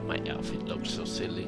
My outfit looks so silly.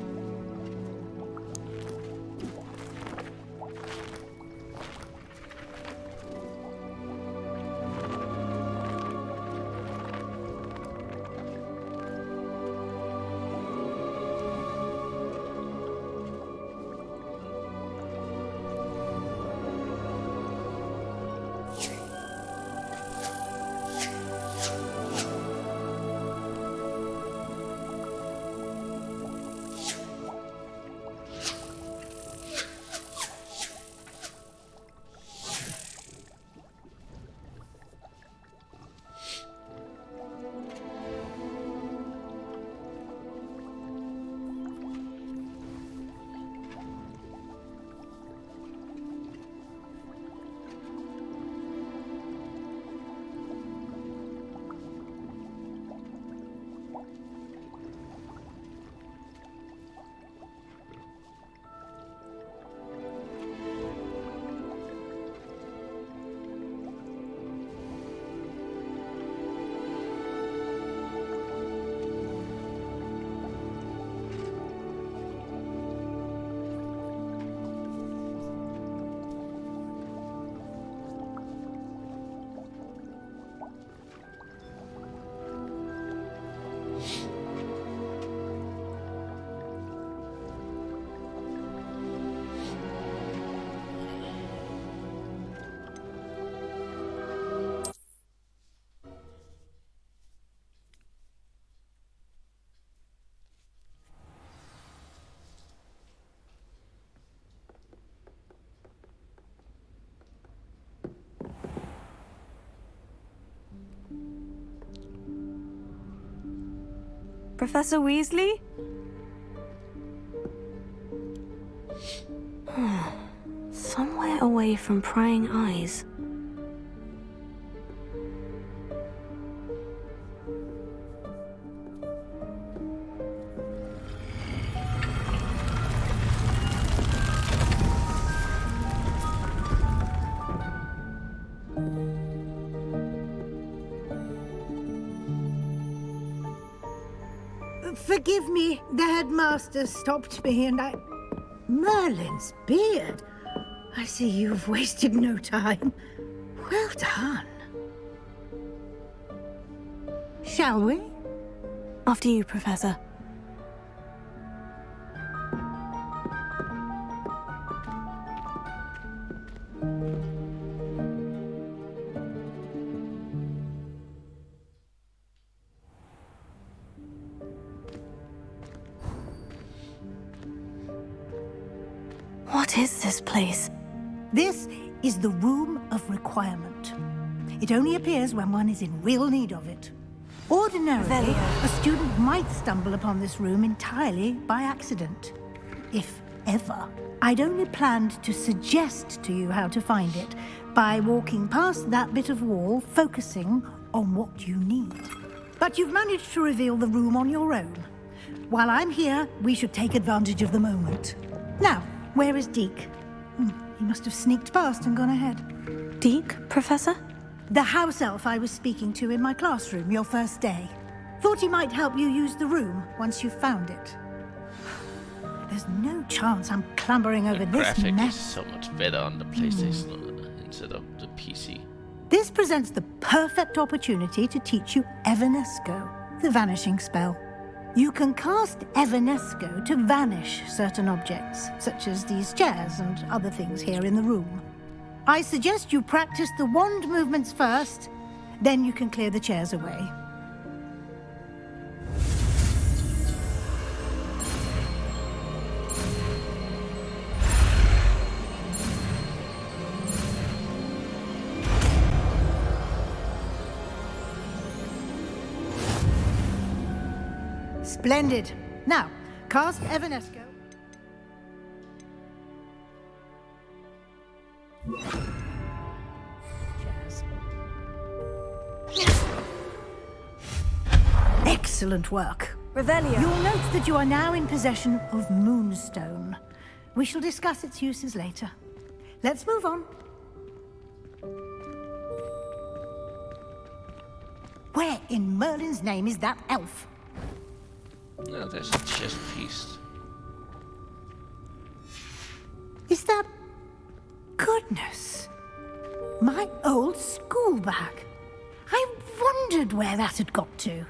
Professor Weasley? Somewhere away from prying eyes. Forgive me, the headmaster stopped me and I... Merlin's beard! I see you've wasted no time. Well done. Shall we? After you, Professor. What is this place? This is the Room of Requirement. It only appears when one is in real need of it. Ordinarily, a student might stumble upon this room entirely by accident. If ever. I'd only planned to suggest to you how to find it by walking past that bit of wall, focusing on what you need. But you've managed to reveal the room on your own. While I'm here, we should take advantage of the moment. Now, where is Deke? He must have sneaked past and gone ahead. Deke, Professor? The house elf I was speaking to in my classroom your first day. Thought he might help you use the room once you've found it. There's no chance I'm clambering over The this graphic mess. is so much better on the PlayStation instead of the PC. This presents the perfect opportunity to teach you Evanesco, the vanishing spell. You can cast Evanesco to vanish certain objects, such as these chairs and other things here in the room. I suggest you practice the wand movements first, then you can clear the chairs away. Splendid. Now, cast Evanesco. Chairs. Excellent work. Revelio. You'll note that you are now in possession of Moonstone. We shall discuss its uses later. Let's move on. Where in Merlin's name is that elf? Oh, there's a chest piece. Is that... Goodness. My old school bag. I wondered where that had got to.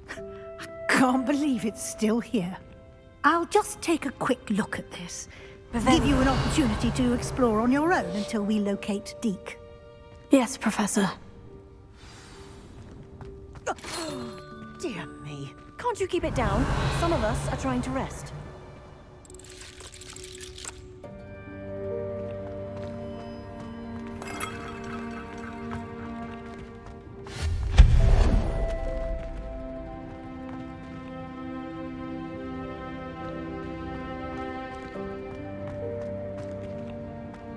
I can't believe it's still here. I'll just take a quick look at this. Give you an opportunity to explore on your own until we locate Deke. Yes, Professor. Dear me. Can't you keep it down? Some of us are trying to rest.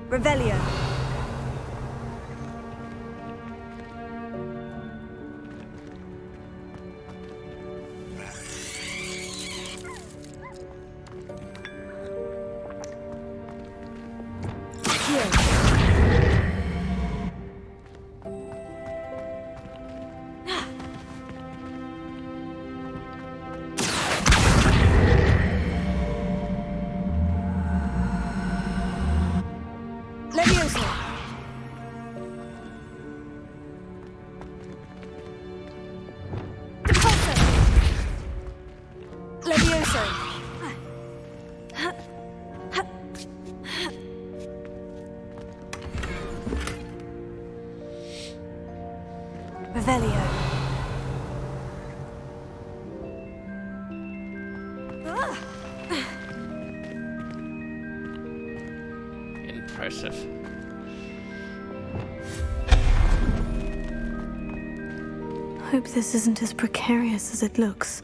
Revelio. Levioso. Depulso. Levioso. Revelio. Impressive. Hope this isn't as precarious as it looks.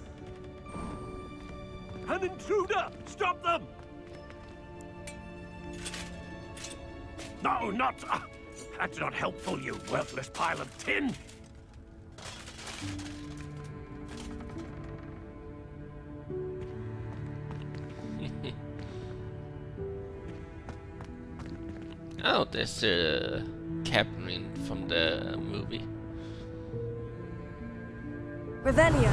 An intruder! Stop them! No, not... that's not helpful, you worthless pile of tin! Oh, there's the captain from the movie. Revelio.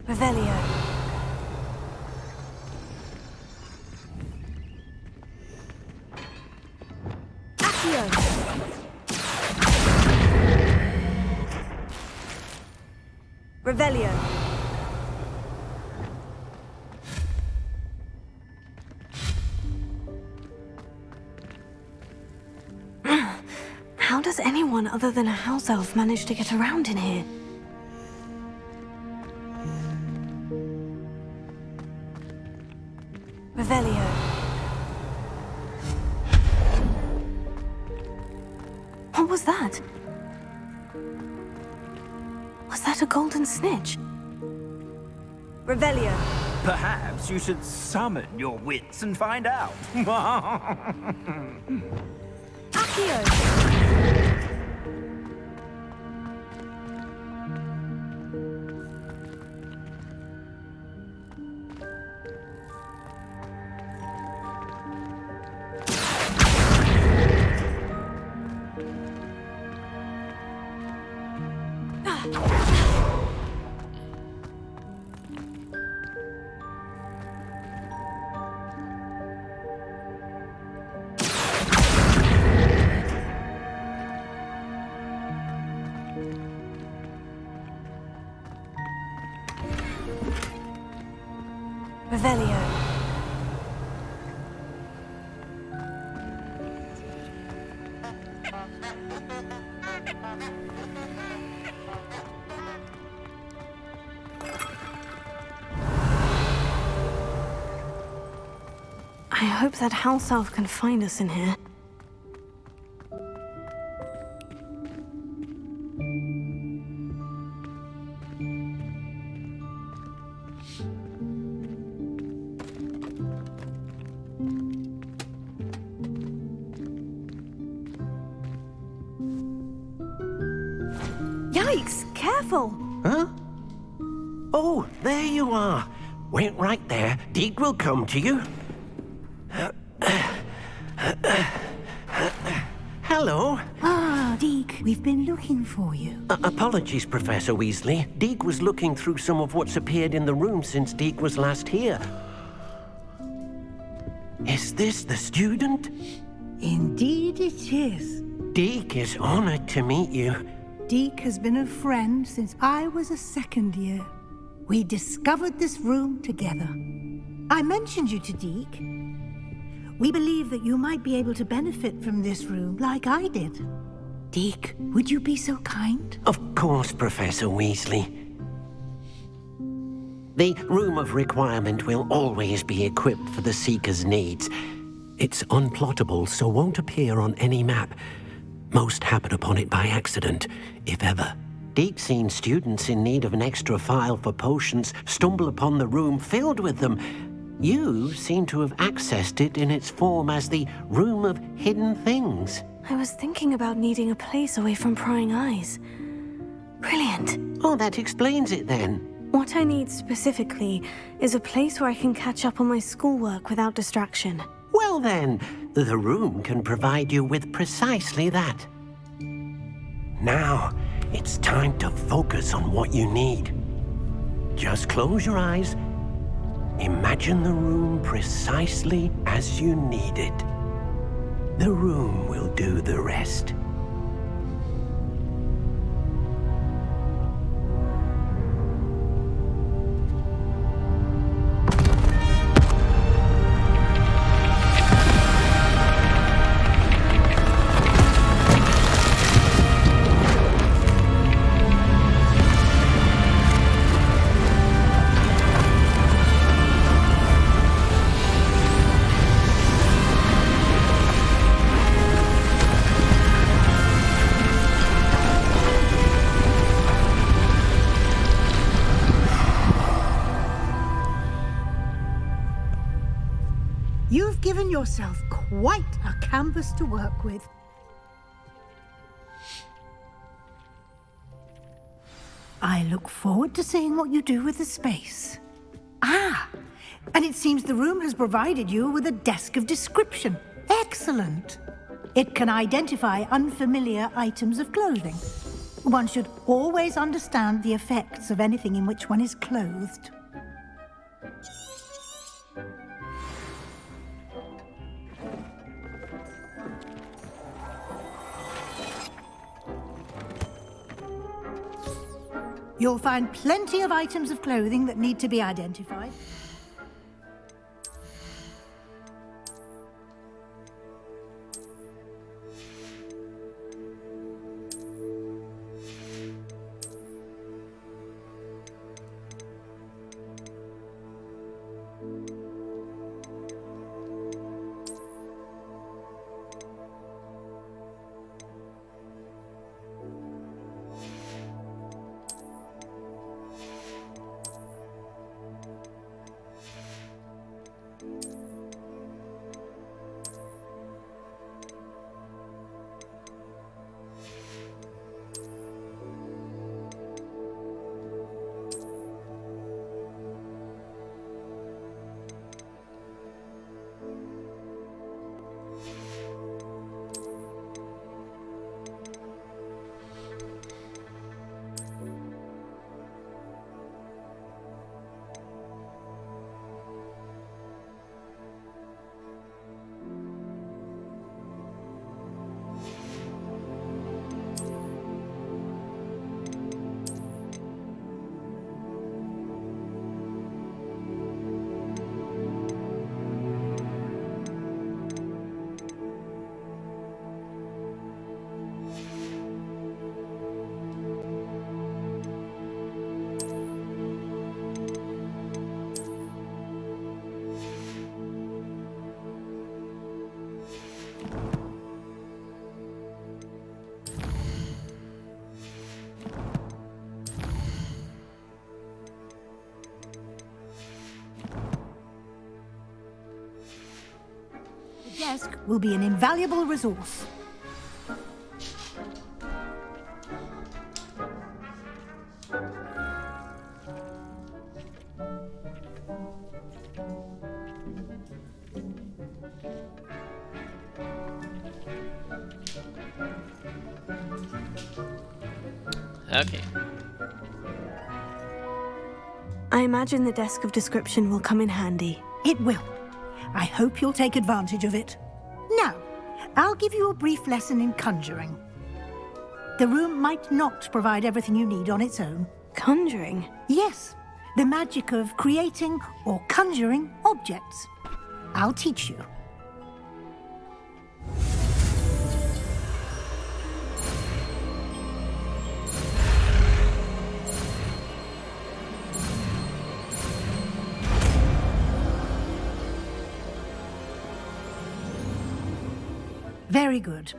Revelio. Accio. Revelio. How does anyone other than a house elf manage to get around in here? Revelio. What was that? Was that a golden snitch? Revelio. Perhaps you should summon your wits and find out. Accio. Revelio. I hope that house elf can find us in here. Yikes! Careful! Huh? Oh, there you are. Wait right there. Deke will come to you. Hello. Ah, Deke, we've been looking for you. Apologies, Professor Weasley. Deke was looking through some of what's appeared in the room since Deke was last here. Is this the student? Indeed it is. Deke is honored to meet you. Deke has been a friend since I was a second year. We discovered this room together. I mentioned you to Deke. We believe that you might be able to benefit from this room like I did. Deke, would you be so kind? Of course, Professor Weasley. The Room of Requirement will always be equipped for the Seeker's needs. It's unplottable, so won't appear on any map. Most happen upon it by accident, if ever. Deke's seen students in need of an extra file for potions stumble upon the room filled with them. You seem to have accessed it in its form as the Room of Hidden Things. I was thinking about needing a place away from prying eyes. Brilliant. Oh, that explains it then. What I need specifically is a place where I can catch up on my schoolwork without distraction. Well then, the room can provide you with precisely that. Now, it's time to focus on what you need. Just close your eyes. Imagine the room precisely as you need it. The room will do the rest. You've given yourself quite a canvas to work with. I look forward to seeing what you do with the space. Ah, and it seems the room has provided you with a desk of description. Excellent. It can identify unfamiliar items of clothing. One should always understand the effects of anything in which one is clothed. You'll find plenty of items of clothing that need to be identified. Desk will be an invaluable resource. Okay. I imagine the Desk of Description will come in handy. It will. I hope you'll take advantage of it. Now, I'll give you a brief lesson in conjuring. The room might not provide everything you need on its own. Conjuring? Yes, the magic of creating or conjuring objects. I'll teach you. Very good.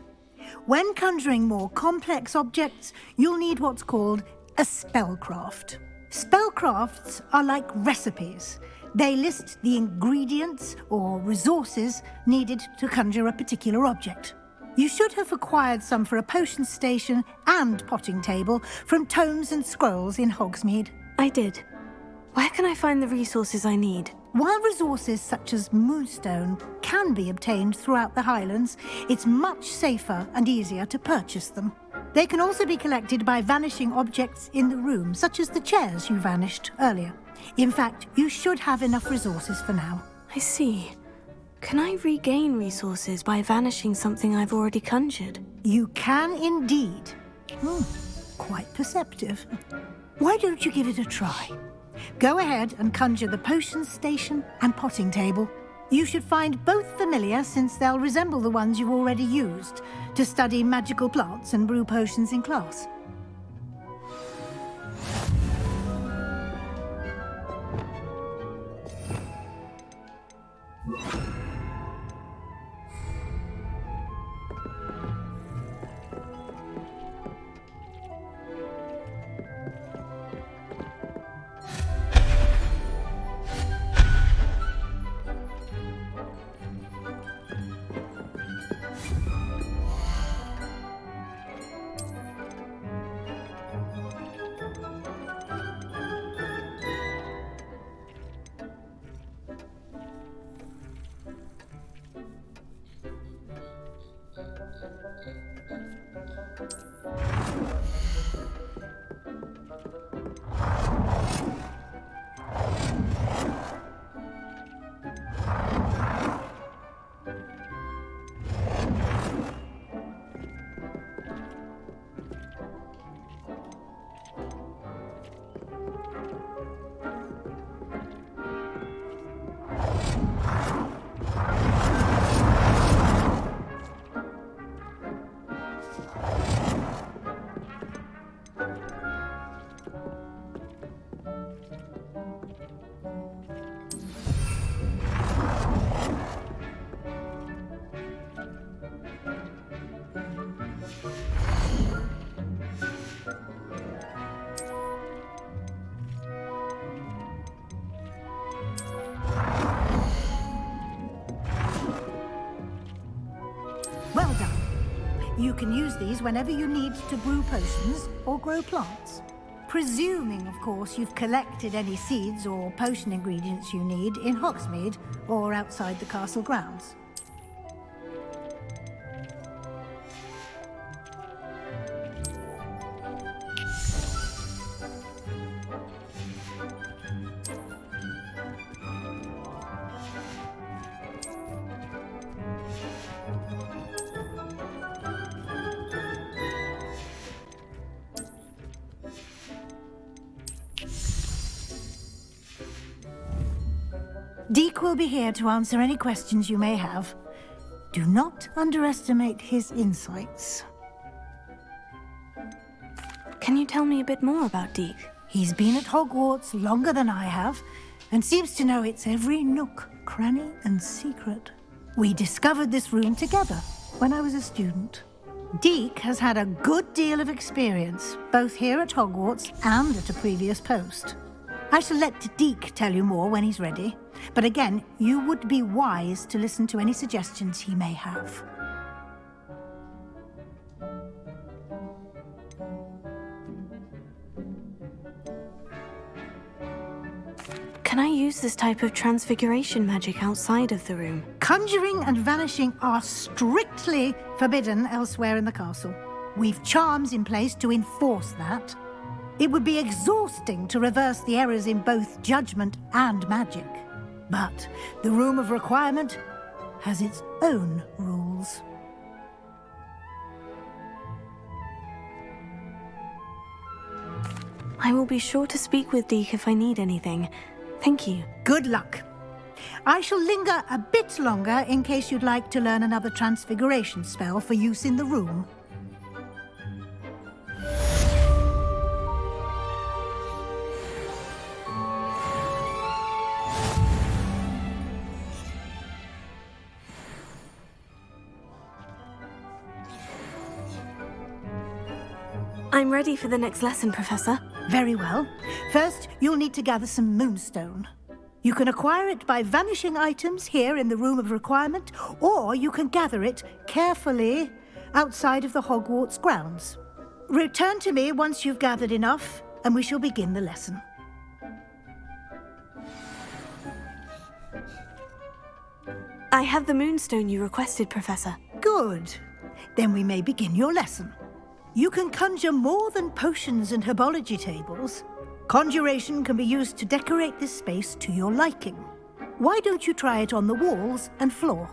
When conjuring more complex objects, you'll need what's called a spellcraft. Spellcrafts are like recipes. They list the ingredients or resources needed to conjure a particular object. You should have acquired some for a potion station and potting table from tomes and scrolls in Hogsmeade. I did. Where can I find the resources I need? While resources such as moonstone can be obtained throughout the Highlands, it's much safer and easier to purchase them. They can also be collected by vanishing objects in the room, such as the chairs you vanished earlier. In fact, you should have enough resources for now. I see. Can I regain resources by vanishing something I've already conjured? You can indeed. Quite perceptive. Why don't you give it a try? Go ahead and conjure the potion station and potting table. You should find both familiar, since they'll resemble the ones you've already used to study magical plants and brew potions in class. Well done. You can use these whenever you need to brew potions or grow plants. Presuming, of course, you've collected any seeds or potion ingredients you need in Hogsmeade or outside the castle grounds. Deek will be here to answer any questions you may have. Do not underestimate his insights. Can you tell me a bit more about Deek? He's been at Hogwarts longer than I have, and seems to know its every nook, cranny, and secret. We discovered this room together when I was a student. Deek has had a good deal of experience, both here at Hogwarts and at a previous post. I shall let Deek tell you more when he's ready, but again, you would be wise to listen to any suggestions he may have. Can I use this type of transfiguration magic outside of the room? Conjuring and vanishing are strictly forbidden elsewhere in the castle. We've charms in place to enforce that. It would be exhausting to reverse the errors in both judgment and magic. But the Room of Requirement has its own rules. I will be sure to speak with Deke if I need anything. Thank you. Good luck. I shall linger a bit longer in case you'd like to learn another transfiguration spell for use in the room. I'm ready for the next lesson, Professor. Very well. First, you'll need to gather some moonstone. You can acquire it by vanishing items here in the Room of Requirement, or you can gather it carefully outside of the Hogwarts grounds. Return to me once you've gathered enough, and we shall begin the lesson. I have the moonstone you requested, Professor. Good. Then we may begin your lesson. You can conjure more than potions and herbology tables. Conjuration can be used to decorate this space to your liking. Why don't you try it on the walls and floor?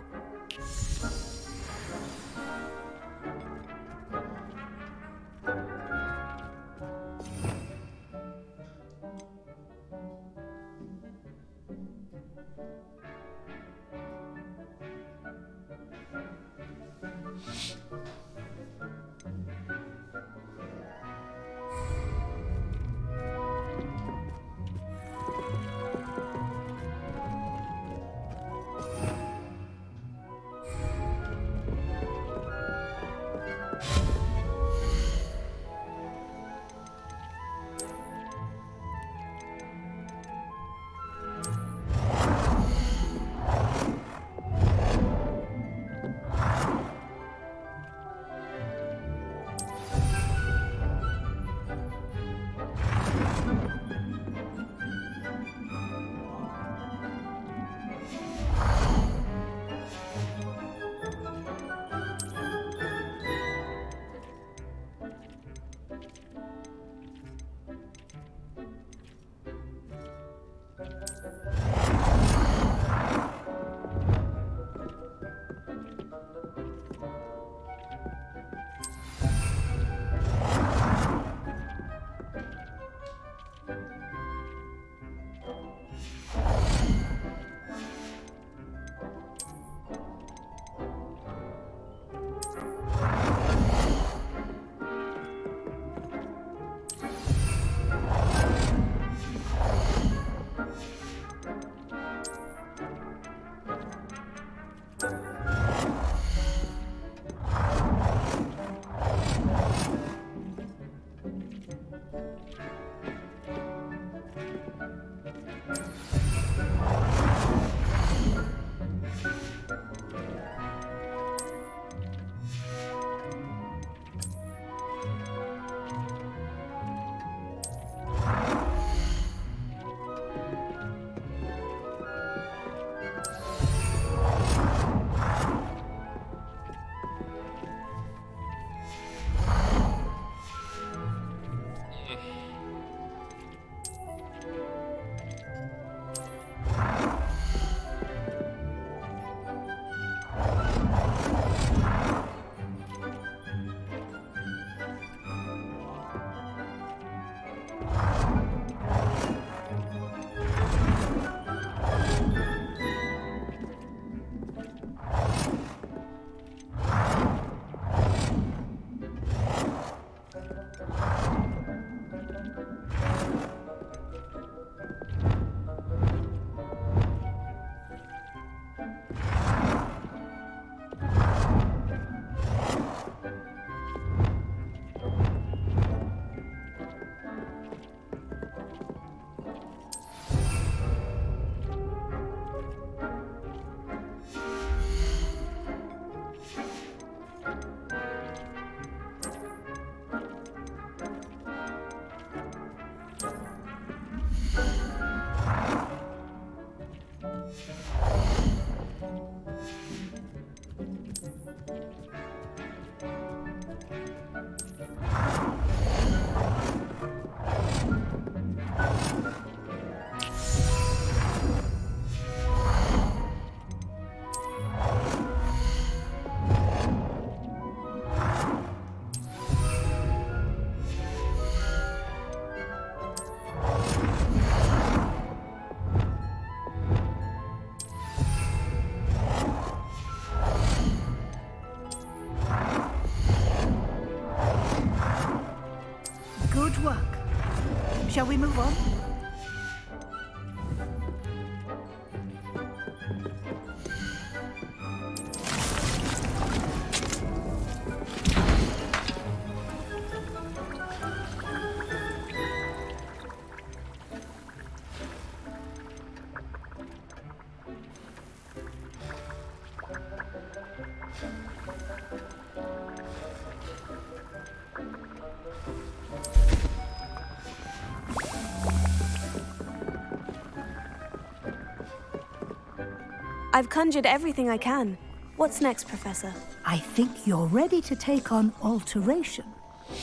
I've conjured everything I can. What's next, Professor? I think you're ready to take on alteration.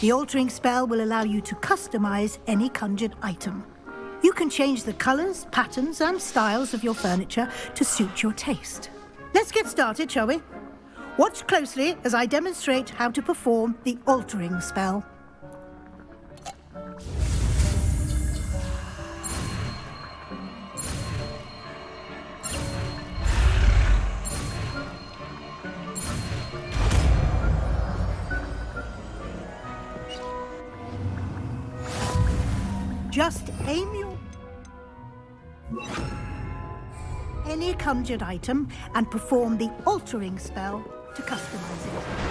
The altering spell will allow you to customize any conjured item. You can change the colors, patterns, and styles of your furniture to suit your taste. Let's get started, shall we? Watch closely as I demonstrate how to perform the altering spell. Just aim any conjured item and perform the altering spell to customize it.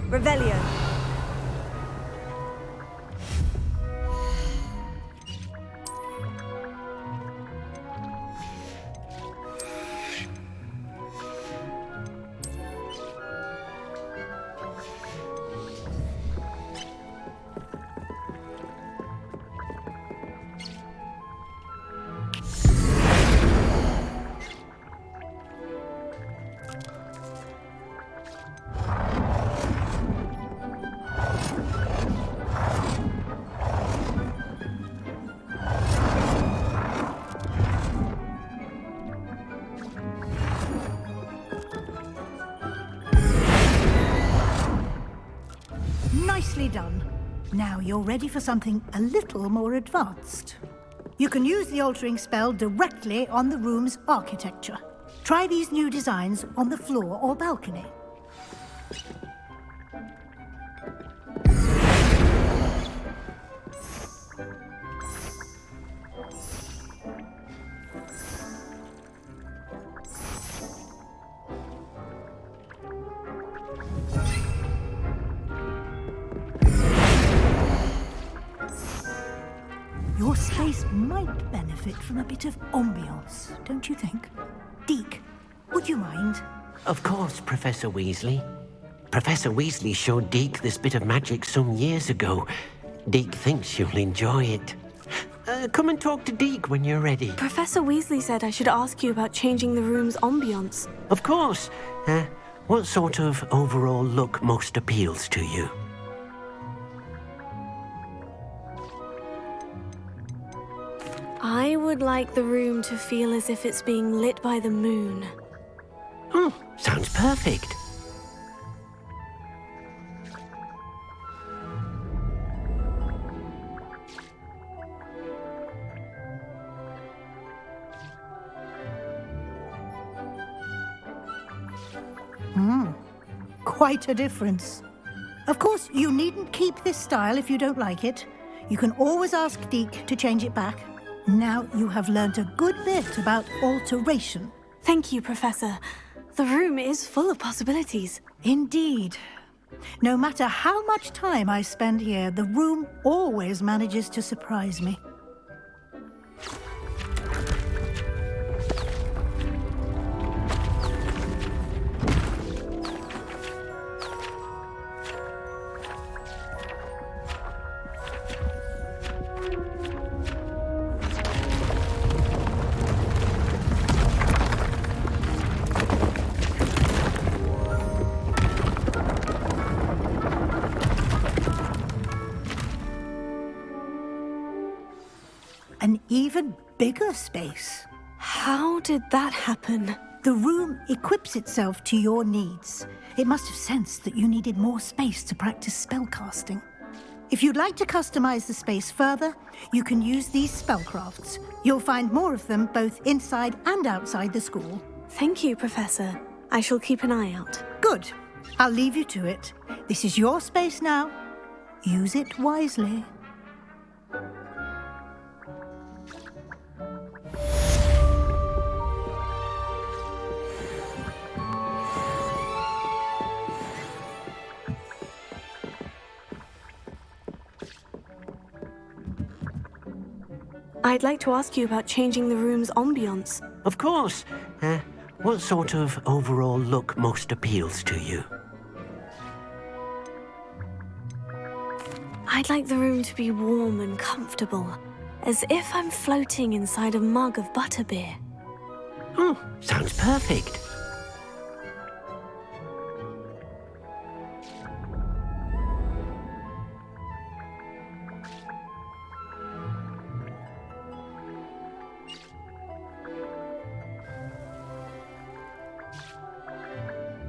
Revelio. done. Now you're ready for something a little more advanced. You can use the altering spell directly on the room's architecture. Try these new designs on the floor or balcony. Your space might benefit from a bit of ambiance, don't you think? Deke, would you mind? Of course, Professor Weasley. Professor Weasley showed Deke this bit of magic some years ago. Deke thinks you'll enjoy it. Come and talk to Deke when you're ready. Professor Weasley said I should ask you about changing the room's ambiance. Of course. What sort of overall look most appeals to you? I would like the room to feel as if it's being lit by the moon. Oh, sounds perfect. Quite a difference. Of course, you needn't keep this style if you don't like it. You can always ask Deke to change it back. Now you have learnt a good bit about alteration. Thank you, Professor. The room is full of possibilities. Indeed. No matter how much time I spend here, the room always manages to surprise me. An even bigger space. How did that happen? The room equips itself to your needs. It must have sensed that you needed more space to practice spellcasting. If you'd like to customize the space further, you can use these spellcrafts. You'll find more of them both inside and outside the school. Thank you, Professor. I shall keep an eye out. Good. I'll leave you to it. This is your space now. Use it wisely. I'd like to ask you about changing the room's ambiance. Of course. What sort of overall look most appeals to you? I'd like the room to be warm and comfortable, as if I'm floating inside a mug of butterbeer. Oh, sounds perfect.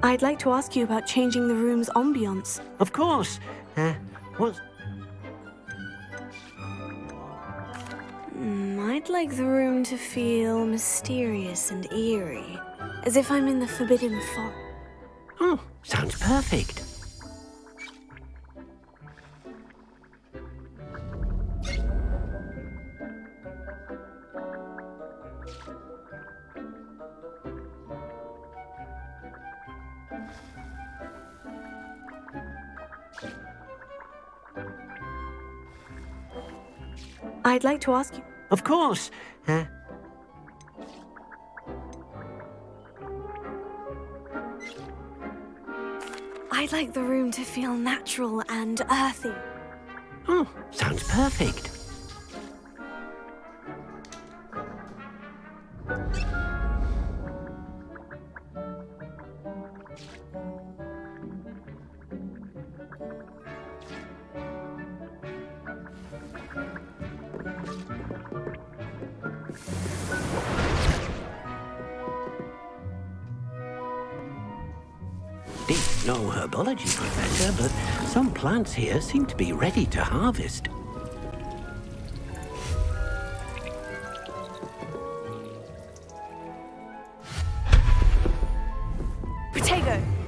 I'd like to ask you about changing the room's ambiance. Of course. What? I'd like the room to feel mysterious and eerie, as if I'm in the Forbidden Forest. Oh, sounds perfect. I'd like to ask you... Of course. I'd like the room to feel natural and earthy. Oh, sounds perfect. no herbology professor, but some plants here seem to be ready to harvest. Protego!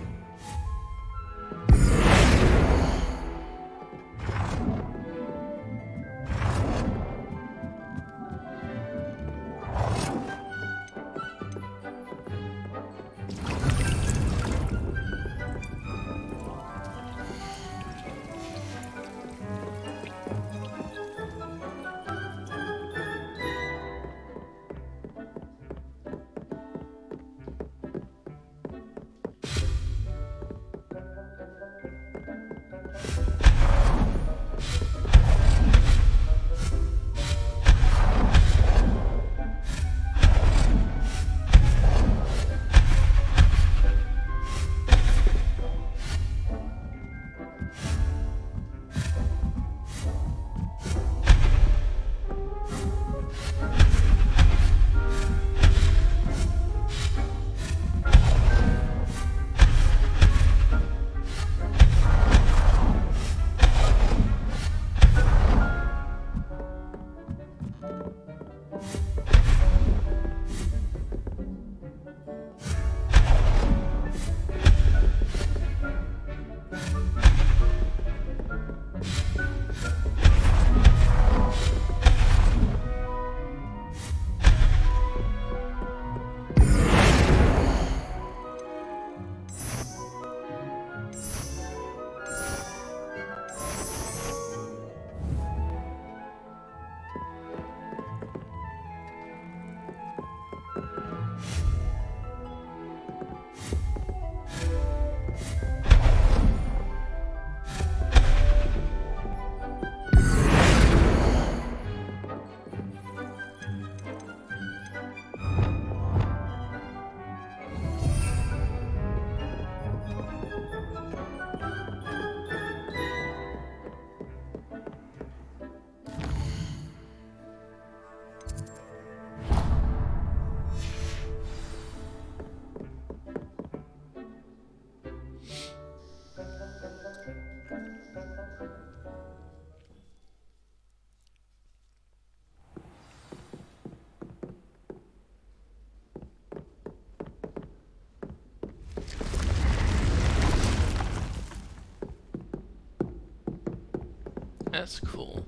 That's cool.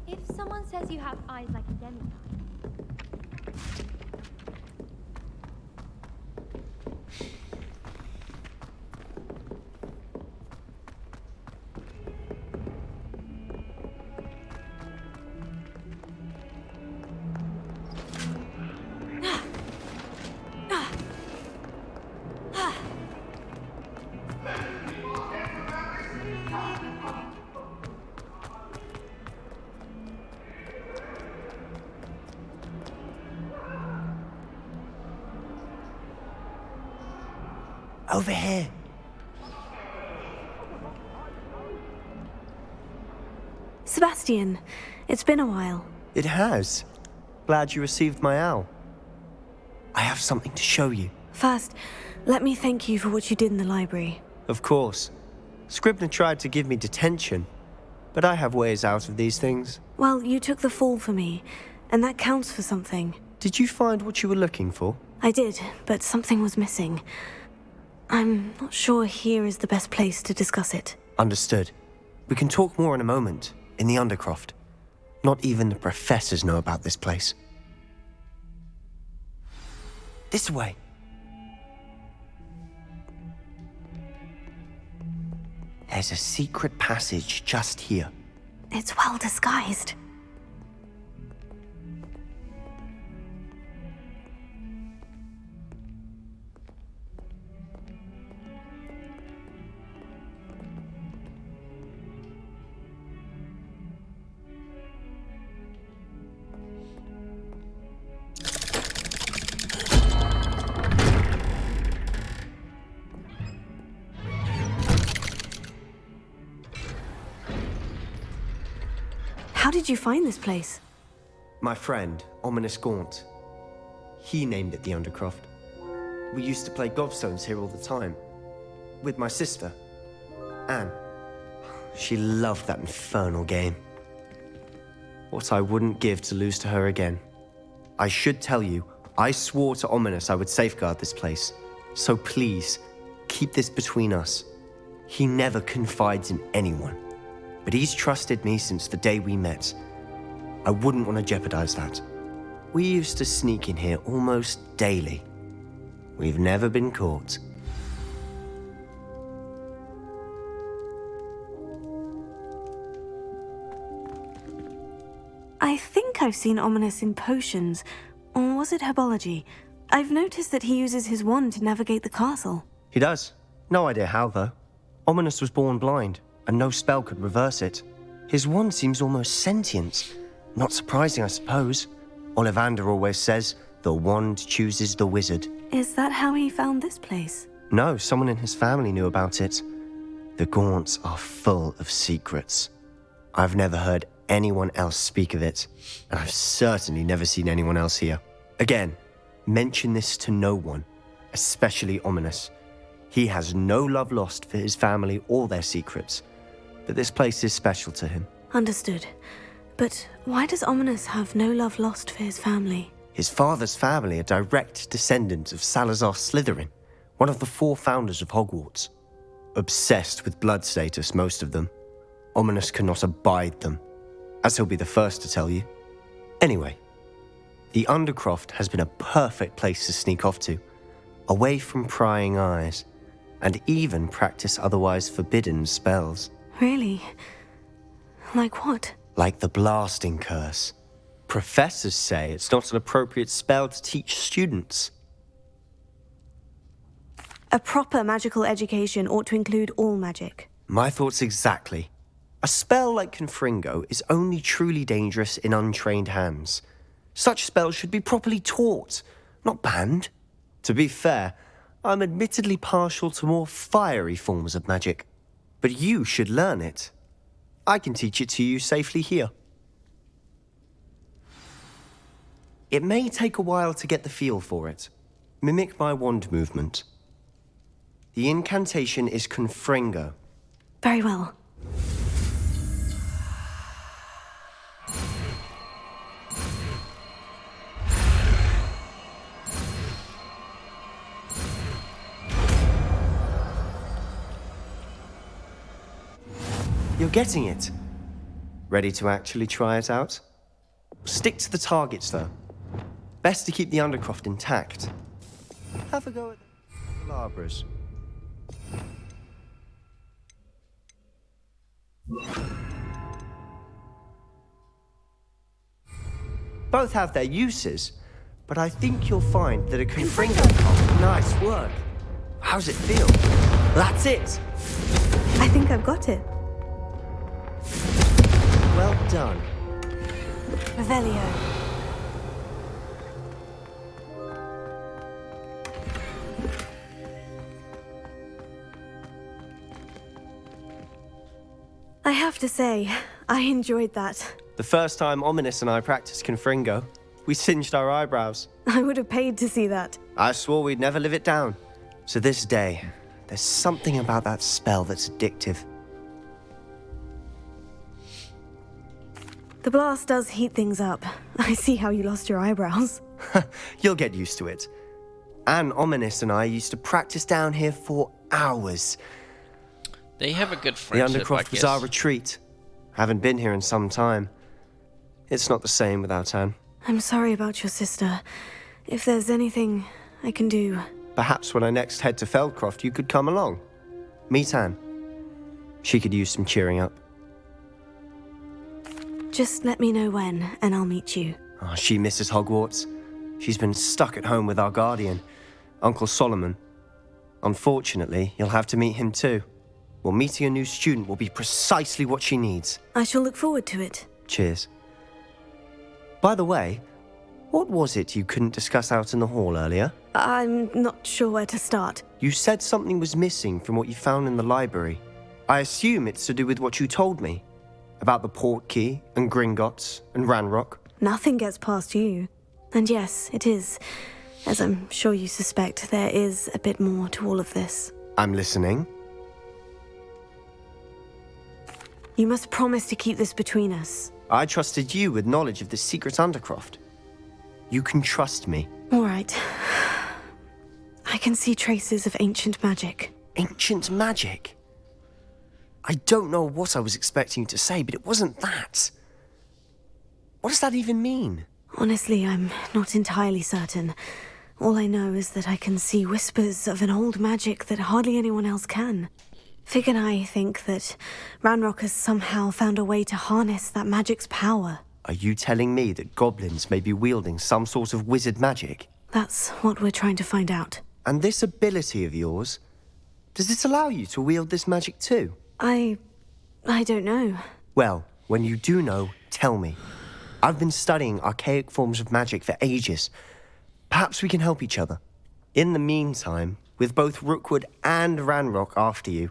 If someone says you have eyes like a demigod, Over here. Sebastian, it's been a while. It has. Glad you received my owl. I have something to show you. First, let me thank you for what you did in the library. Of course. Scribner tried to give me detention, but I have ways out of these things. Well, you took the fall for me, and that counts for something. Did you find what you were looking for? I did, but something was missing. I'm not sure here is the best place to discuss it. Understood. We can talk more in a moment, in the Undercroft. Not even the professors know about this place. This way. There's a secret passage just here. It's well disguised. How did you find this place? My friend, Ominous Gaunt. He named it the Undercroft. We used to play gobstones here all the time. With my sister, Anne. She loved that infernal game. What I wouldn't give to lose to her again. I should tell you, I swore to Ominous I would safeguard this place. So please, keep this between us. He never confides in anyone. But he's trusted me since the day we met. I wouldn't want to jeopardize that. We used to sneak in here almost daily. We've never been caught. I think I've seen Ominous in potions. Or was it herbology? I've noticed that he uses his wand to navigate the castle. He does. No idea how, though. Ominous was born blind, and no spell could reverse it. His wand seems almost sentient. Not surprising, I suppose. Ollivander always says, the wand chooses the wizard. Is that how he found this place? No, someone in his family knew about it. The Gaunts are full of secrets. I've never heard anyone else speak of it, and I've certainly never seen anyone else here. Again, mention this to no one, especially Ominous. He has no love lost for his family or their secrets, but this place is special to him. Understood. But why does Ominous have no love lost for his family? His father's family are direct descendants of Salazar Slytherin, one of the 4 founders of Hogwarts. Obsessed with blood status, most of them. Ominous cannot abide them, as he'll be the first to tell you. Anyway, the Undercroft has been a perfect place to sneak off to, away from prying eyes, and even practice otherwise forbidden spells. Really? Like what? Like the Blasting Curse. Professors say it's not an appropriate spell to teach students. A proper magical education ought to include all magic. My thoughts exactly. A spell like Confringo is only truly dangerous in untrained hands. Such spells should be properly taught, not banned. To be fair, I'm admittedly partial to more fiery forms of magic. But you should learn it. I can teach it to you safely here. It may take a while to get the feel for it. Mimic my wand movement. The incantation is Confringo. Very well. You're getting it. Ready to actually try it out? Stick to the targets, though. Best to keep the Undercroft intact. Have a go at the Labras. Both have their uses, but I think you'll find that a Confringo... Nice work. How's it feel? That's it. I think I've got it. Well done. Revelio. I have to say, I enjoyed that. The first time Ominous and I practiced Confringo, we singed our eyebrows. I would have paid to see that. I swore we'd never live it down. To this day, there's something about that spell that's addictive. The blast does heat things up. I see how you lost your eyebrows. You'll get used to it. Anne, Ominous and I used to practice down here for hours. They have a good The friendship, I Undercroft was our guess. retreat. Haven't been here in some time. It's not the same without Anne. I'm sorry about your sister. If there's anything I can do... Perhaps when I next head to Feldcroft, you could come along. Meet Anne. She could use some cheering up. Just let me know when, and I'll meet you. Oh, she misses Hogwarts. She's been stuck at home with our guardian, Uncle Solomon. Unfortunately, you'll have to meet him too. Well, meeting a new student will be precisely what she needs. I shall look forward to it. Cheers. By the way, what was it you couldn't discuss out in the hall earlier? I'm not sure where to start. You said something was missing from what you found in the library. I assume it's to do with what you told me. About the port key and Gringotts and Ranrock. Nothing gets past you. And yes, it is. As I'm sure you suspect, there is a bit more to all of this. I'm listening. You must promise to keep this between us. I trusted you with knowledge of the secret Undercroft. You can trust me. All right. I can see traces of ancient magic. Ancient magic? I don't know what I was expecting you to say, but it wasn't that. What does that even mean? Honestly, I'm not entirely certain. All I know is that I can see whispers of an old magic that hardly anyone else can. Fig and I think that Ranrock has somehow found a way to harness that magic's power. Are you telling me that goblins may be wielding some sort of wizard magic? That's what we're trying to find out. And this ability of yours, does it allow you to wield this magic too? I don't know. Well, when you do know, tell me. I've been studying archaic forms of magic for ages. Perhaps we can help each other. In the meantime, with both Rookwood and Ranrock after you,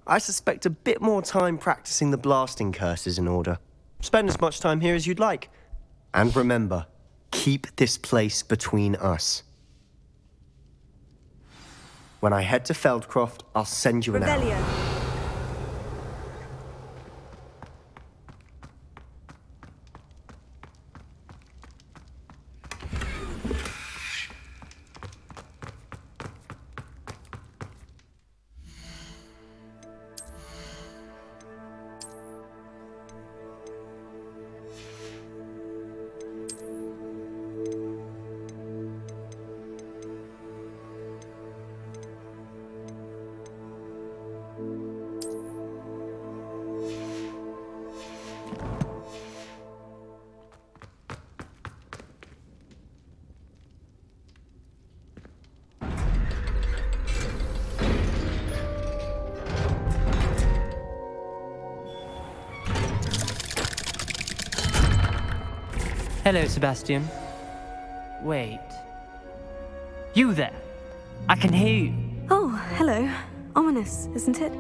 I suspect a bit more time practicing the blasting curse is in order. Spend as much time here as you'd like. And remember, keep this place between us. When I head to Feldcroft, I'll send you an hour. Revelio. Hello, Sebastian. Wait. You there? I can hear you. Oh, hello. Ominous, isn't it?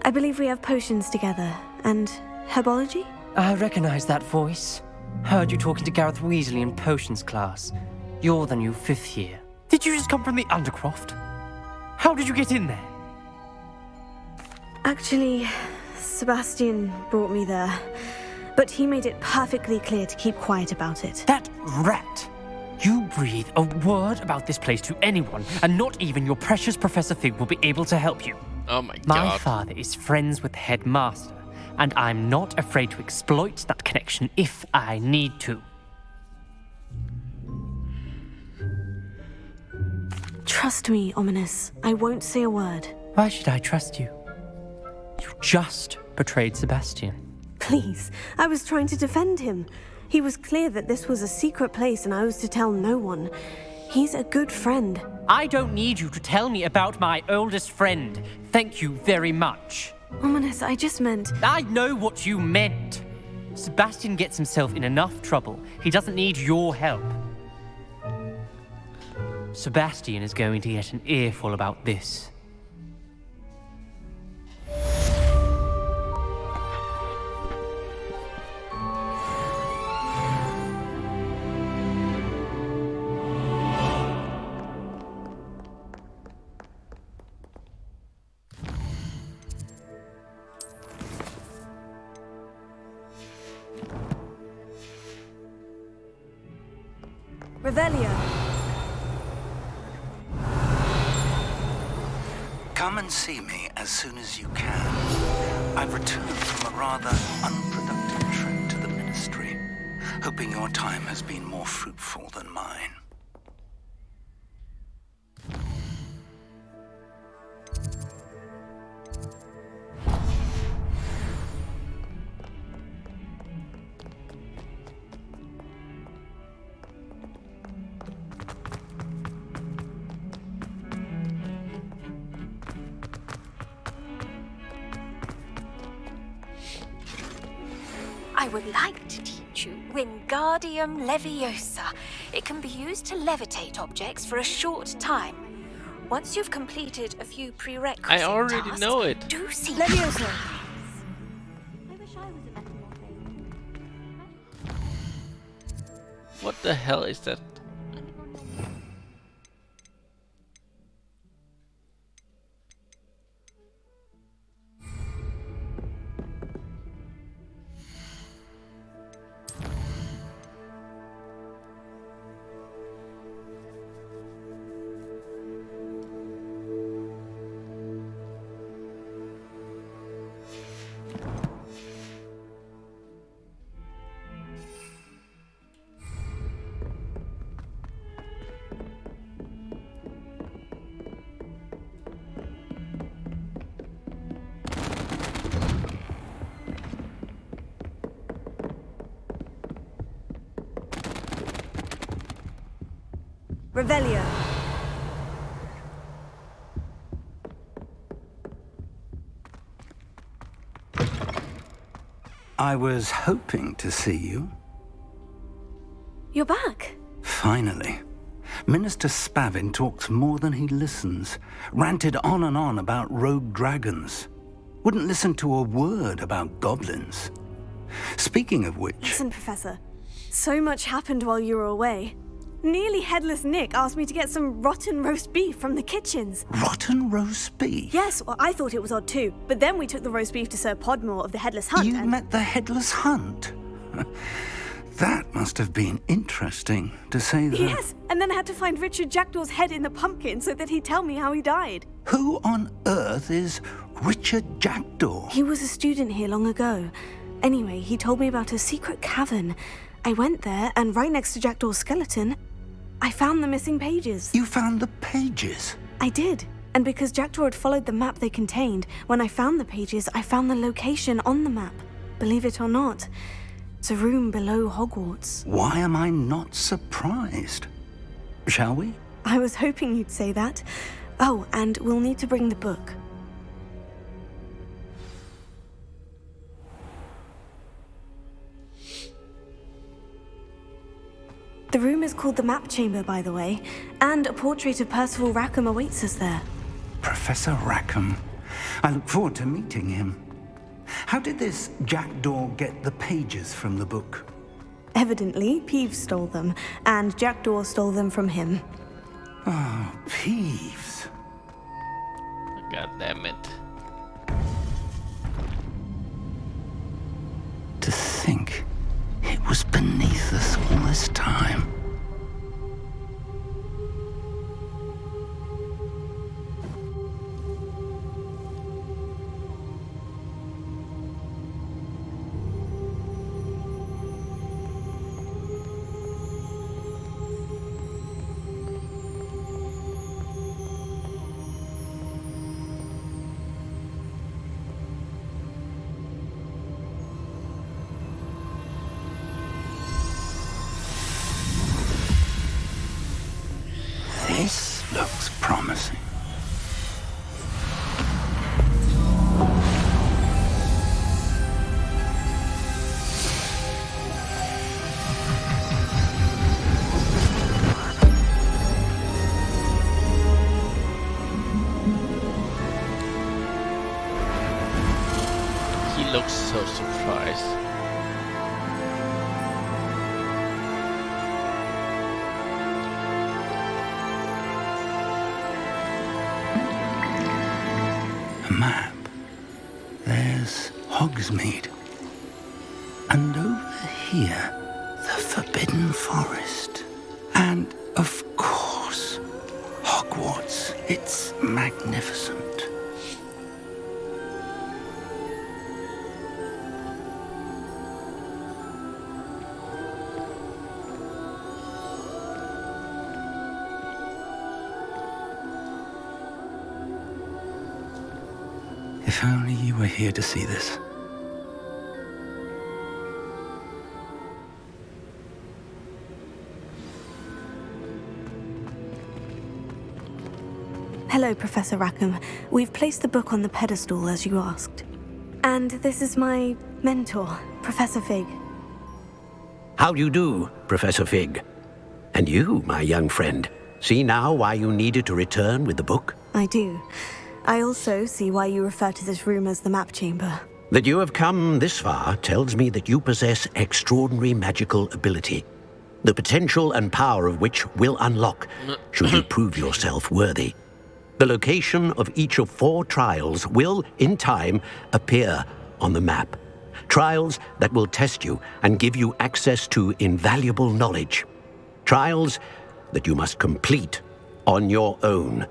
I believe we have potions together. And herbology? I recognize that voice. Heard you talking to Gareth Weasley in potions class. You're the new 5th year. Did you just come from the Undercroft? How did you get in there? Actually, Sebastian brought me there. But he made it perfectly clear to keep quiet about it. That rat! You breathe a word about this place to anyone, and not even your precious Professor Fig will be able to help you. Oh my god. My father is friends with the headmaster, and I'm not afraid to exploit that connection if I need to. Trust me, Ominous. I won't say a word. Why should I trust you? You just betrayed Sebastian. Please, I was trying to defend him. He was clear that this was a secret place and I was to tell no one. He's a good friend. I don't need you to tell me about my oldest friend. Thank you very much. Ominous, I just meant... I know what you meant. Sebastian gets himself in enough trouble. He doesn't need your help. Sebastian is going to get an earful about this. Revelio. Come and see me as soon as you can. I've returned from a rather unproductive trip to the Ministry, hoping your time has been more fruitful than mine. I would like to teach you Wingardium Leviosa. It can be used to levitate objects for a short time. Once you've completed a few prerequisite I already tasks, know it. do see Leviosa. I was a metamorphosis. What the hell is that? Revelio. I was hoping to see you. You're back. Finally. Minister Spavin talks more than he listens. Ranted on and on about rogue dragons. Wouldn't listen to a word about goblins. Speaking of which... Listen, Professor. So much happened while you were away. Nearly Headless Nick asked me to get some rotten roast beef from the kitchens. Rotten roast beef? Yes, well, I thought it was odd too. But then we took the roast beef to Sir Podmore of the Headless Hunt. You met the Headless Hunt? That must have been interesting, to say the... Yes, and then I had to find Richard Jackdaw's head in the pumpkin so that he'd tell me how he died. Who on earth is Richard Jackdaw? He was a student here long ago. Anyway, he told me about a secret cavern. I went there, and right next to Jackdaw's skeleton, I found the missing pages. You found the pages? I did. And because Jackdaw had followed the map they contained, when I found the pages, I found the location on the map. Believe it or not, it's a room below Hogwarts. Why am I not surprised? Shall we? I was hoping you'd say that. Oh, and we'll need to bring the book. The room is called the Map Chamber, by the way, and a portrait of Percival Rackham awaits us there. Professor Rackham. I look forward to meeting him. How did this Jackdaw get the pages from the book? Evidently, Peeves stole them, and Jackdaw stole them from him. Oh, Peeves. God damn it. To think it was beneath us all this time. This looks promising. He looks so surprised. Map. There's Hogsmeade. And over here, the Forbidden Forest. And, of course, Hogwarts. It's magnificent. If only you were here to see this. Hello, Professor Rackham. We've placed the book on the pedestal, as you asked. And this is my mentor, Professor Fig. How do you do, Professor Fig? And you, my young friend, see now why you needed to return with the book? I do. I also see why you refer to this room as the Map Chamber. That you have come this far tells me that you possess extraordinary magical ability, the potential and power of which will unlock should you prove yourself worthy. The location of each of 4 trials will, in time, appear on the map. Trials that will test you and give you access to invaluable knowledge. Trials that you must complete on your own.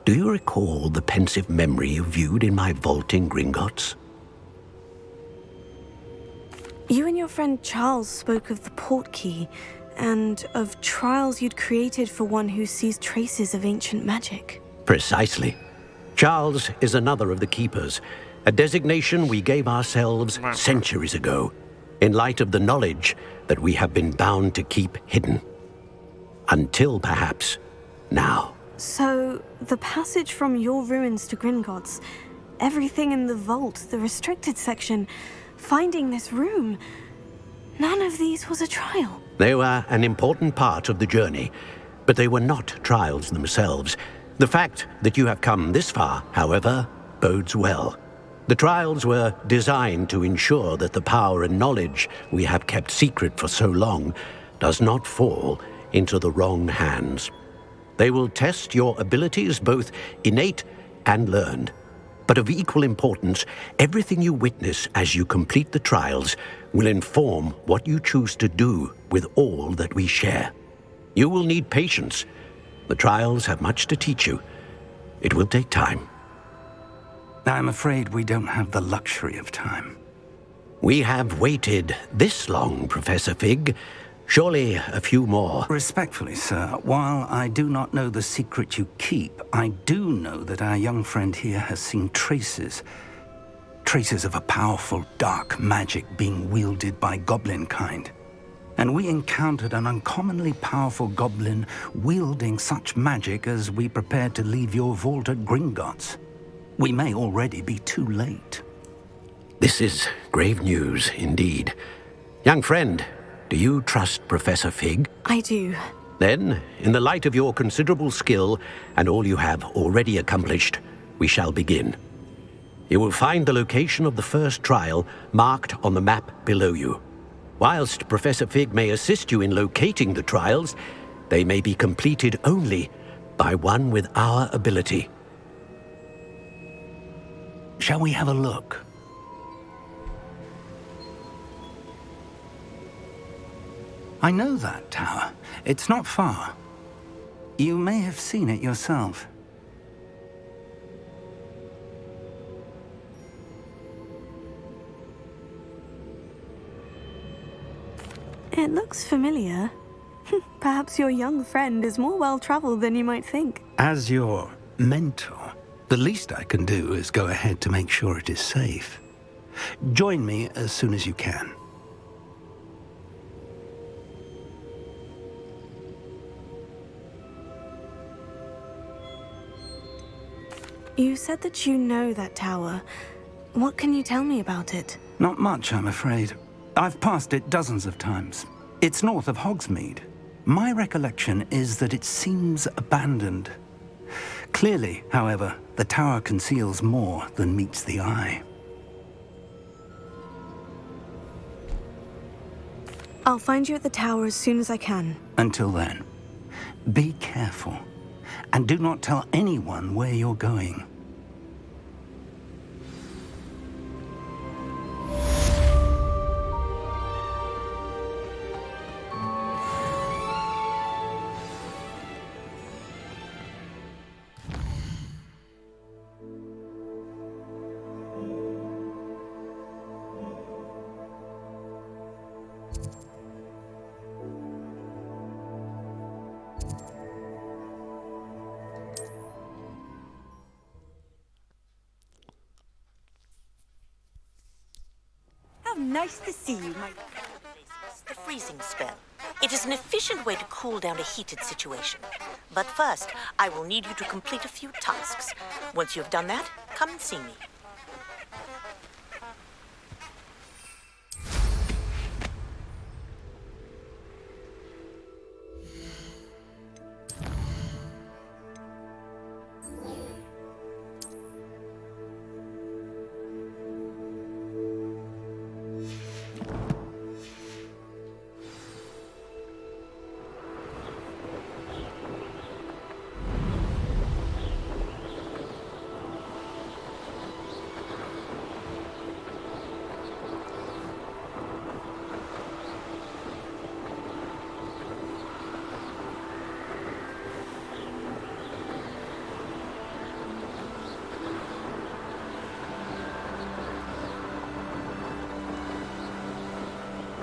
Do you recall the pensive memory you viewed in my vault in Gringotts? You and your friend Charles spoke of the portkey, and of trials you'd created for one who sees traces of ancient magic. Precisely. Charles is another of the Keepers, a designation we gave ourselves centuries ago, in light of the knowledge that we have been bound to keep hidden. Until, perhaps, now. So, the passage from your ruins to Gringotts, everything in the vault, the restricted section, finding this room, none of these was a trial. They were an important part of the journey, but they were not trials themselves. The fact that you have come this far, however, bodes well. The trials were designed to ensure that the power and knowledge we have kept secret for so long does not fall into the wrong hands. They will test your abilities, both innate and learned. But of equal importance, everything you witness as you complete the trials will inform what you choose to do with all that we share. You will need patience. The trials have much to teach you. It will take time. I'm afraid we don't have the luxury of time. We have waited this long, Professor Fig. Surely a few more. Respectfully, sir, while I do not know the secret you keep, I do know that our young friend here has seen traces of a powerful dark magic being wielded by goblin kind. And we encountered an uncommonly powerful goblin wielding such magic as we prepared to leave your vault at Gringotts. We may already be too late. This is grave news indeed. Young friend, do you trust Professor Fig? I do. Then, in the light of your considerable skill and all you have already accomplished, we shall begin. You will find the location of the first trial marked on the map below you. Whilst Professor Fig may assist you in locating the trials, they may be completed only by one with our ability. Shall we have a look? I know that tower. It's not far. You may have seen it yourself. It looks familiar. Perhaps your young friend is more well-traveled than you might think. As your mentor, the least I can do is go ahead to make sure it is safe. Join me as soon as you can. You said that you know that tower. What can you tell me about it? Not much, I'm afraid. I've passed it dozens of times. It's north of Hogsmeade. My recollection is that it seems abandoned. Clearly, however, the tower conceals more than meets the eye. I'll find you at the tower as soon as I can. Until then, be careful. And do not tell anyone where you're going. Nice to see you, my... The freezing spell. It is an efficient way to cool down a heated situation. But first, I will need you to complete a few tasks. Once you have done that, come and see me.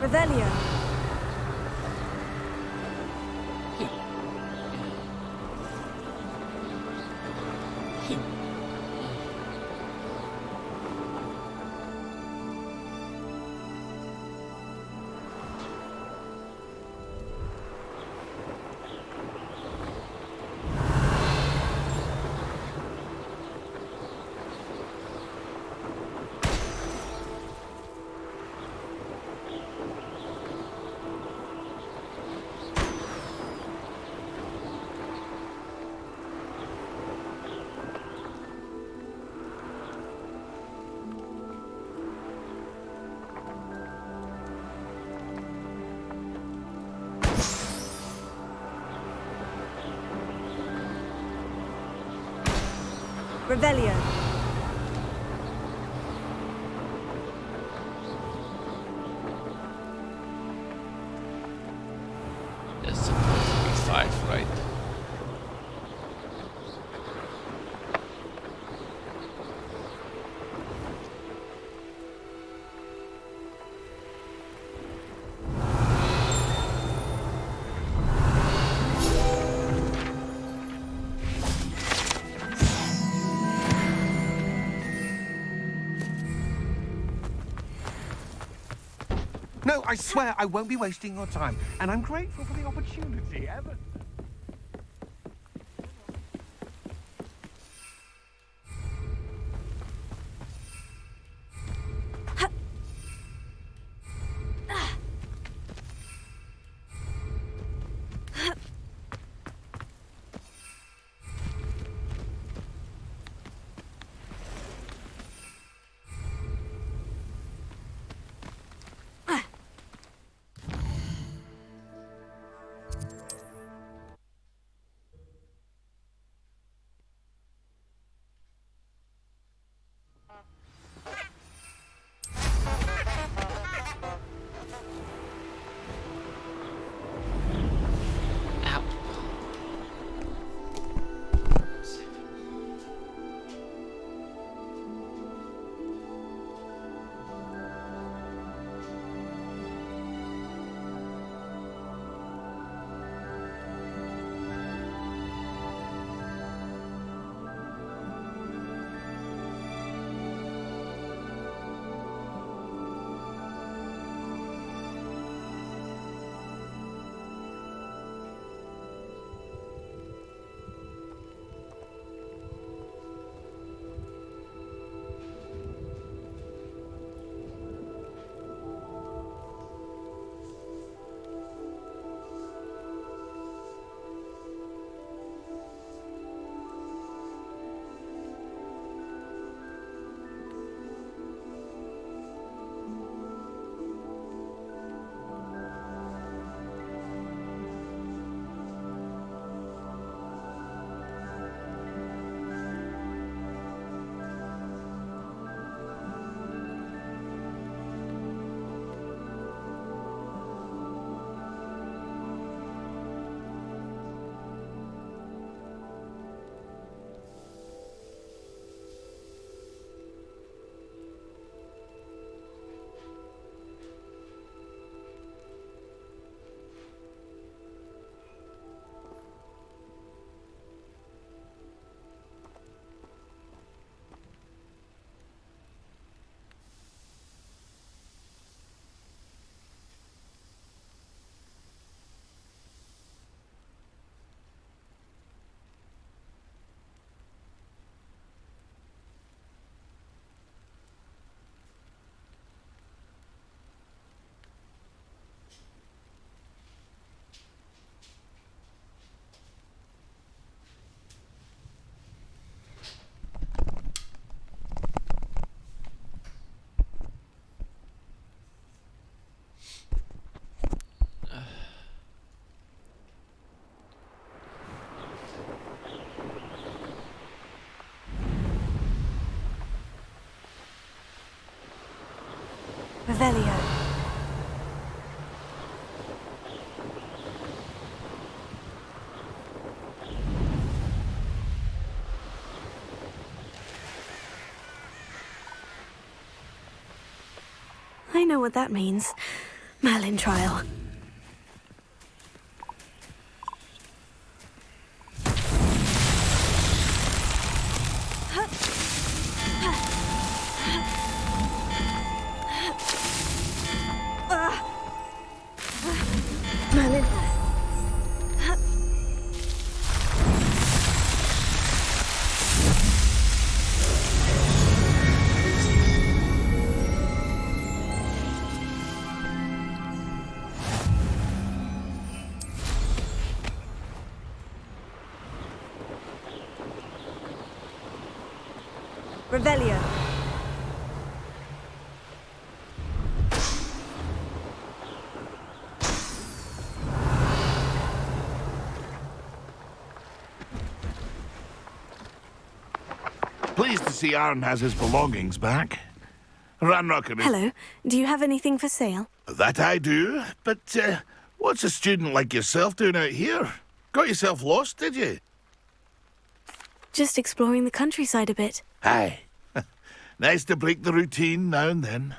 Revelio. Revelio. It's supposed to be 5, right? No, I swear I won't be wasting your time, and I'm grateful for the opportunity. Revelio. I know what that means. Merlin trial. Merlin. Revelio. Pleased to see Arn has his belongings back. Ranrock and Hello. Do you have anything for sale? That I do, but what's a student like yourself doing out here? Got yourself lost, did you? Just exploring the countryside a bit. Aye. Nice to break the routine now and then.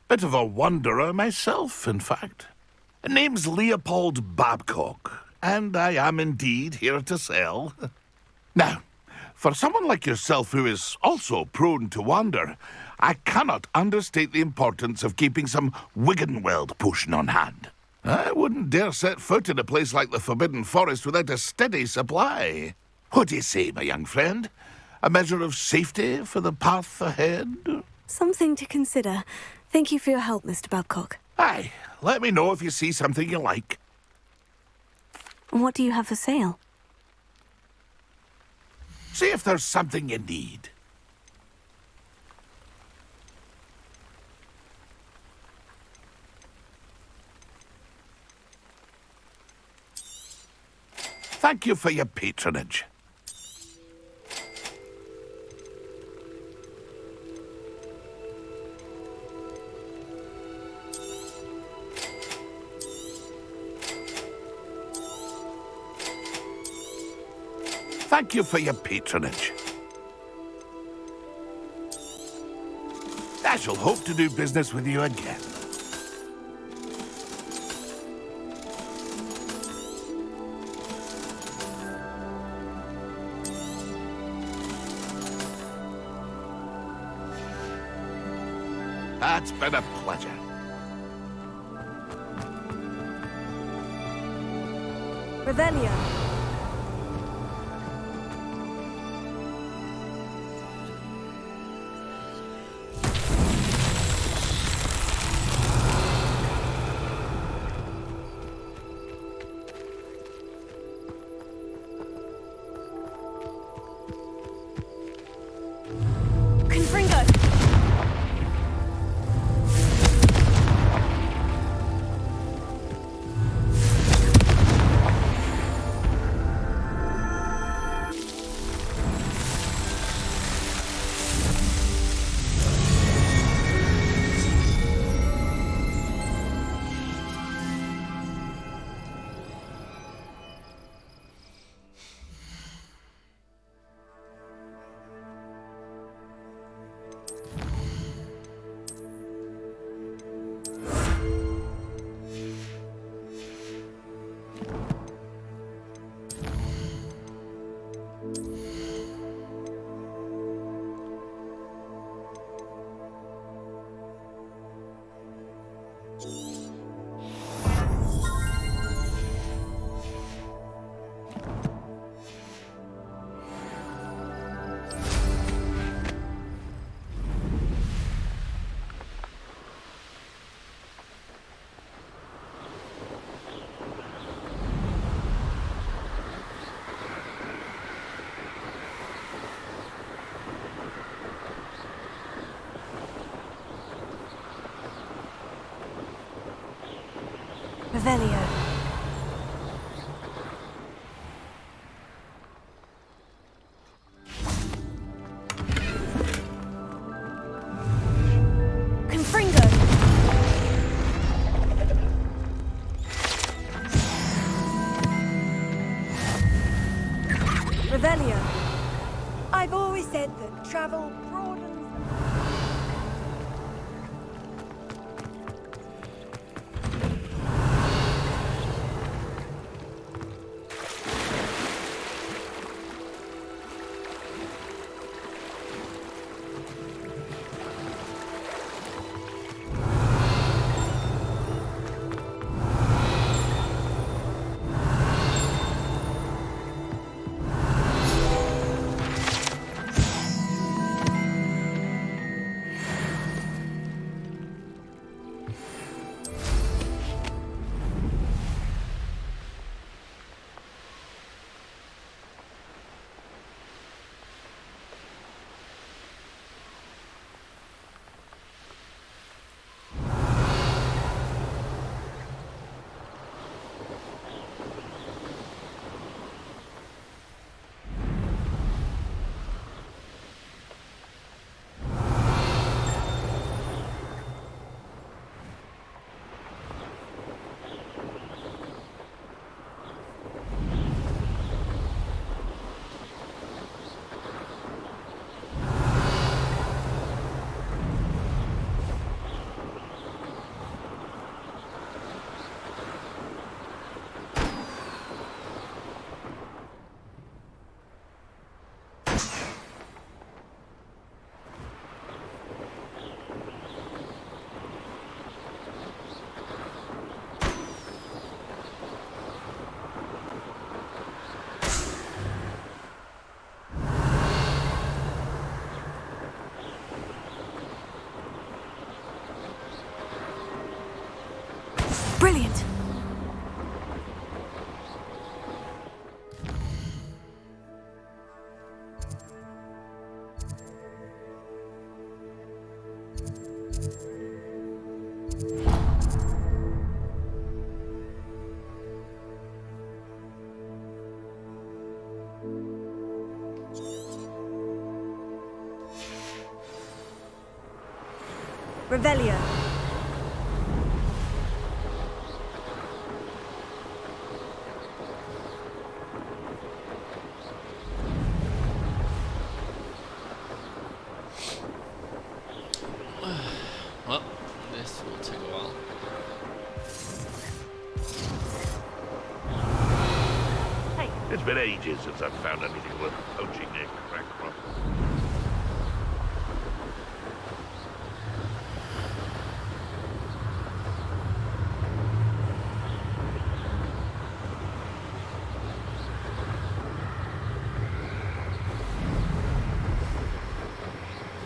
Bit of a wanderer myself, in fact. Name's Leopold Babcock, and I am indeed here to sell. Now, for someone like yourself who is also prone to wander, I cannot understate the importance of keeping some Wiggenweld potion on hand. I wouldn't dare set foot in a place like the Forbidden Forest without a steady supply. What do you say, my young friend? A measure of safety for the path ahead? Something to consider. Thank you for your help, Mr. Babcock. Aye, let me know if you see something you like. What do you have for sale? See if there's something you need. Thank you for your patronage. Thank you for your patronage. I shall hope to do business with you again. That's been a pleasure. Revelio. Revelio. Confringo. Revelio. I've always said that travel broadens. Brilliant. Revelio. Well, this will take a while. Hey, it's been ages since I've found anything worth poaching near Crackcroft.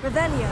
Revelio.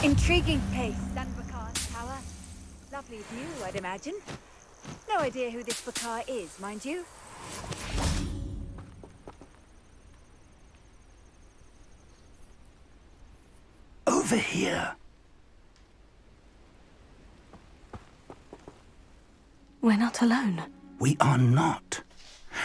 Intriguing place, Sanbakar Tower. Lovely view, I'd imagine. No idea who this Bakar is, mind you. Over here. We're not alone. We are not.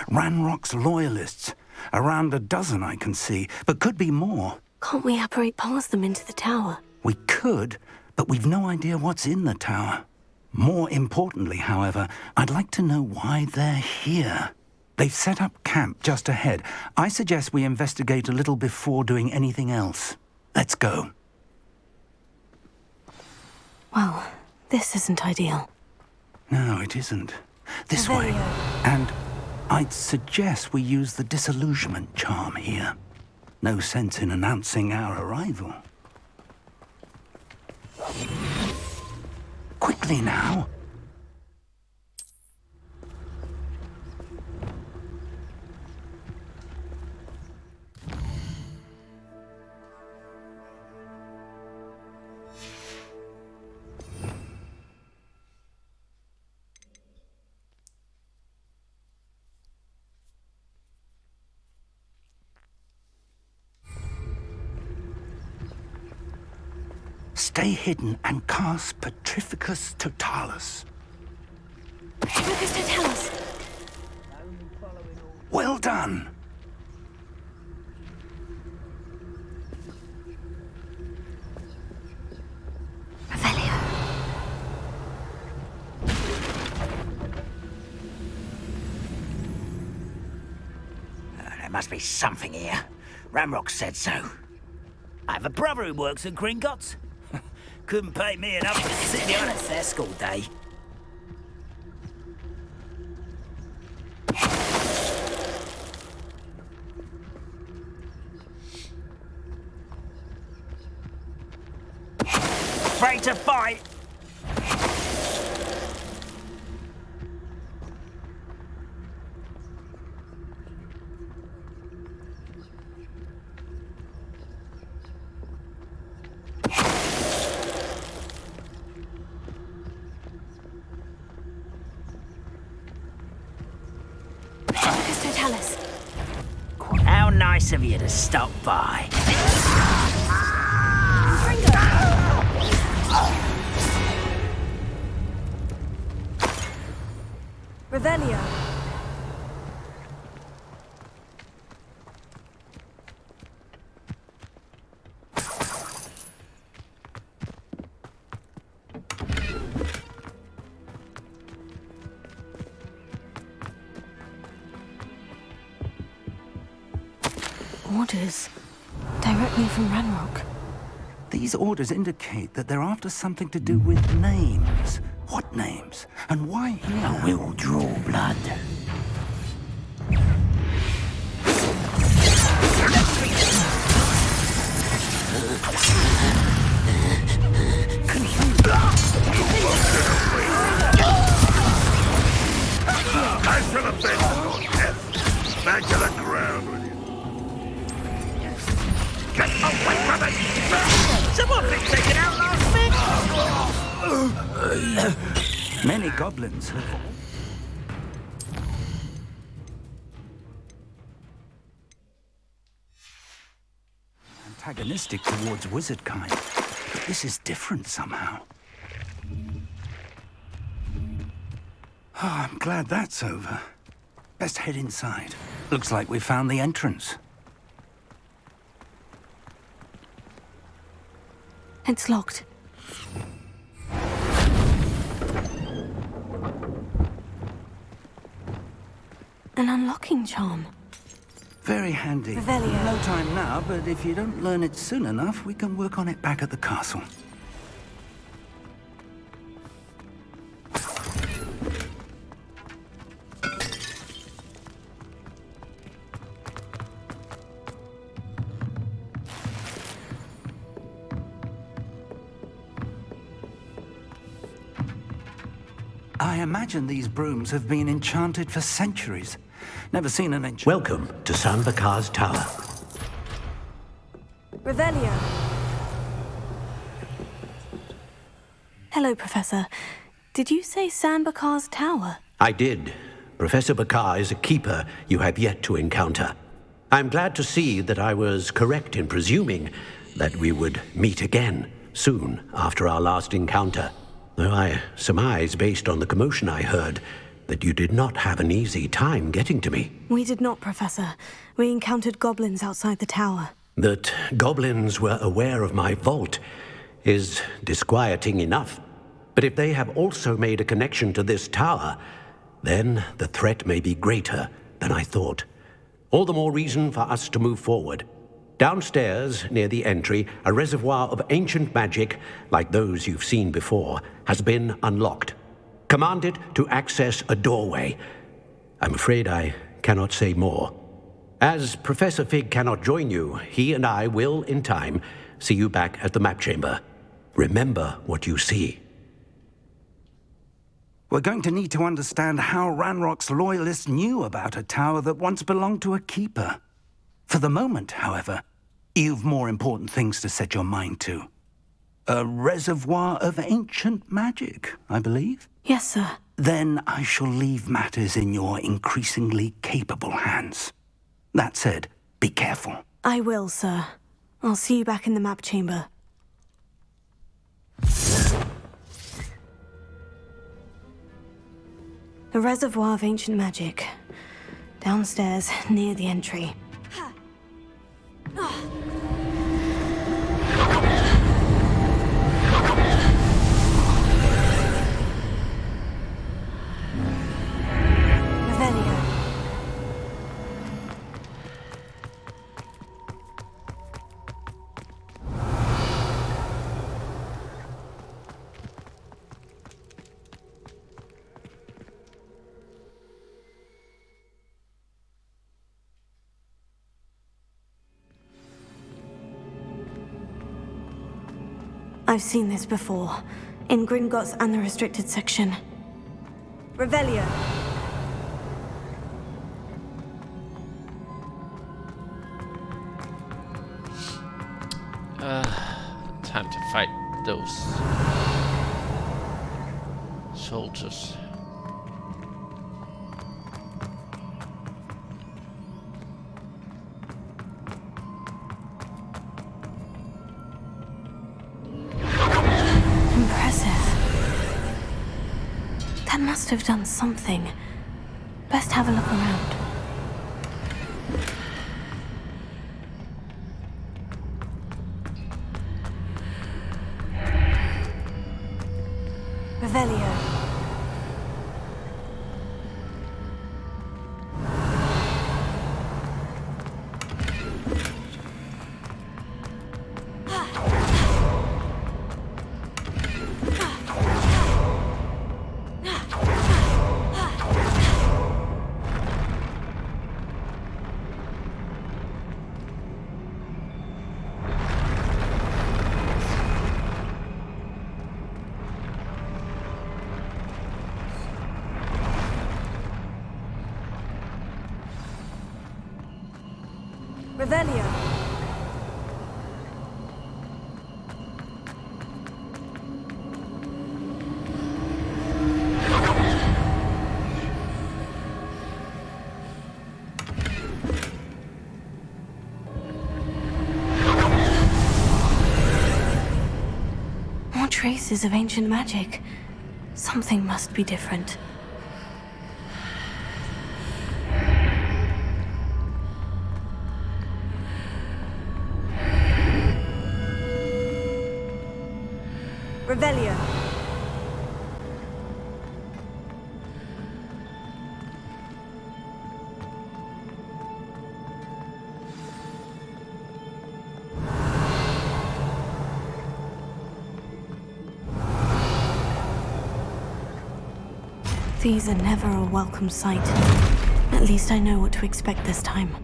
Ranrock's loyalists. Around a dozen I can see, but could be more. Can't we apparate past them into the tower? We could, but we've no idea what's in the tower. More importantly, however, I'd like to know why they're here. They've set up camp just ahead. I suggest we investigate a little before doing anything else. Let's go. Well, this isn't ideal. No, it isn't. This way. And I'd suggest we use the disillusionment charm here. No sense in announcing our arrival. Quickly now. Stay hidden and cast Petrificus Totalis. Petrificus Totalis. Well done. Revelio. There must be something here. Ranrock said so. I have a brother who works at Gringotts. Couldn't pay me enough to sit behind a desk all day. Afraid to fight? How nice of you to stop by. Revelio. Orders directly from Ranrock. These orders indicate that they're after something to do with names. What names? And why here? I will draw blood. I should have been on death. Back to the ground with you. Get away from it! Someone been taken out last week! Many goblins have... antagonistic towards wizard kind. But this is different somehow. Oh, I'm glad that's over. Best head inside. Looks like we found the entrance. It's locked. An unlocking charm. Very handy. Revelio. No time now, but if you don't learn it soon enough, we can work on it back at the castle. I imagine these brooms have been enchanted for centuries. Never seen an enchant... Welcome to San Bakar's Tower. Revelio. Hello, Professor. Did you say San Bakar's Tower? I did. Professor Bakar is a keeper you have yet to encounter. I'm glad to see that I was correct in presuming that we would meet again soon after our last encounter. Though I surmise, based on the commotion I heard, that you did not have an easy time getting to me. We did not, Professor. We encountered goblins outside the tower. That goblins were aware of my vault is disquieting enough. But if they have also made a connection to this tower, then the threat may be greater than I thought. All the more reason for us to move forward. Downstairs, near the entry, a reservoir of ancient magic, like those you've seen before, has been unlocked. Command it to access a doorway. I'm afraid I cannot say more. As Professor Fig cannot join you, he and I will, in time, see you back at the map chamber. Remember what you see. We're going to need to understand how Ranrock's loyalists knew about a tower that once belonged to a keeper. For the moment, however, you've more important things to set your mind to. A reservoir of ancient magic, I believe? Yes, sir. Then I shall leave matters in your increasingly capable hands. That said, be careful. I will, sir. I'll see you back in the map chamber. A reservoir of ancient magic. Downstairs, near the entry. Revelio. I've seen this before, in Gringotts and the restricted section. Revelio. Time to fight those soldiers. Impressive. That must have done something. Best have a look around. Revelio. Revelio. More traces of ancient magic. Something must be different. Revelio. These are never a welcome sight. At least I know what to expect this time.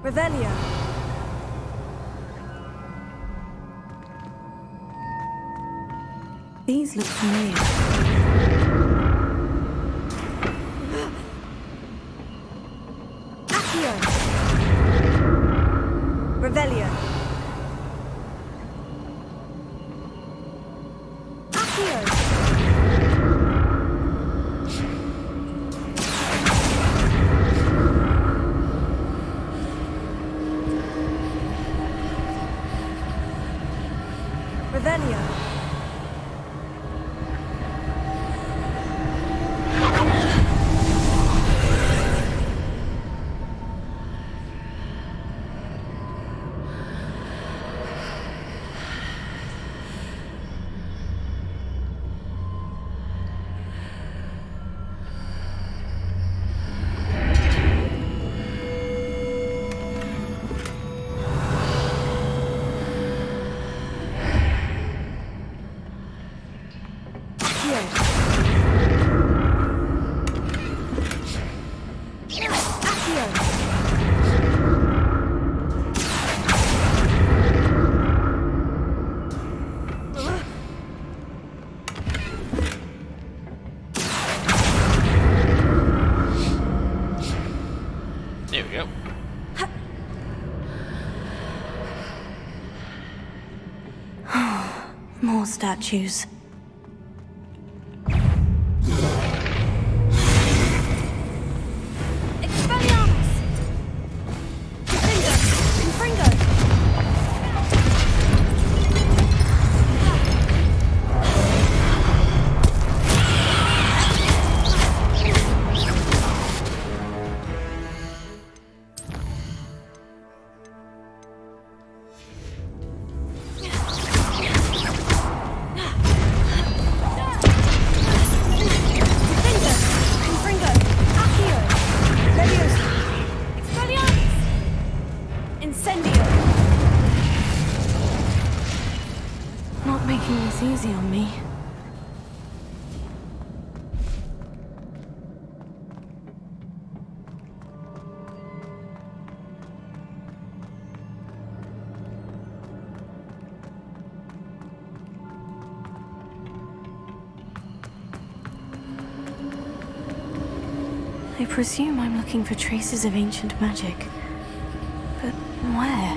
Revelio. These look familiar. Accio. Revelio. Accio. Revelio. There we go. More statues. this easy on me. I presume I'm looking for traces of ancient magic. But where?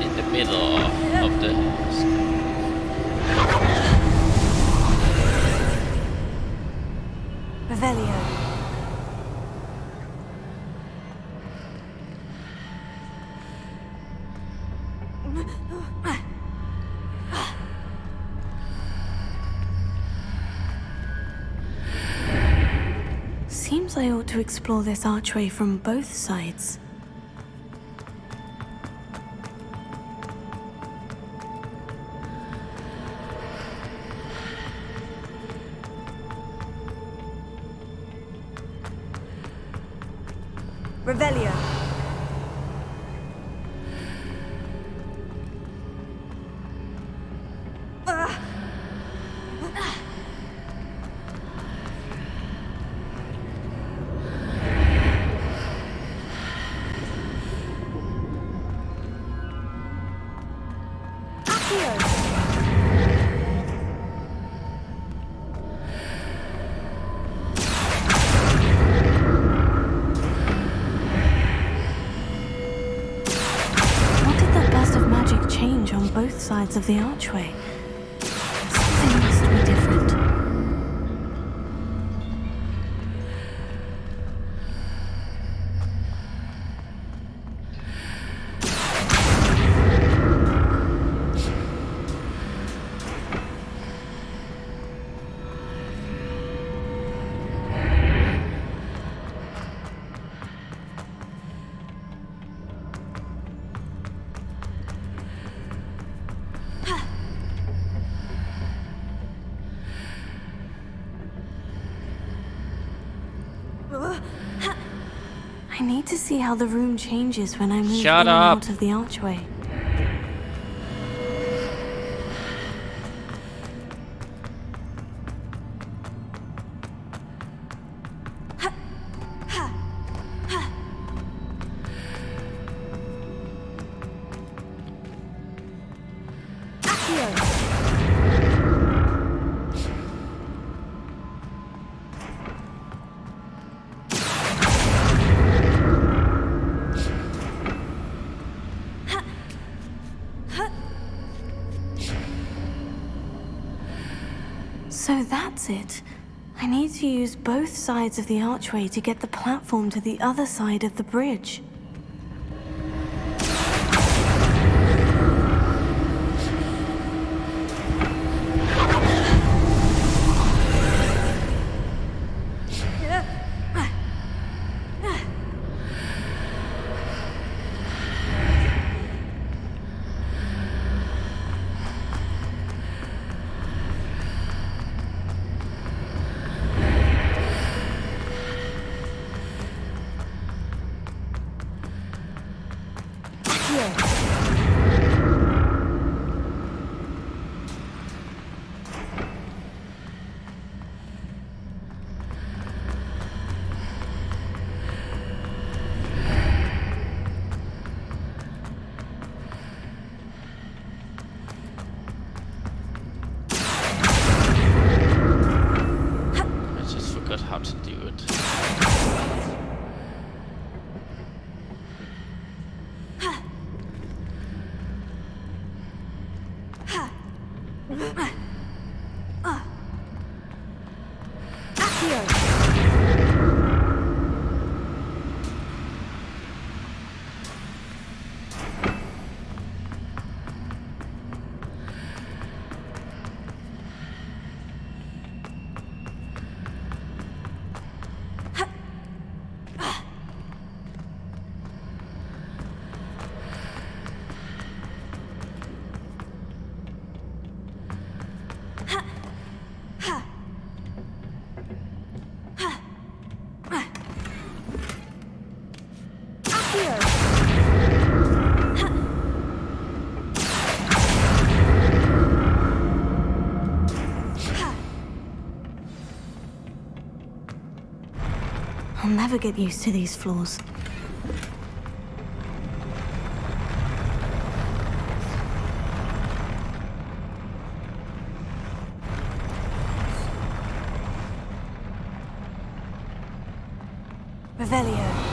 In the middle of the... Revelio. Seems I ought to explore this archway from both sides. Revelio. On both sides of the archway. Something must be different. I need to see how the room changes when I move in and out of the archway. So that's it. I need to use both sides of the archway to get the platform to the other side of the bridge. I'll never get used to these floors. Revelio.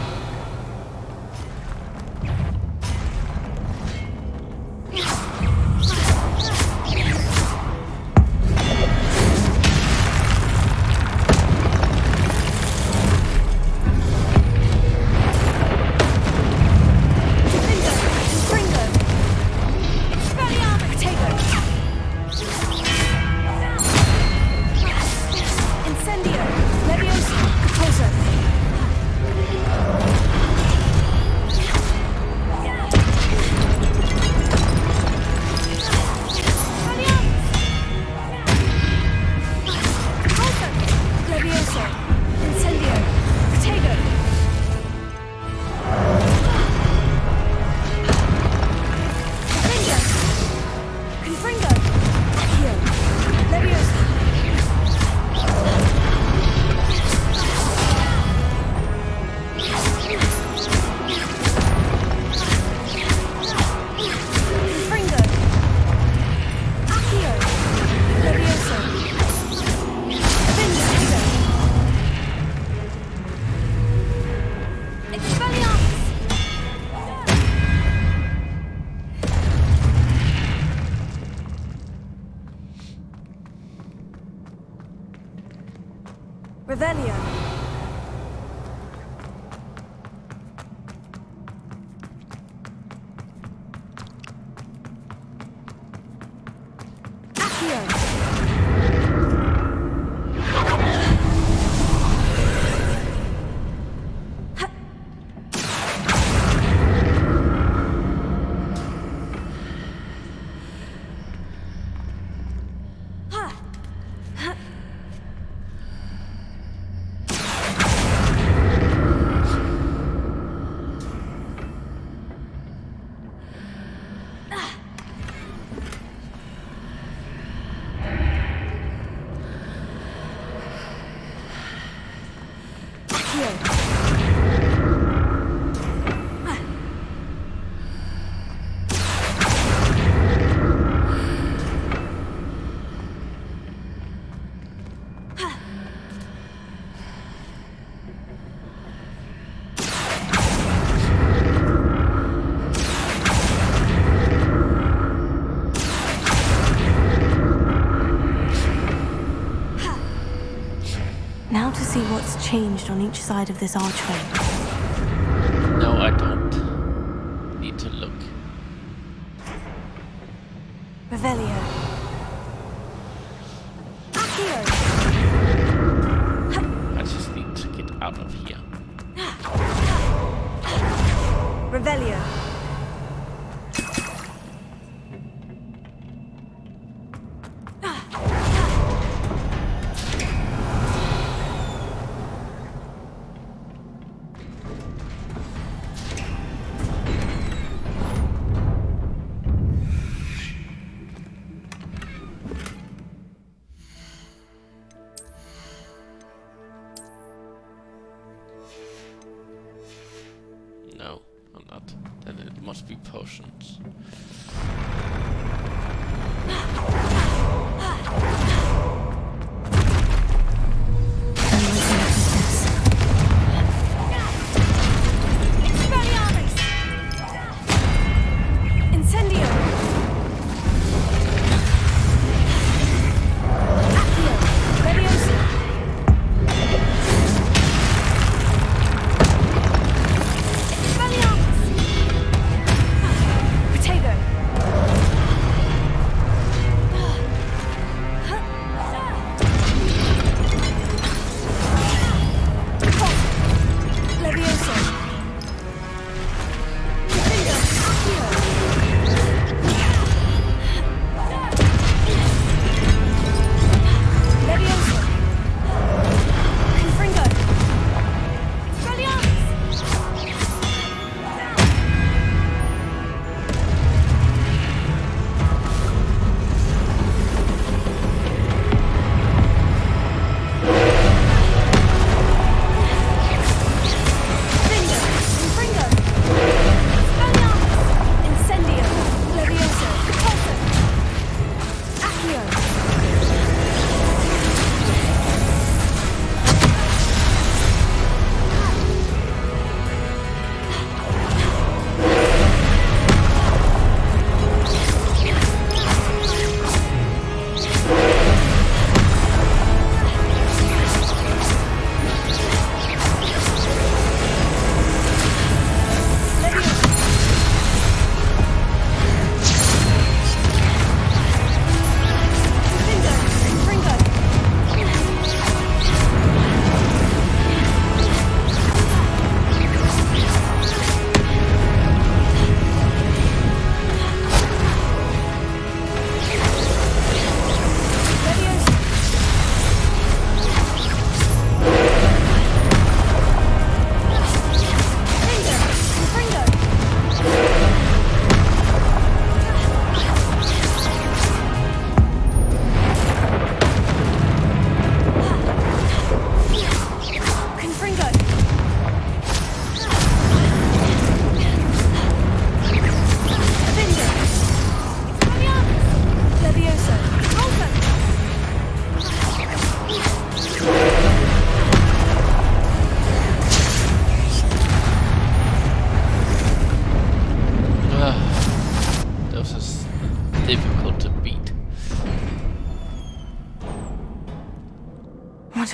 Revelio. Now to see what's changed on each side of this archway. No, I don't need to look. Revelio. I just need to get out of here. Revelio. No, I'm not. Then it must be potions. Potato.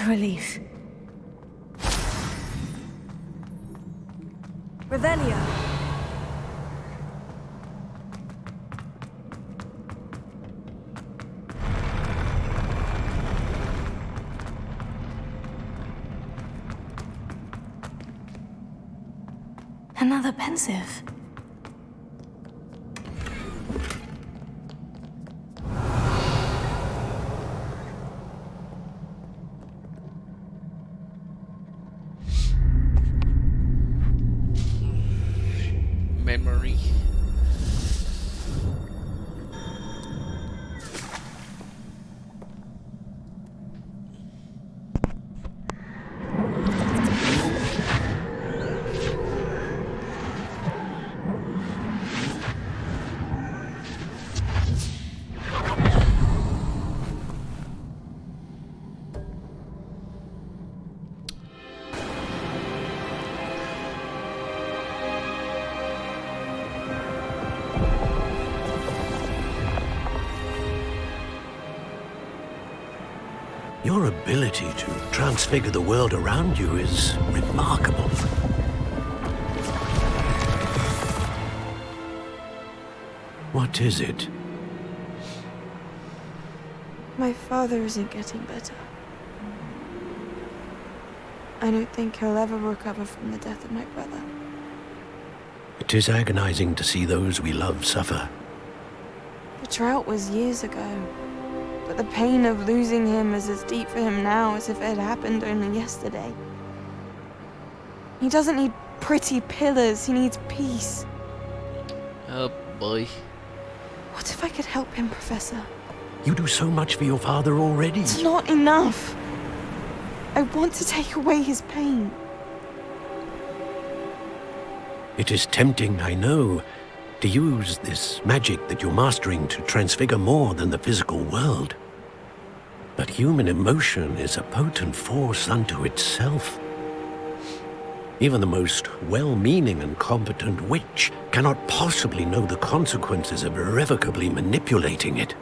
relief. Revelio. Another pensive. Memory. Your ability to transfigure the world around you is remarkable. What is it? My father isn't getting better. I don't think he'll ever recover from the death of my brother. It is agonizing to see those we love suffer. The drought was years ago, but the pain of losing him is as deep for him now as if it had happened only yesterday. He doesn't need pretty pillars, he needs peace. Oh boy. What if I could help him, Professor? You do so much for your father already. It's not enough. I want to take away his pain. It is tempting, I know, to use this magic that you're mastering to transfigure more than the physical world. But human emotion is a potent force unto itself. Even the most well-meaning and competent witch cannot possibly know the consequences of irrevocably manipulating it.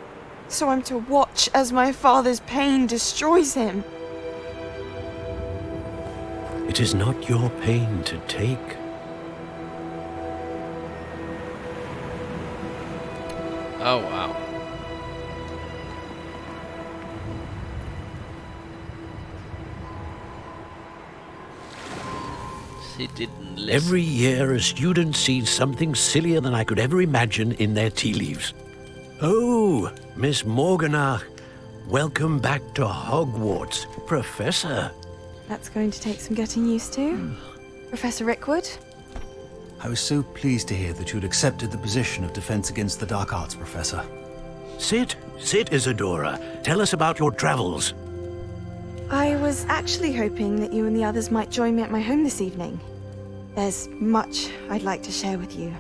So I'm to watch as my father's pain destroys him. It is not your pain to take. Oh wow. She didn't listen. Every year a student sees something sillier than I could ever imagine in their tea leaves. Oh, Miss Morganach, welcome back to Hogwarts, Professor. That's going to take some getting used to. Professor Rickwood? I was so pleased to hear that you'd accepted the position of Defense Against the Dark Arts, Professor. Sit, Isadora. Tell us about your travels. I was actually hoping that you and the others might join me at my home this evening. There's much I'd like to share with you.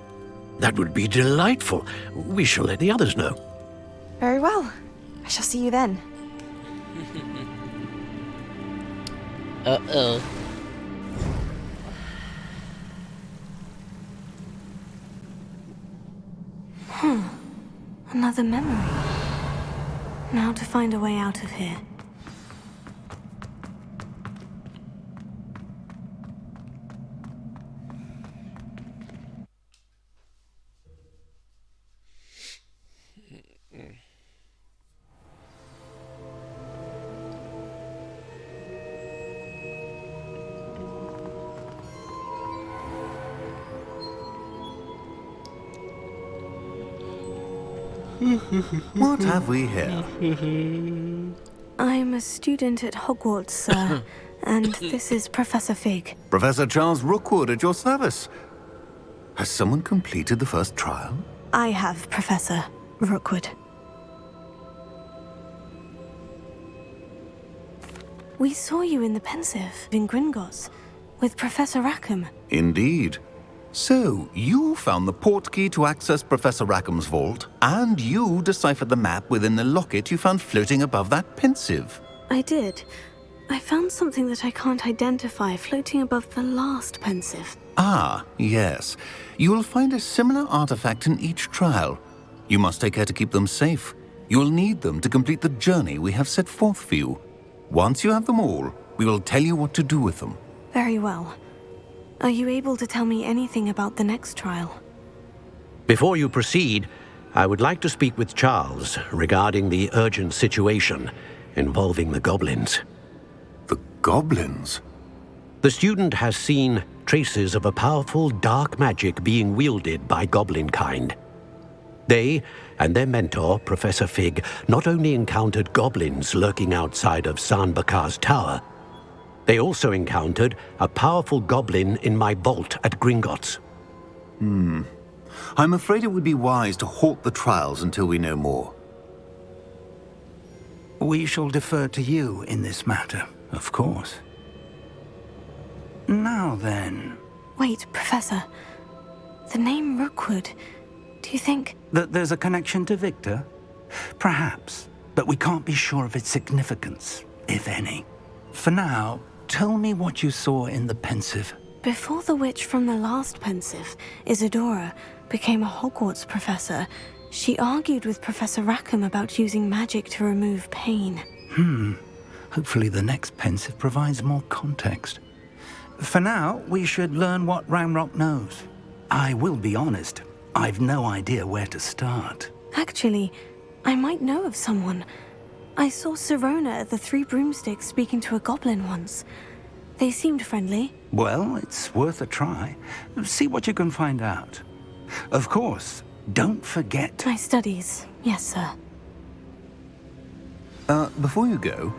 That would be delightful. We shall let the others know. Very well. I shall see you then. Uh-oh. Another memory. Now to find a way out of here. What have we here? I'm a student at Hogwarts, sir, and this is Professor Fig. Professor Charles Rookwood at your service. Has someone completed the first trial? I have, Professor Rookwood. We saw you in the Pensive in Gringotts with Professor Rackham. Indeed. So, you found the portkey to access Professor Rackham's vault, and you deciphered the map within the locket you found floating above that Pensive. I did. I found something that I can't identify floating above the last Pensive. Ah, yes. You will find a similar artifact in each trial. You must take care to keep them safe. You will need them to complete the journey we have set forth for you. Once you have them all, we will tell you what to do with them. Very well. Are you able to tell me anything about the next trial? Before you proceed, I would like to speak with Charles regarding the urgent situation involving the goblins. The goblins? The student has seen traces of a powerful dark magic being wielded by goblin kind. They and their mentor, Professor Fig, not only encountered goblins lurking outside of San Bakar's tower, they also encountered a powerful goblin in my vault at Gringotts. I'm afraid it would be wise to halt the trials until we know more. We shall defer to you in this matter, of course. Now then... Wait, Professor. The name Rookwood. Do you think... That there's a connection to Victor? Perhaps, but we can't be sure of its significance, if any. For now, tell me what you saw in the Pensieve. Before the witch from the last Pensieve, Isadora, became a Hogwarts professor, she argued with Professor Rackham about using magic to remove pain. Hopefully the next Pensieve provides more context. For now, we should learn what Ranrock knows. I will be honest, I've no idea where to start. Actually, I might know of someone. I saw Sirona at the Three Broomsticks speaking to a goblin once. They seemed friendly. Well, it's worth a try. See what you can find out. Of course, don't forget... My studies, yes, sir. Before you go...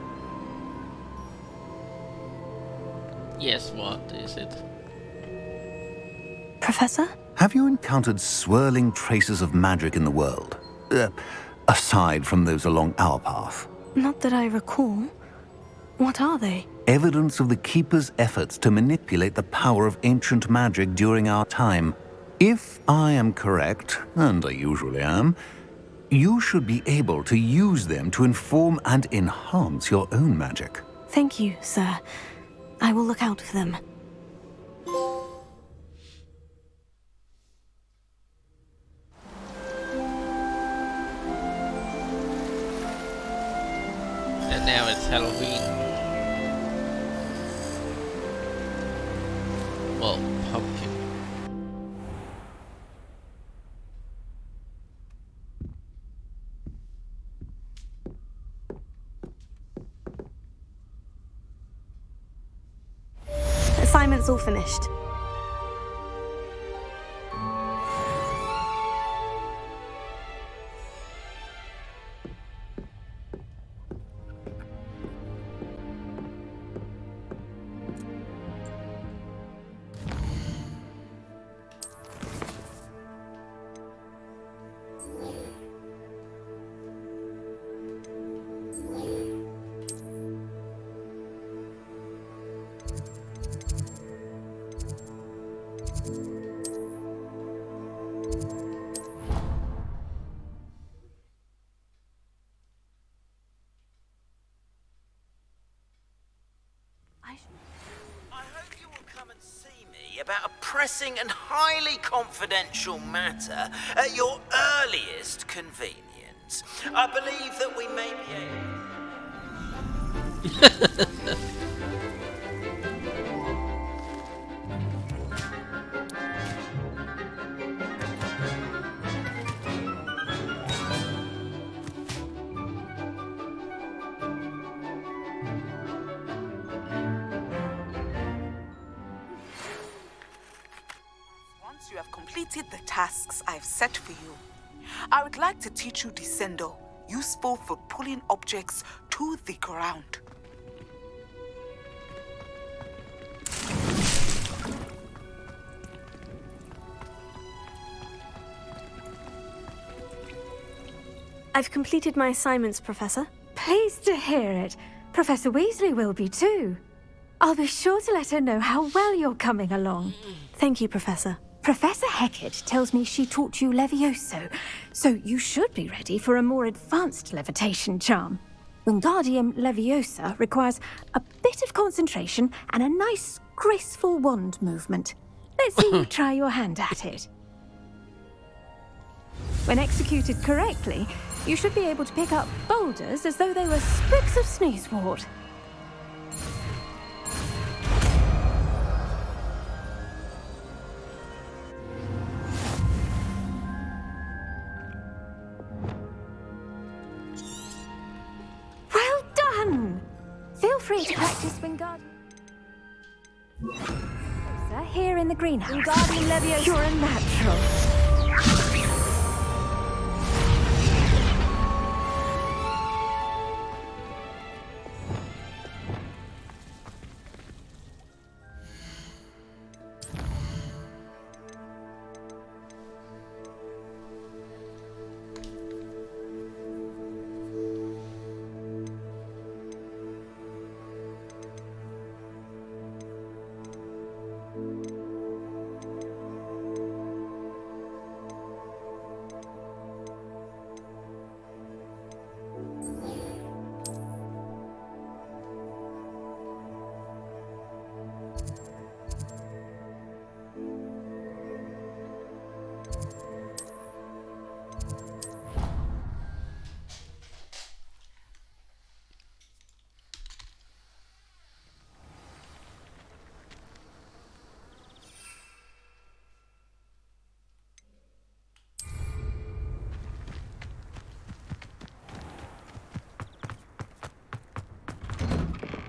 Yes, what is it? Professor? Have you encountered swirling traces of magic in the world? Aside from those along our path? Not that I recall. What are they? Evidence of the Keeper's efforts to manipulate the power of ancient magic during our time. If I am correct, and I usually am, you should be able to use them to inform and enhance your own magic. Thank you, sir. I will look out for them. And now it's Halloween. Well, pumpkin. Assignment's all finished. About a pressing and highly confidential matter at your earliest convenience. I believe that we may be able... You have completed the tasks I've set for you. I would like to teach you Descendo, useful for pulling objects to the ground. I've completed my assignments, Professor. Pleased to hear it. Professor Weasley will be too. I'll be sure to let her know how well you're coming along. Thank you, Professor. Professor Hecat tells me she taught you Levioso, so you should be ready for a more advanced levitation charm. Wingardium Leviosa requires a bit of concentration and a nice, graceful wand movement. Let's see you try your hand at it. When executed correctly, you should be able to pick up boulders as though they were sprigs of sneezewort. free to practice Wingardium Leviosa here in the greenhouse. Wingardium Leviosa. You're a natural.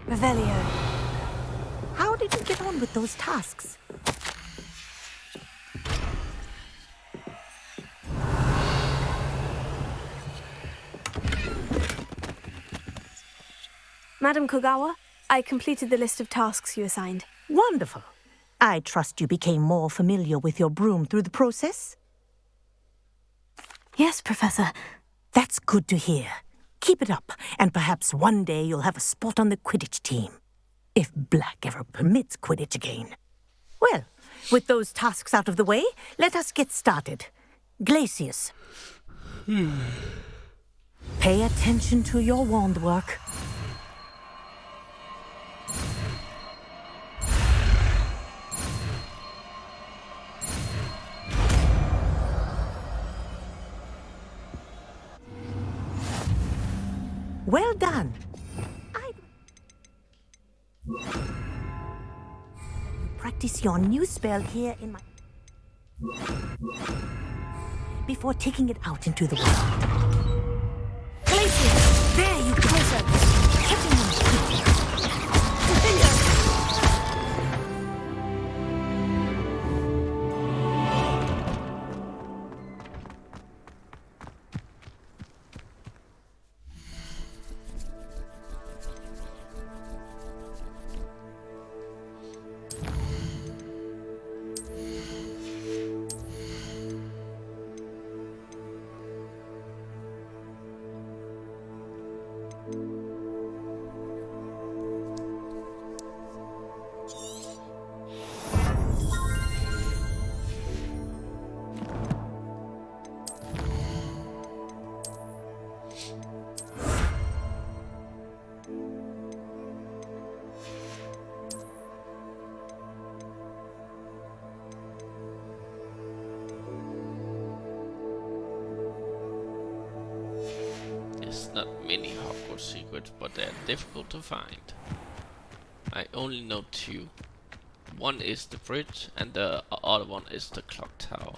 Revelio. How did you get on with those tasks? Madam Kogawa, I completed the list of tasks you assigned. Wonderful. I trust you became more familiar with your broom through the process? Yes, Professor. That's good to hear. Keep it up, and perhaps one day you'll have a spot on the Quidditch team. If Black ever permits Quidditch again. Well, with those tasks out of the way, let us get started. Glacius. Pay attention to your wand work. Well done. Practice your new spell here in my... before taking it out into the world. Glacius! There you go, sir. Catching him. There's not many Hogwarts secrets, but they're difficult to find. I only know two. One is the bridge, and the other one is the clock tower.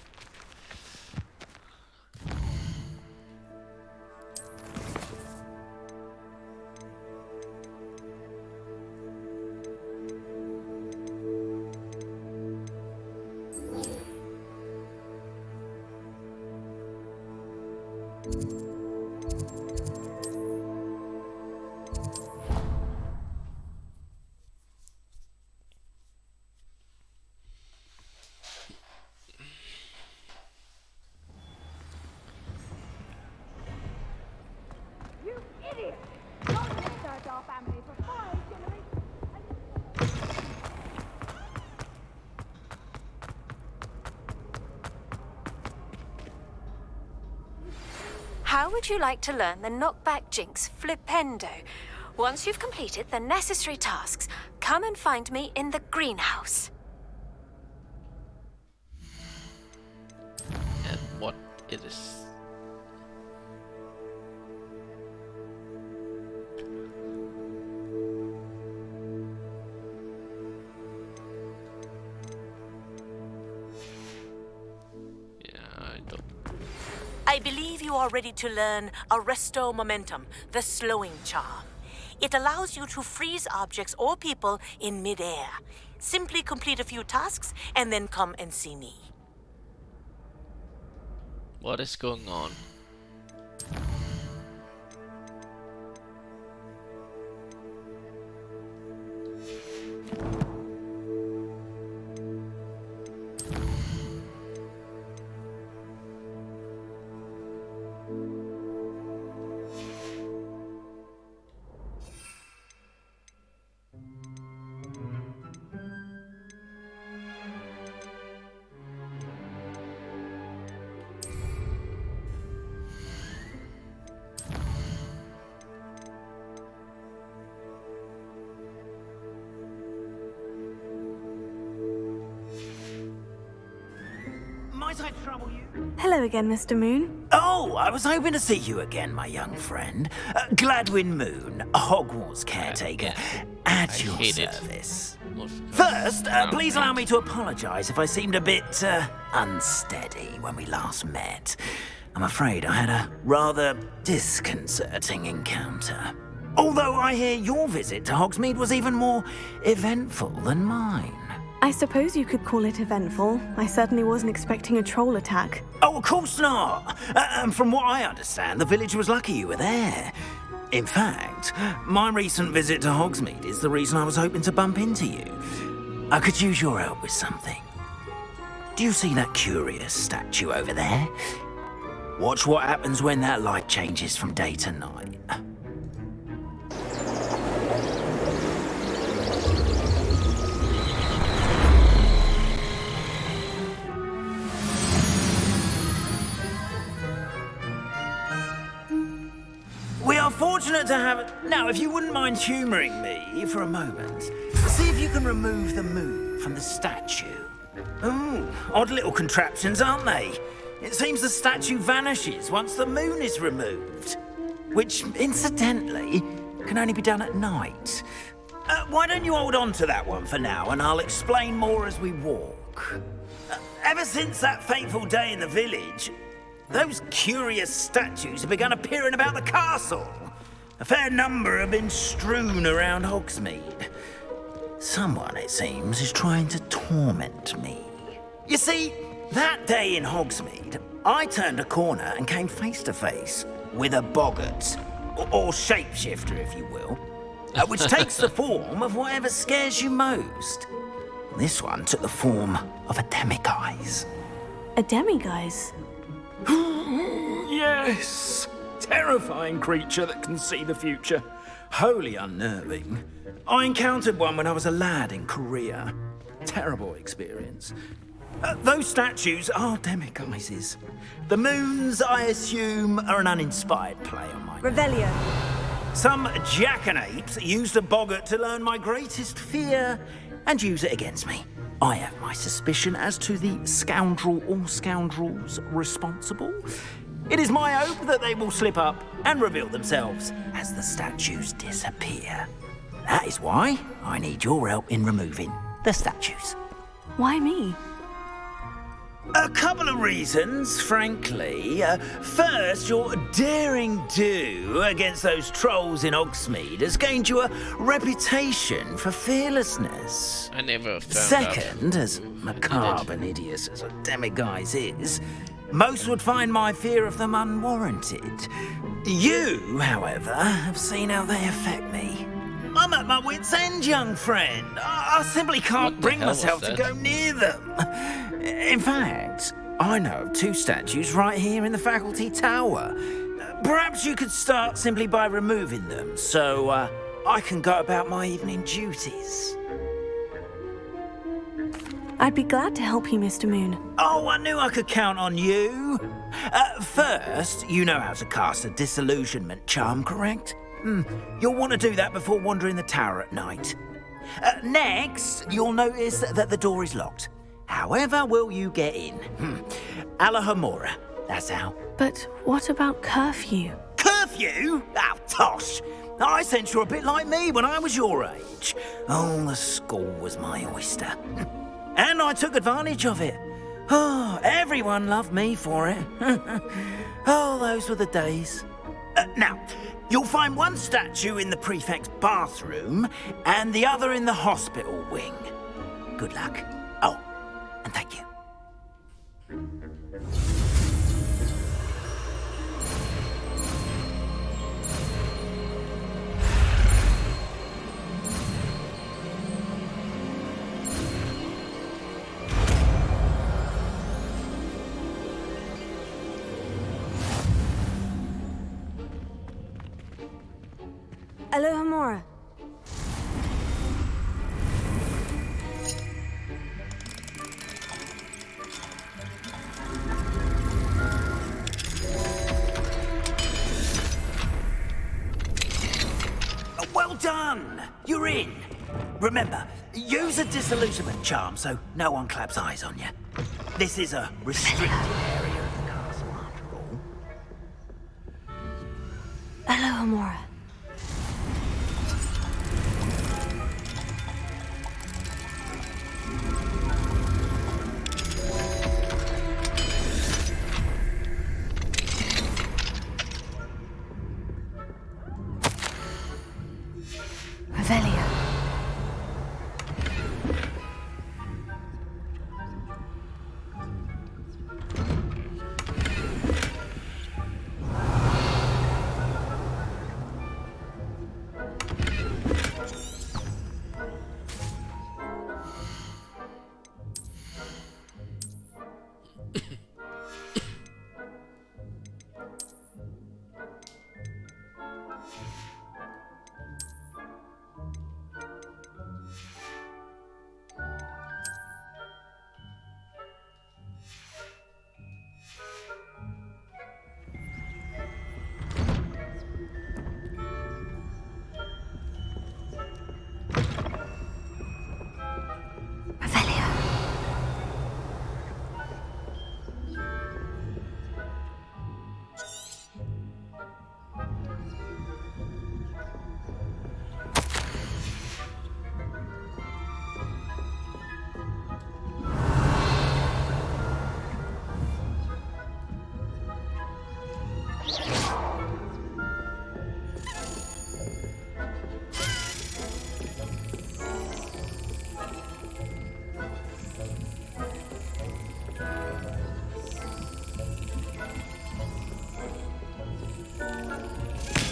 How would you like to learn the knockback jinx Flipendo? Once you've completed the necessary tasks, come and find me in the greenhouse. And what it is. I believe you are ready to learn Arresto Momentum, the slowing charm. It allows you to freeze objects or people in midair. Simply complete a few tasks and then come and see me. What is going on? Might I trouble you? Hello again, Mr. Moon. Oh, I was hoping to see you again, my young friend. Gladwin Moon, Hogwarts caretaker, at your service. First, please allow me to apologise if I seemed a bit unsteady when we last met. I'm afraid I had a rather disconcerting encounter. Although I hear your visit to Hogsmeade was even more eventful than mine. I suppose you could call it eventful. I certainly wasn't expecting a troll attack. Oh, of course not. And from what I understand, the village was lucky you were there. In fact, my recent visit to Hogsmeade is the reason I was hoping to bump into you. I could use your help with something. Do you see that curious statue over there? Watch what happens when that light changes from day to night. We are fortunate to have... Now, if you wouldn't mind humouring me for a moment, see if you can remove the moon from the statue. Ooh, odd little contraptions, aren't they? It seems the statue vanishes once the moon is removed. Which, incidentally, can only be done at night. Why don't you hold on to that one for now, and I'll explain more as we walk. Ever since that fateful day in the village, those curious statues have begun appearing about the castle. A fair number have been strewn around Hogsmeade. Someone, it seems, is trying to torment me. You see, that day in Hogsmeade, I turned a corner and came face to face with a boggart, or shapeshifter, if you will, which takes the form of whatever scares you most. This one took the form of a demiguise. A demiguise? Yes! Terrifying creature that can see the future. Wholly unnerving. I encountered one when I was a lad in Korea. Terrible experience. Those statues are demiguises. The moons, I assume, are an uninspired play on my... Revelio. Some jackanapes used a boggart to learn my greatest fear and use it against me. I have my suspicion as to the scoundrel or scoundrels responsible. It is my hope that they will slip up and reveal themselves as the statues disappear. That is why I need your help in removing the statues. Why me? A couple of reasons, frankly. First, your daring do against those trolls in Hogsmeade has gained you a reputation for fearlessness. I never found Second, as macabre and hideous as a demiguise is, most would find my fear of them unwarranted. You, however, have seen how they affect me. I'm at my wit's end, young friend. I simply can't bring myself to go near them. In fact, I know of two statues right here in the faculty tower. Perhaps you could start simply by removing them, so I can go about my evening duties. I'd be glad to help you, Mr. Moon. Oh, I knew I could count on you. First, you know how to cast a disillusionment charm, correct? You'll want to do that before wandering the tower at night. Next, you'll notice that the door is locked. However will you get in? Alohomora, that's how. But what about curfew? Curfew? Oh, tosh. I sense you're a bit like me when I was your age. Oh, the school was my oyster. And I took advantage of it. Oh, everyone loved me for it. Oh, those were the days. Now, You'll find one statue in the prefect's bathroom and the other in the hospital wing. Good luck. Oh, and thank you. Alohomora. Well done! You're in. Remember, use a disillusionment charm so no one claps eyes on you. This is a restricted area of the castle, after all. Alohomora. Revelio.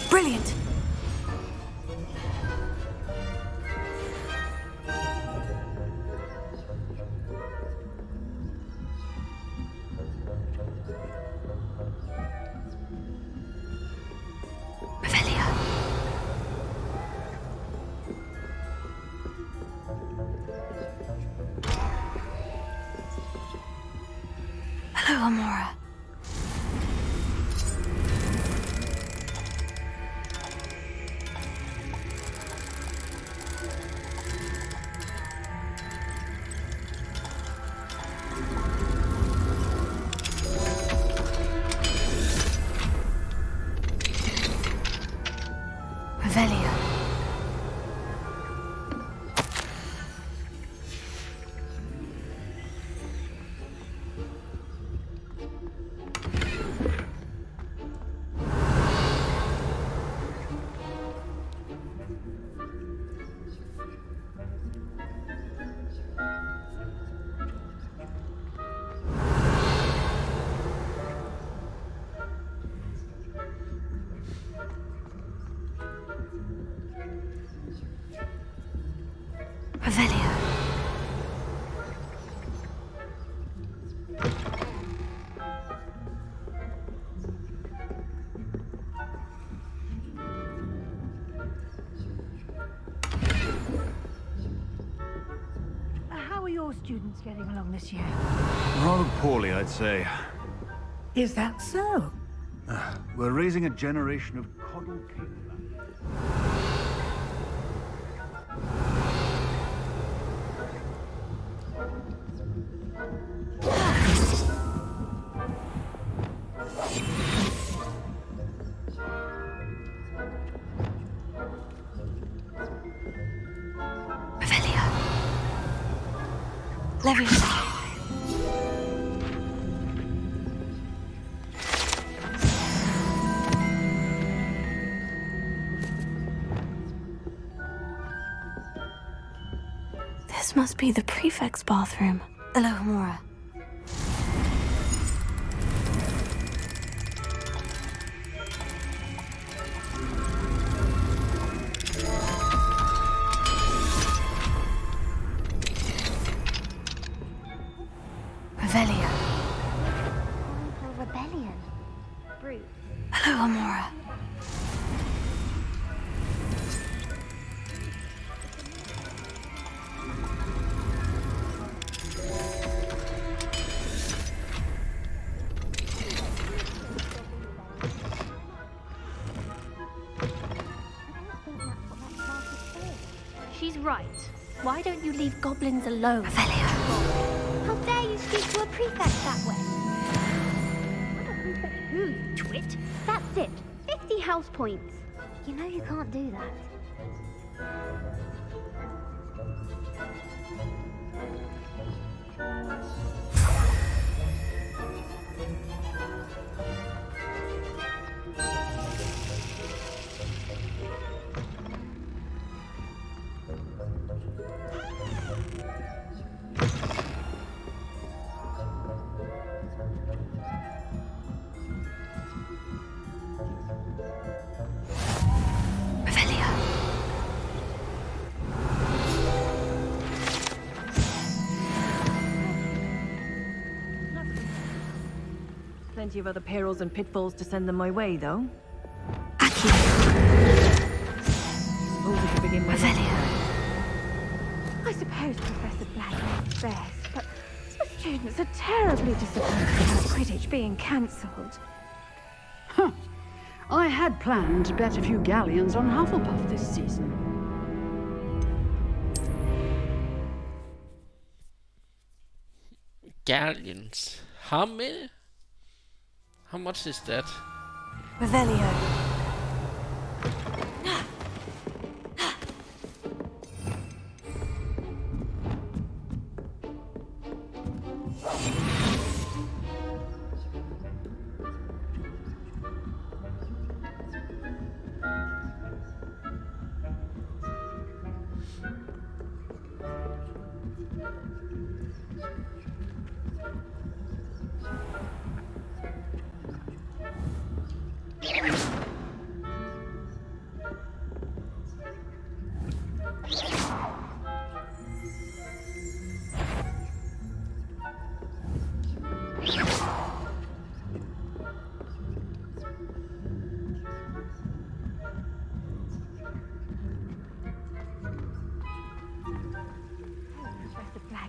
Brilliant! Hello, Amora. Revelio. Revelio. How are your students getting along this year? Rather poorly, I'd say. Is that so? We're raising a generation of coddle kings. Revelio. Leviosa. must be the prefect's bathroom. Alohomora. Revelio. For rebellion. Brute. Alohomora. She's right. Why don't you leave goblins alone? How dare you speak to a prefect that way? Not a prefect who, you twit? That's it. 50 house points. You know you can't do that. Plenty of other perils and pitfalls to send them my way, though. Aki. Suppose we could begin with I suppose Professor Black knows best, but the students are terribly disappointed about Quidditch being cancelled. Huh. I had planned to bet a few galleons on Hufflepuff this season. Galleons. How many? How much is that? Revelio.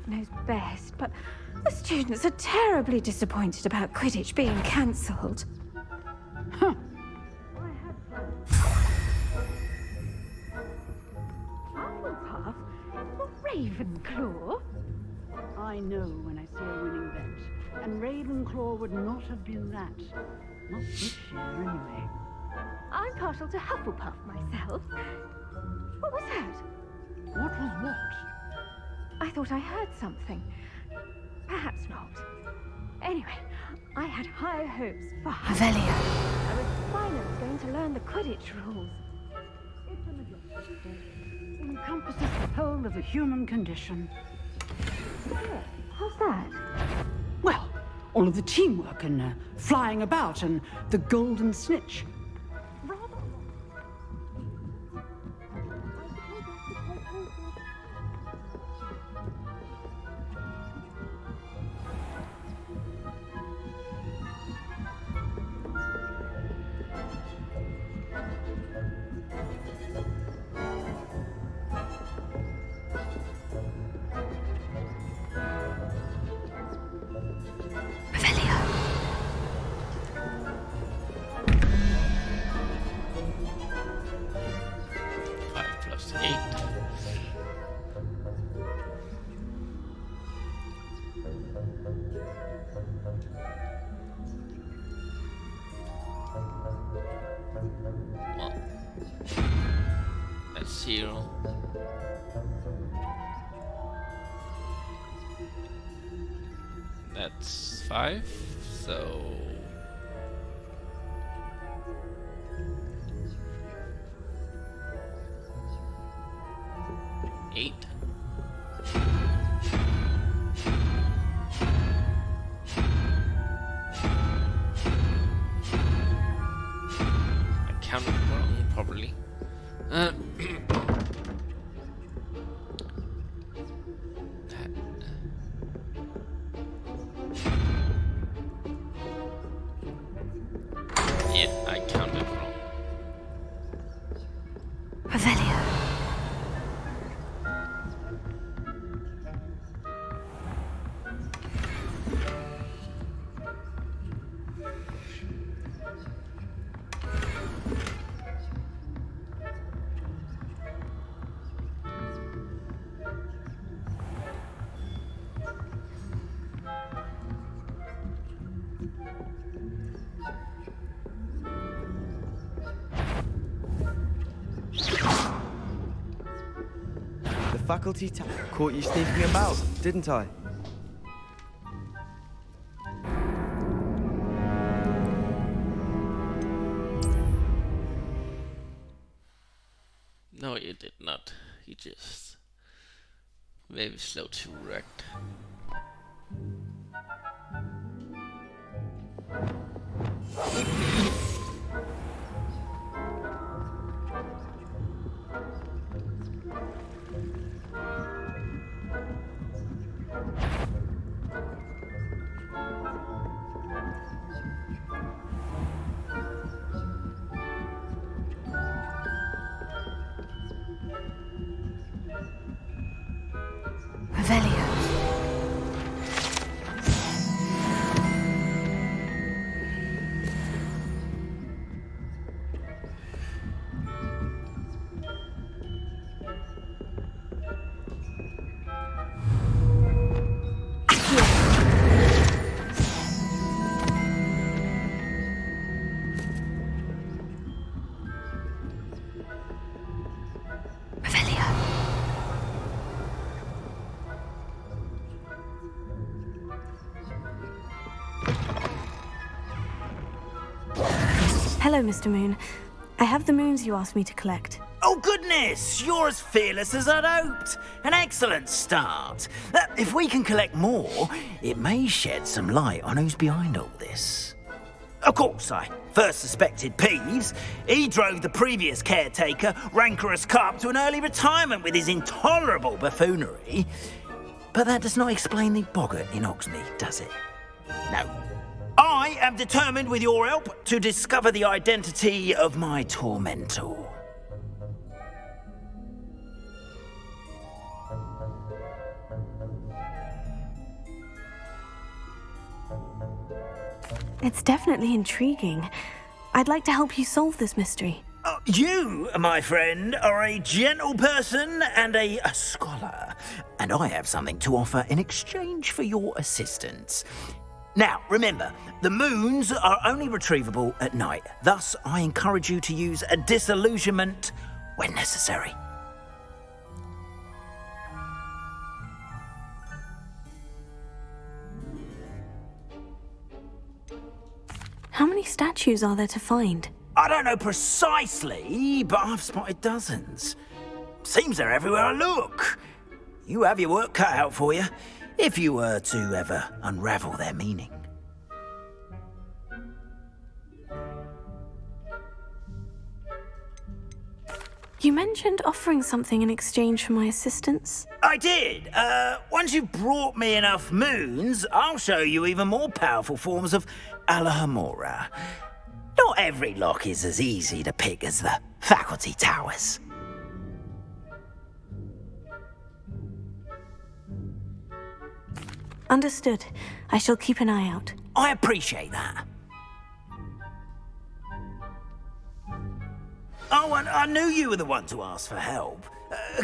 Knows best, but the students are terribly disappointed about Quidditch being cancelled. Huh. Hufflepuff? Ravenclaw? I know when I see a winning bet, and Ravenclaw would not have been that. Not this year, anyway. I'm partial to Hufflepuff myself. What was that? What was what? I thought I heard something. Perhaps not. Anyway, I had high hopes for Revelio. I was finally going to learn the Quidditch rules. Encompasses the whole of the human condition. Oh, how's that? Well, all of the teamwork and flying about and the golden snitch. That's 0. That's 5, so... $8. faculty caught you sneaking about, didn't I? No, you did not. You just very slow to react. Hello, Mr. Moon. I have the moons you asked me to collect. Oh, goodness! You're as fearless as I'd hoped. An excellent start. If we can collect more, it may shed some light on who's behind all this. Of course, I first suspected Peeves. He drove the previous caretaker, Rancorous Carp, to an early retirement with his intolerable buffoonery. But that does not explain the boggart in Hogsmeade, does it? No. I am determined, with your help, to discover the identity of my tormentor. It's definitely intriguing. I'd like to help you solve this mystery. You, my friend, are a gentle person and a scholar, and I have something to offer in exchange for your assistance. Now, remember, the moons are only retrievable at night. Thus, I encourage you to use a disillusionment when necessary. How many statues are there to find? I don't know precisely, but I've spotted dozens. Seems they're everywhere I look. You have your work cut out for you, if you were to ever unravel their meaning. You mentioned offering something in exchange for my assistance. I did. Once you've brought me enough moons, I'll show you even more powerful forms of Alohomora. Not every lock is as easy to pick as the faculty towers. Understood. I shall keep an eye out. I appreciate that. Oh, and I knew you were the one to ask for help.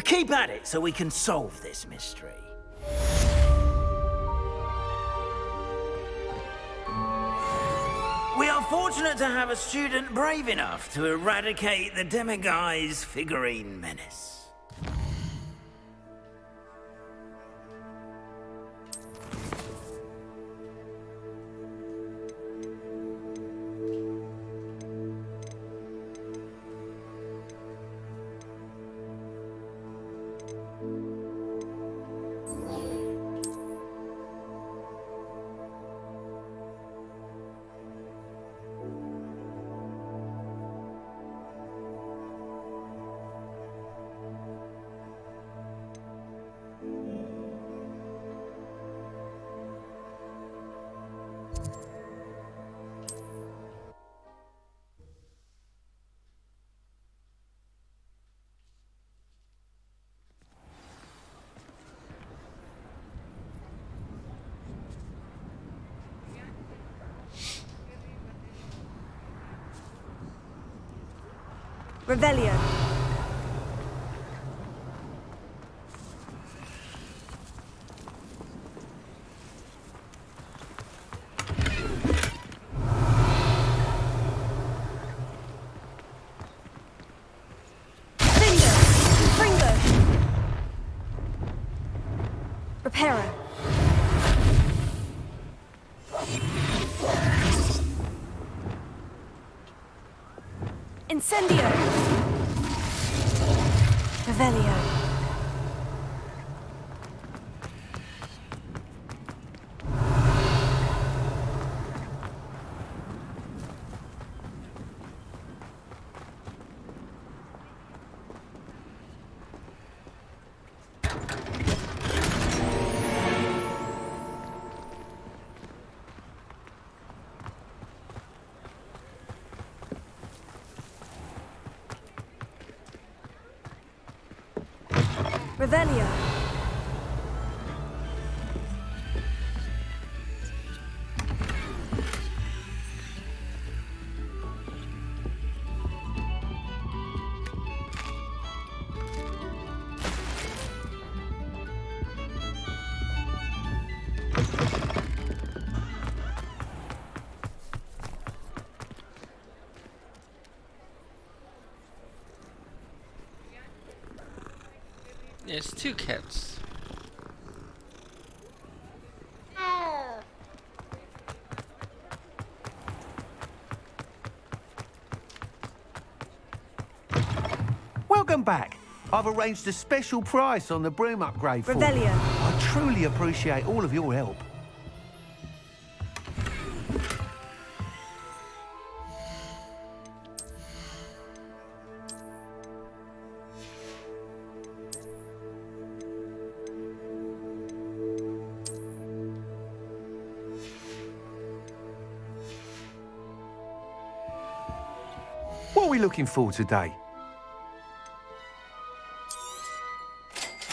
Keep at it so we can solve this mystery. We are fortunate to have a student brave enough to eradicate the Demiguise figurine menace. Revelio. Reparo. Incendio. Revelio. Revelio. There's 2 cats. Welcome back. I've arranged a special price on the broom upgrade for you. Revelio. I truly appreciate all of your help. What are we looking for today?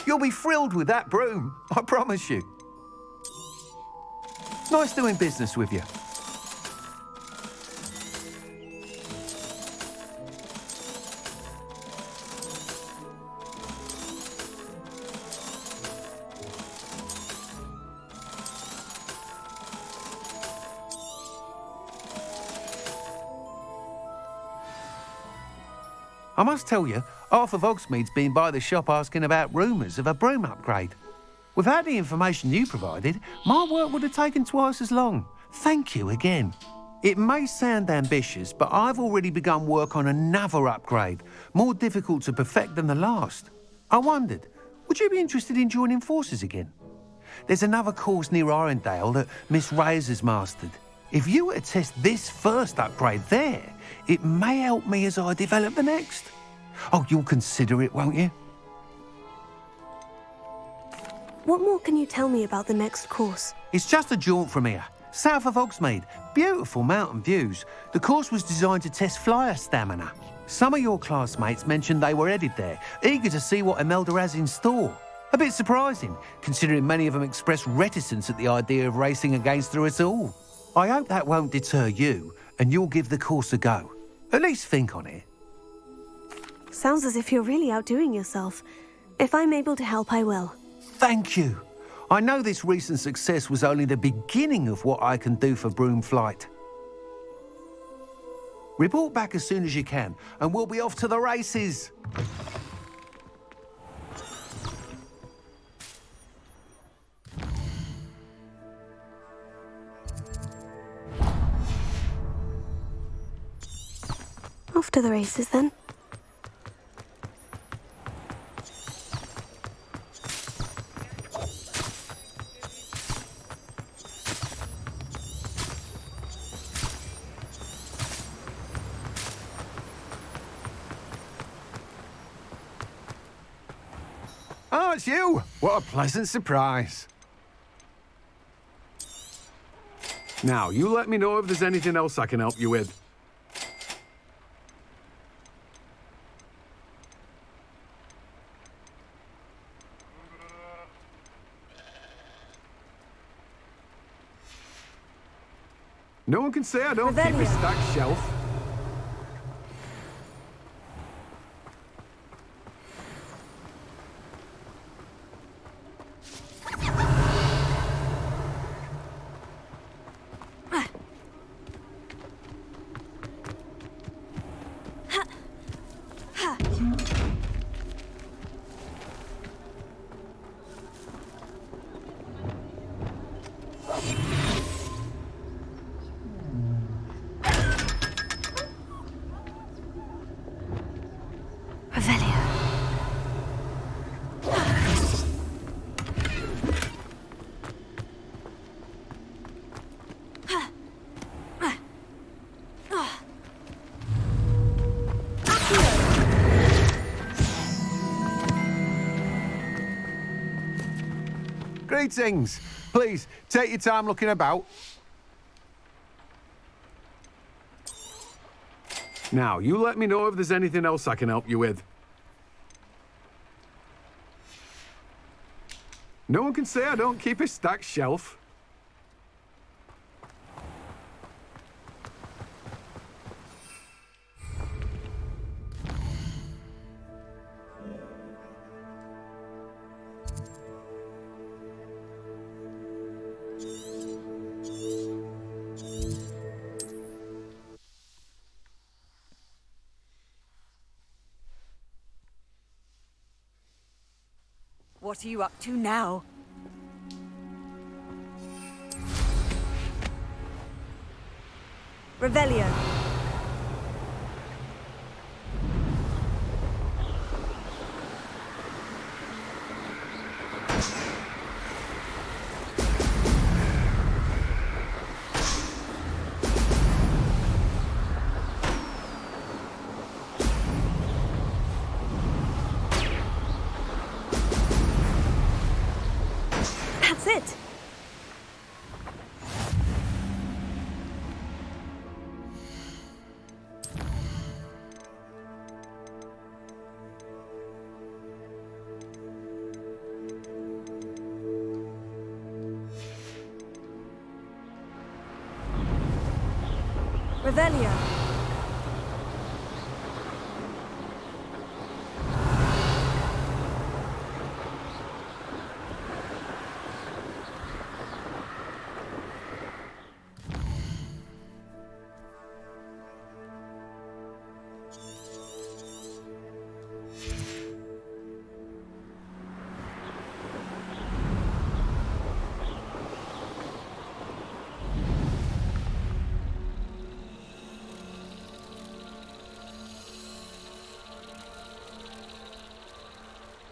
You'll be thrilled with that broom, I promise you. Nice doing business with you. I must tell you, half of Hogsmeade's been by the shop asking about rumours of a broom upgrade. Without the information you provided, my work would have taken twice as long. Thank you again. It may sound ambitious, but I've already begun work on another upgrade, more difficult to perfect than the last. I wondered, would you be interested in joining forces again? There's another course near Arendale that Miss Reyes has mastered. If you were to test this first upgrade there, it may help me as I develop the next. Oh, you'll consider it, won't you? What more can you tell me about the next course? It's just a jaunt from here, south of Hogsmeade. Beautiful mountain views. The course was designed to test flyer stamina. Some of your classmates mentioned they were headed there, eager to see what Imelda has in store. A bit surprising, considering many of them expressed reticence at the idea of racing against her at all. I hope that won't deter you, and you'll give the course a go. At least think on it. Sounds as if you're really outdoing yourself. If I'm able to help, I will. Thank you. I know this recent success was only the beginning of what I can do for Broomflight. Report back as soon as you can, and we'll be off to the races. Off to the races, then. Oh, it's you! What a pleasant surprise. Now, you let me know if there's anything else I can help you with. No one can say I don't keep a stacked shelf. Greetings. Please, take your time looking about. Now, you let me know if there's anything else I can help you with. No one can say I don't keep a stacked shelf. What are you up to now? Revelio. That's it. Revelio.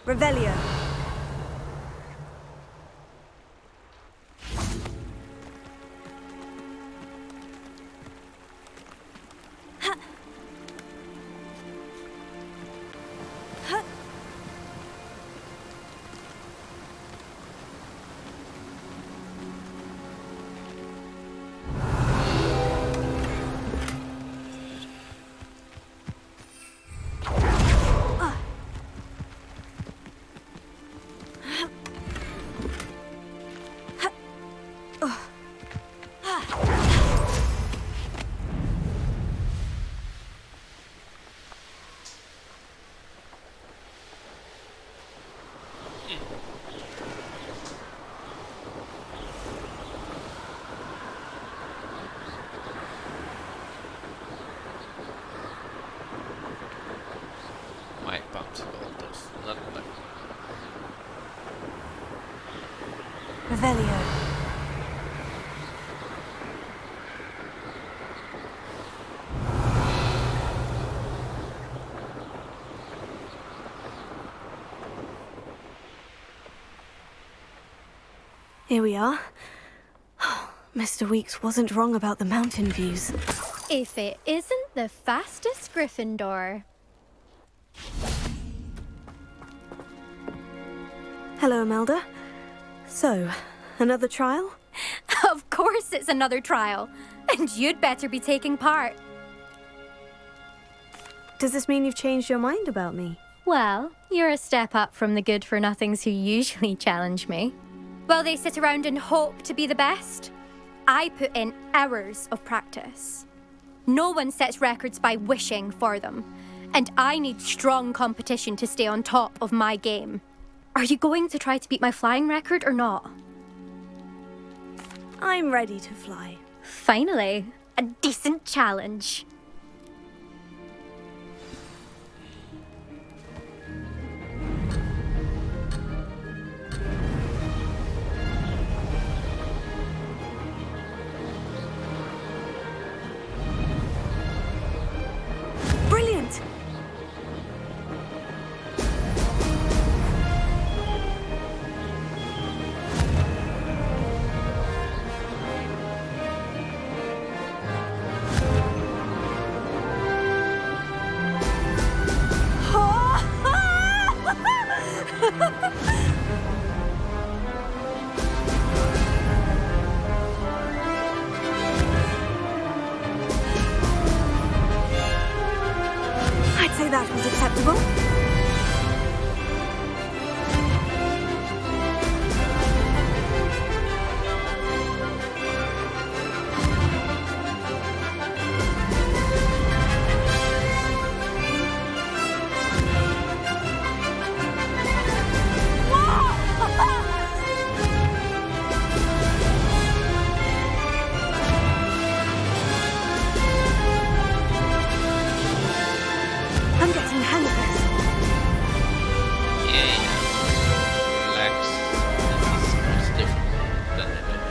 Revelio. My bouncy ball does not like. Revelio. Here we are. Mr. Weeks wasn't wrong about the mountain views. If it isn't the fastest Gryffindor. Hello, Imelda. So, another trial? Of course it's another trial. And you'd better be taking part. Does this mean you've changed your mind about me? Well, you're a step up from the good-for-nothings who usually challenge me. While they sit around and hope to be the best, I put in hours of practice. No one sets records by wishing for them, and I need strong competition to stay on top of my game. Are you going to try to beat my flying record or not? I'm ready to fly. Finally, a decent challenge. Brilliant! Intractable? I'm getting the hang of this. Yeah, relax. This is much different than it is.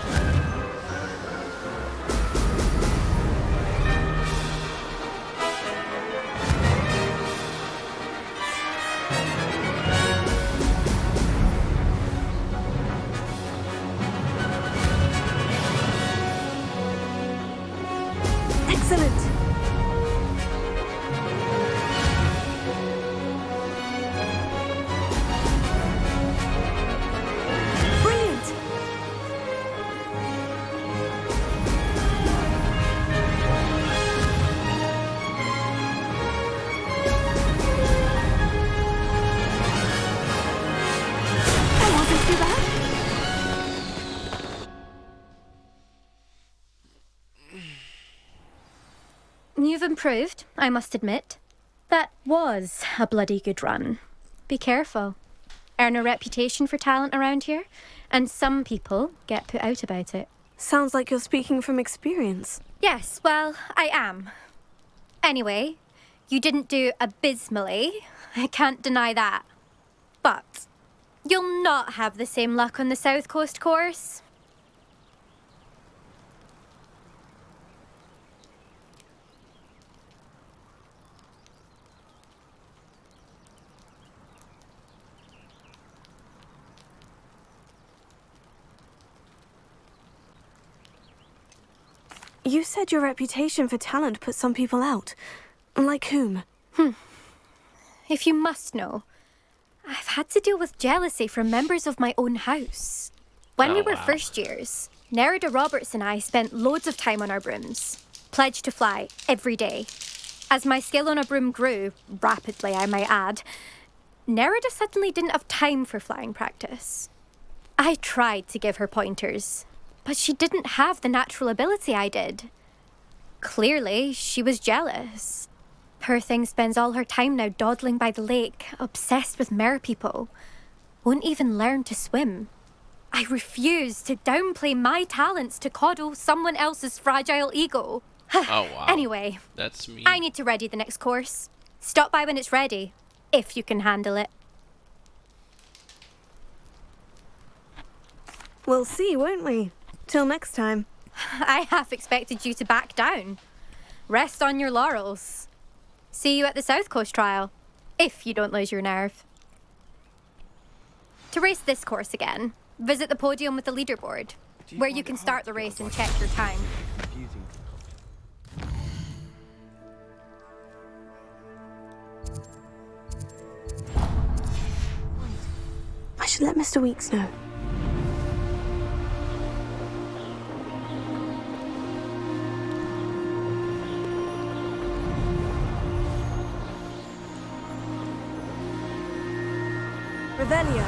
Excellent. Brilliant. That wasn't too bad. You've improved, I must admit. That was a bloody good run. Be careful. Earn a reputation for talent around here, and some people get put out about it. Sounds like you're speaking from experience. Yes, well, I am. Anyway, you didn't do abysmally. I can't deny that. But you'll not have the same luck on the South Coast course. You said your reputation for talent put some people out. Like whom? If you must know, I've had to deal with jealousy from members of my own house. When we were first years, Nerida Roberts and I spent loads of time on our brooms, pledged to fly every day. As my skill on a broom grew, rapidly I might add, Nerida suddenly didn't have time for flying practice. I tried to give her pointers, but she didn't have the natural ability I did. Clearly, she was jealous. Poor thing spends all her time now dawdling by the lake, obsessed with merpeople. Won't even learn to swim. I refuse to downplay my talents to coddle someone else's fragile ego. Oh, wow. Anyway, That's me. I need to ready the next course. Stop by when it's ready, if you can handle it. We'll see, won't we? Till next time. I half expected you to back down. Rest on your laurels. See you at the South Coast trial, if you don't lose your nerve. To race this course again, visit the podium with the leaderboard, where you can start the race and check your time. I should let Mr. Weeks know. Revelio.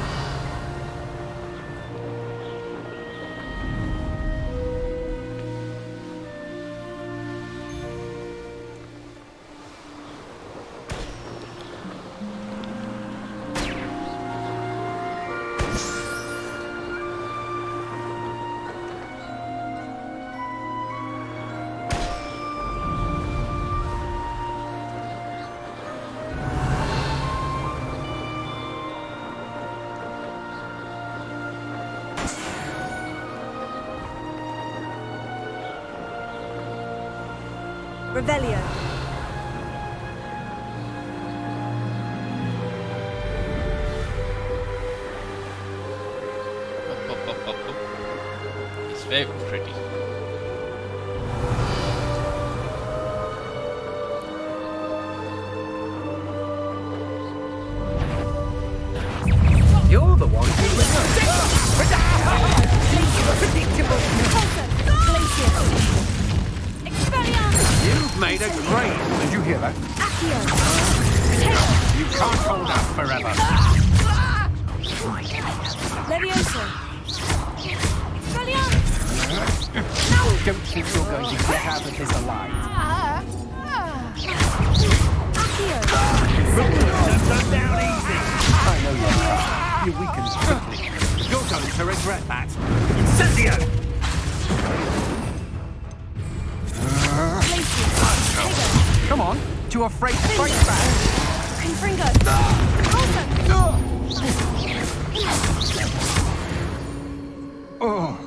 Revelio. It's very pretty. You're the one who Predictable. You've made a great. Did you hear that? Accio. You've can't hold out forever. Levioso! Expelliarmus! Don't think you're going to get out of this alive. Accio! Turn down easy. I know you're tough. You weaken quickly. You're going to regret that. Incendio! Come on. Too afraid to fight back? Confringo! Oh.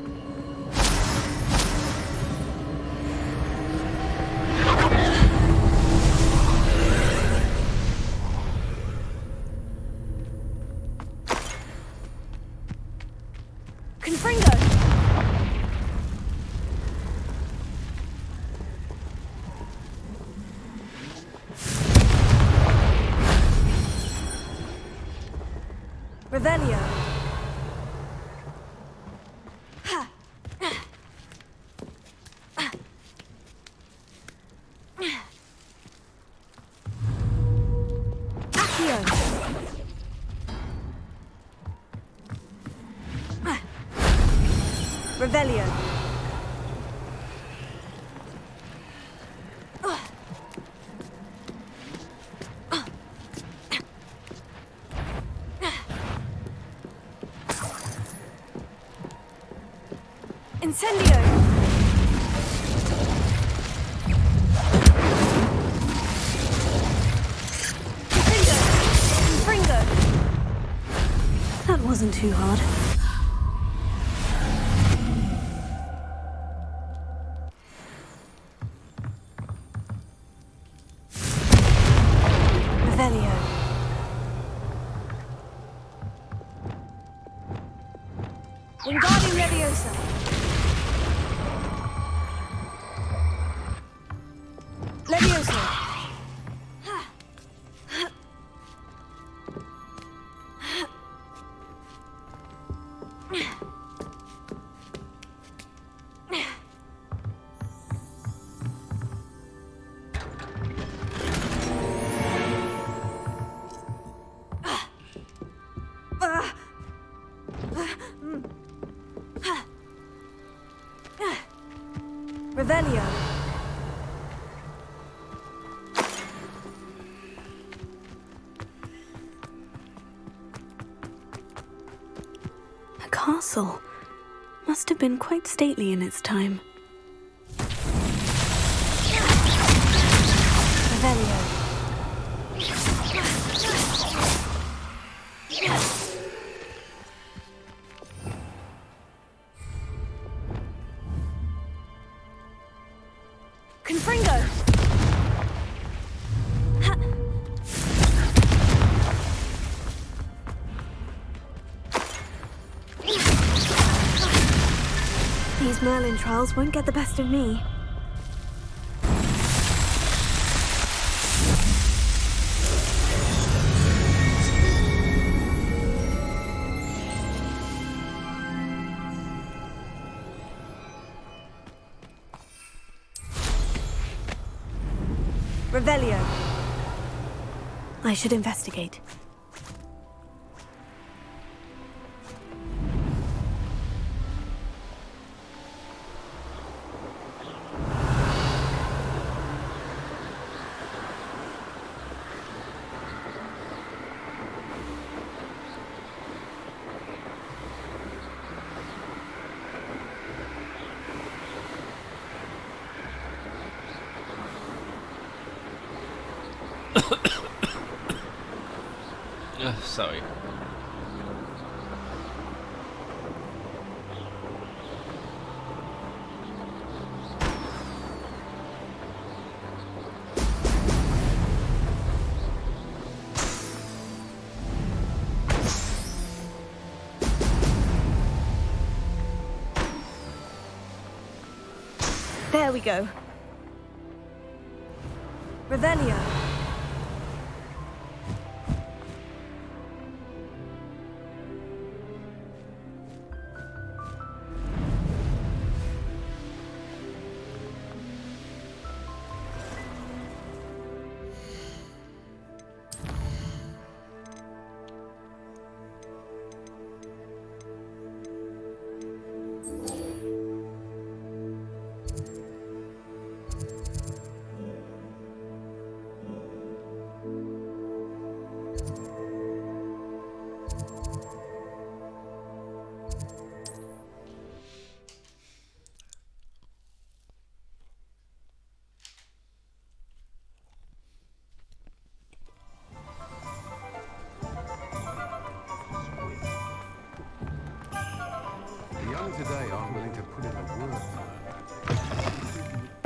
Confringo! Revelio! Accio! Revelio! Incendio! Confringo! That wasn't too hard. Revelio! Wingardium Leviosa! Leviosa! Revelio! A castle. Must have been quite stately in its time. Revelio! Confringo! These Merlin trials won't get the best of me. Revelio! I should investigate. Sorry. There we go. Revelio.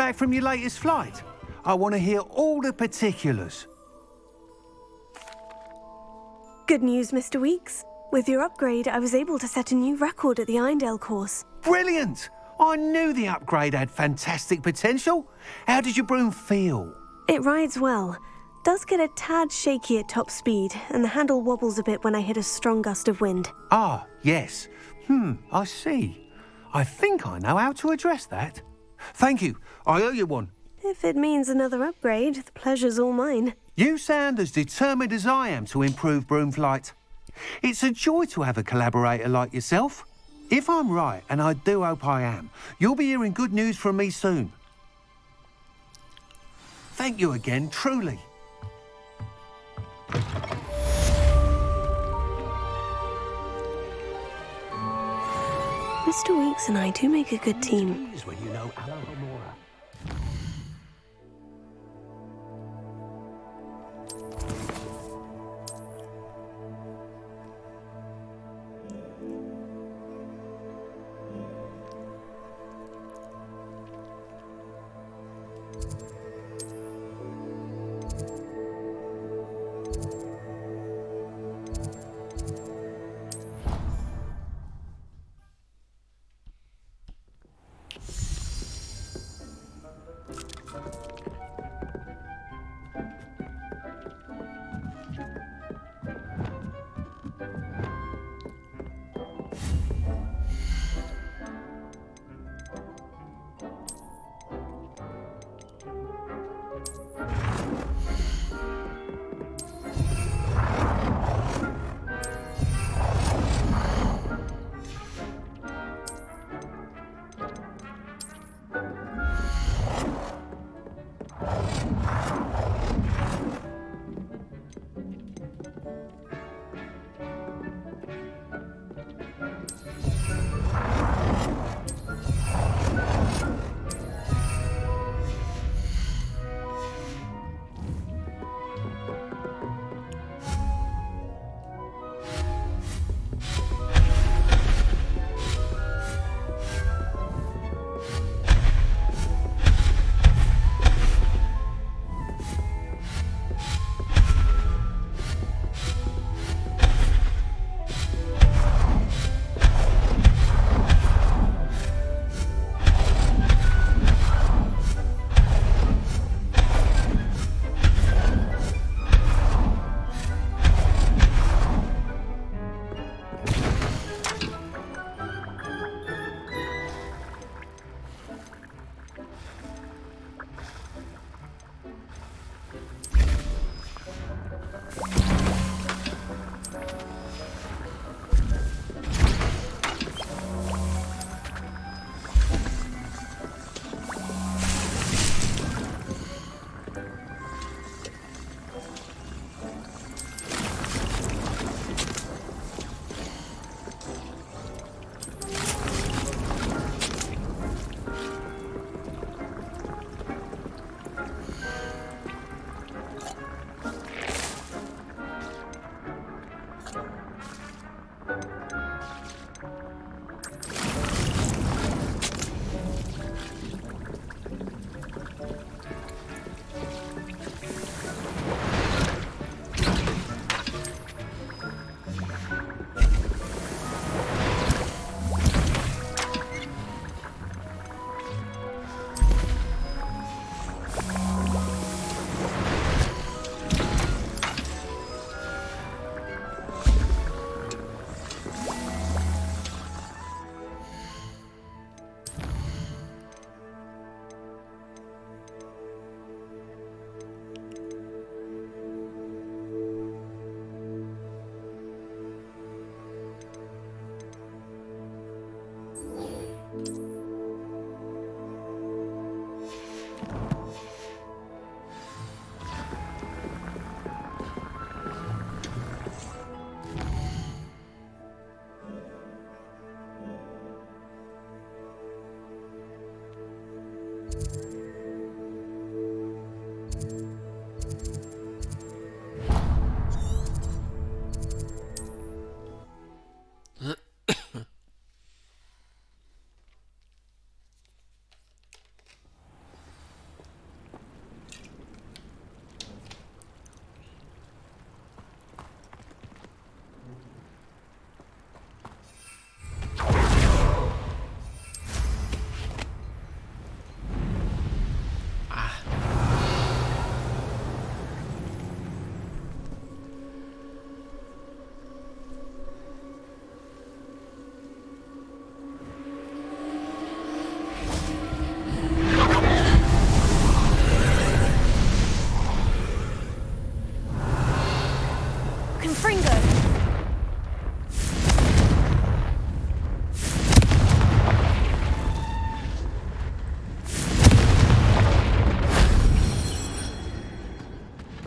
back from your latest flight? I want to hear all the particulars. Good news, Mr. Weeks. With your upgrade, I was able to set a new record at the Irondale course. Brilliant! I knew the upgrade had fantastic potential. How did your broom feel? It rides well. Does get a tad shaky at top speed, and the handle wobbles a bit when I hit a strong gust of wind. Ah, yes. I see. I think I know how to address that. Thank you. I owe you one. If it means another upgrade, the pleasure's all mine. You sound as determined as I am to improve broom flight. It's a joy to have a collaborator like yourself. If I'm right, and I do hope I am, you'll be hearing good news from me soon. Thank you again, truly. Mr. Weeks and I do make a good team. When you know Alohomora.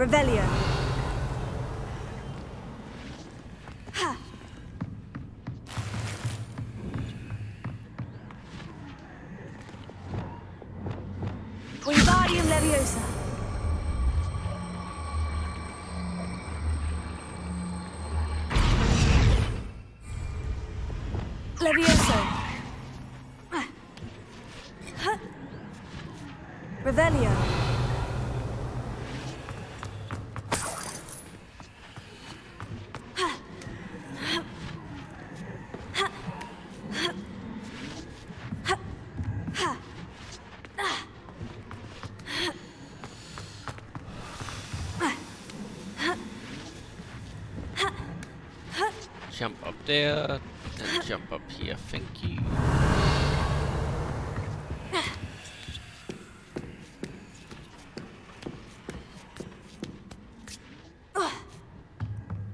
Revelio. Wingardium Leviosa. Levioso. Revelio. Jump up there, and jump up here, thank you.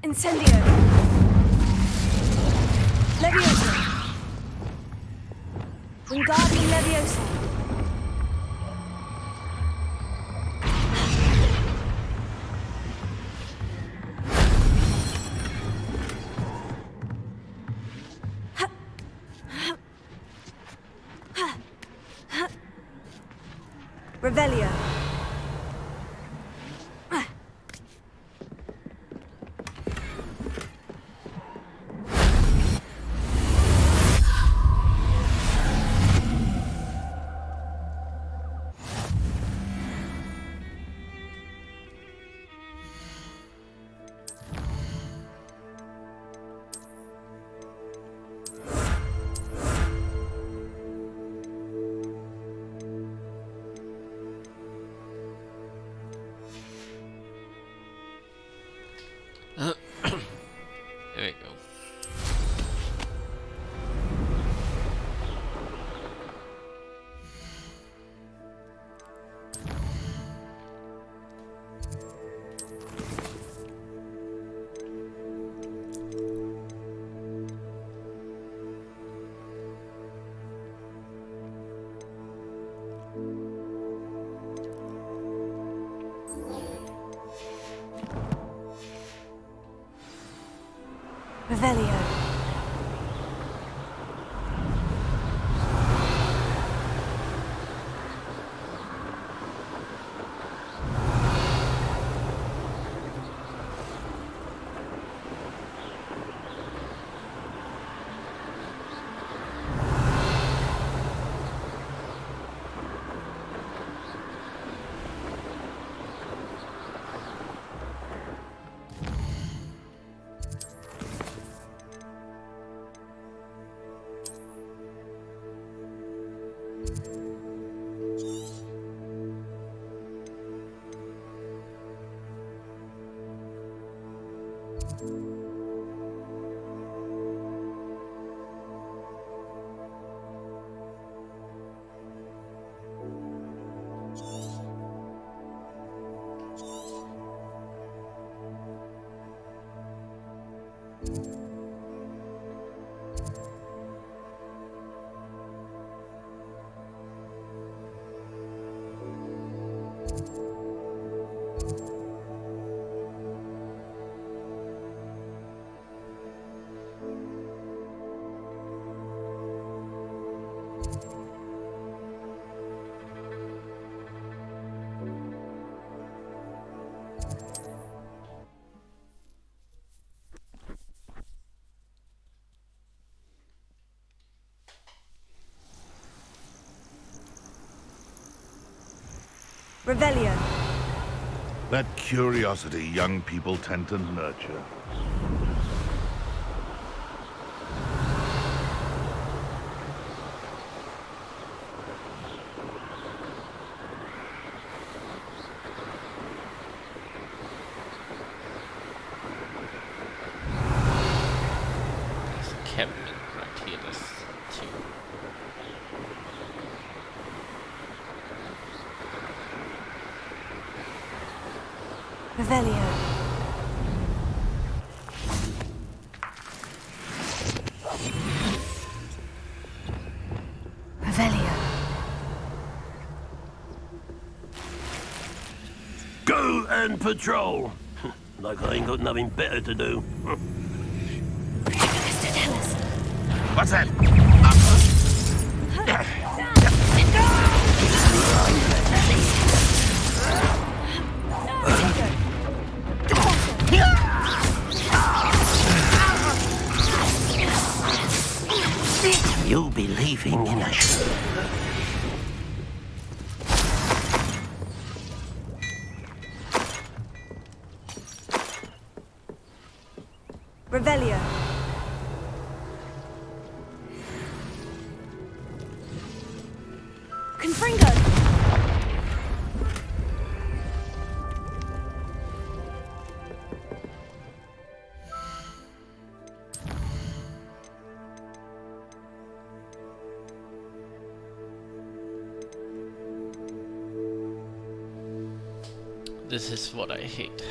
Incendio. Leviosa. Wingardium Leviosa. Revelio. There we go. Revelio. Revelio. That curiosity young people tend to nurture. There's a cabinet right here, there's two. Revelio. Revelio. Go! Go and patrol. Like I ain't got nothing better to do. What's that? You'll be leaving in a Revelio. Confringo. This is what I hate.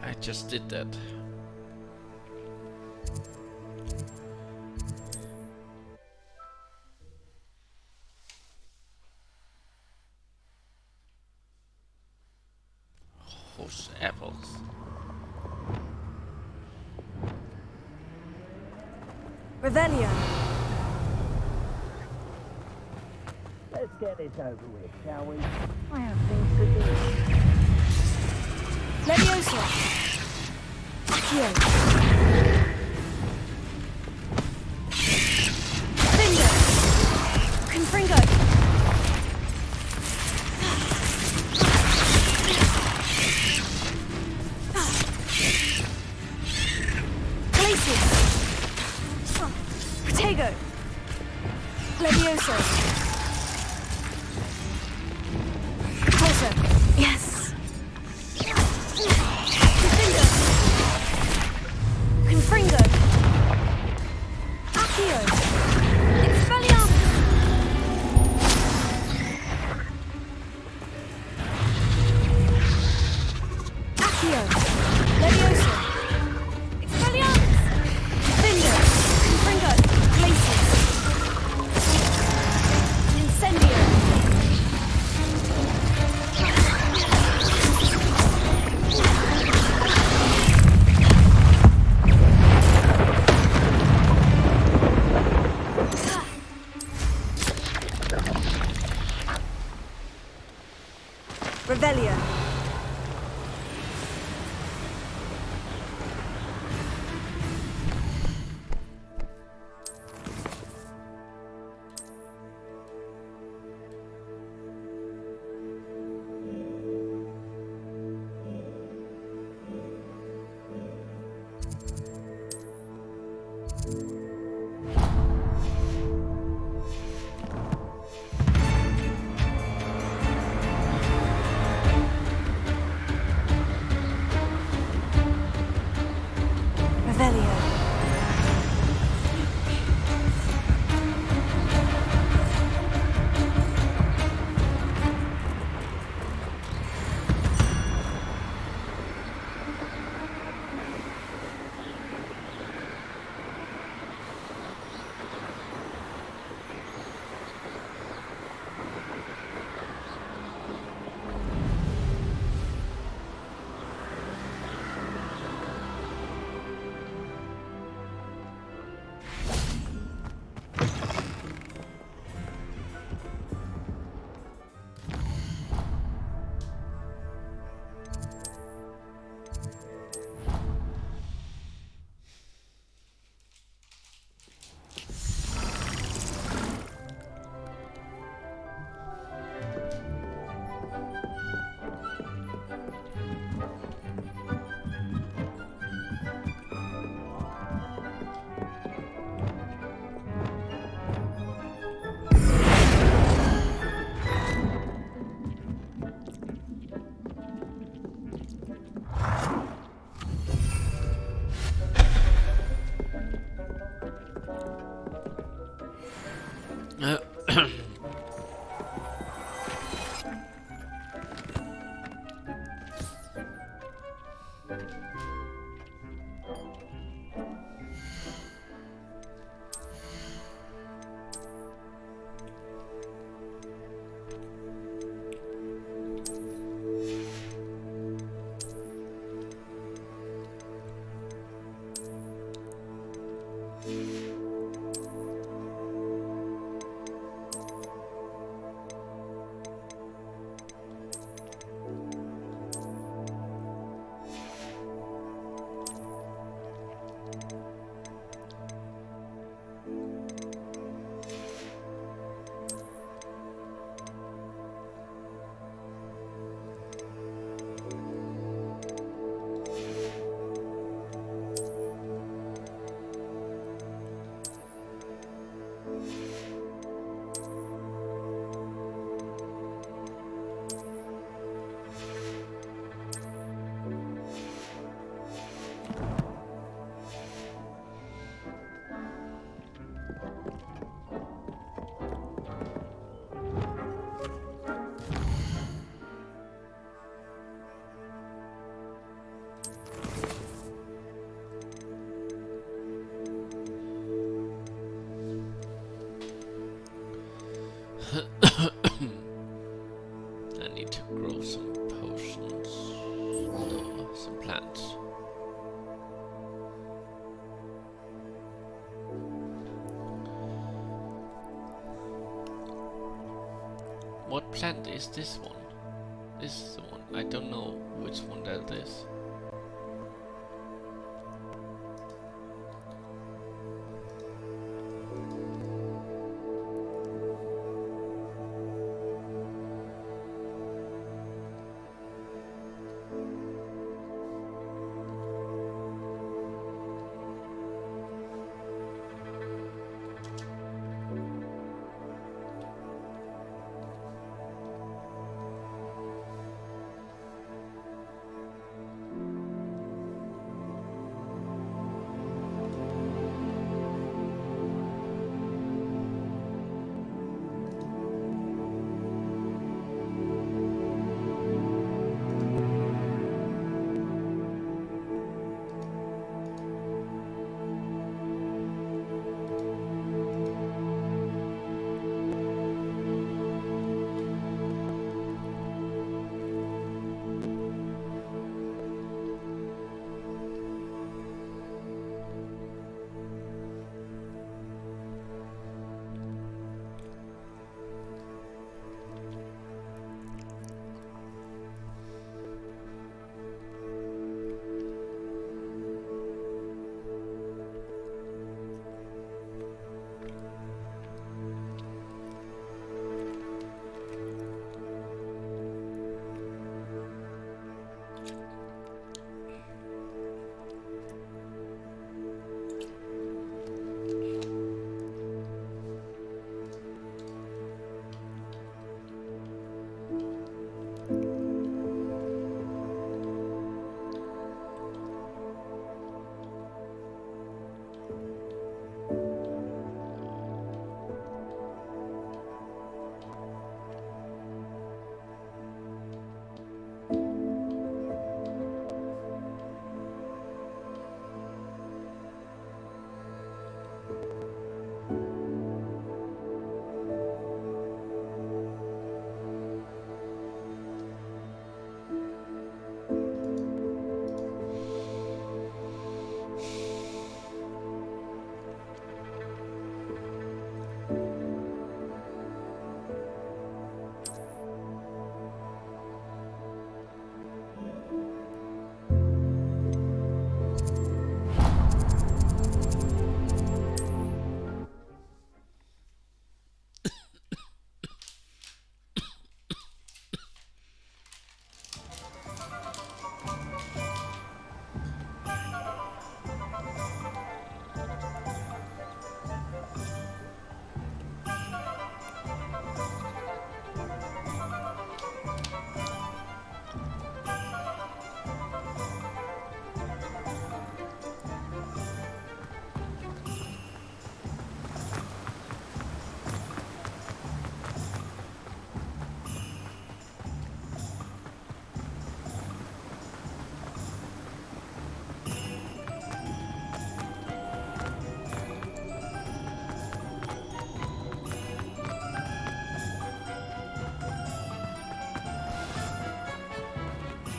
I just did that. Horse apples. Revelio. Let's get this over with, shall we? I have things to do. Leviosa. Accio. Finger. Confringo. Glacius. Protego. Leviosa. Torso. Yes. Confringo. Accio. Expelliarmus. Accio. Leviosa. Expelliarmus. Finger. Confringo. Glacius. Incendio. Revelio. What plant is this one? This is the one. I don't know which one that is.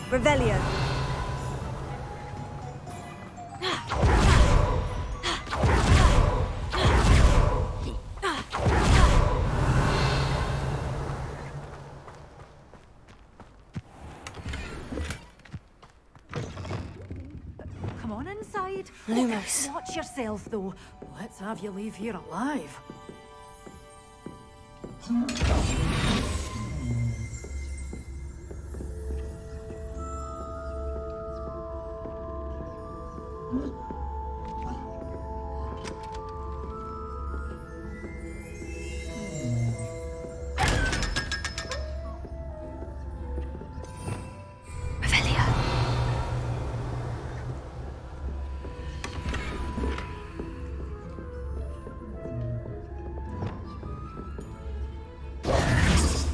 Revelio. Come on inside. Lumos. Watch yourself, though. Let's have you leave here alive.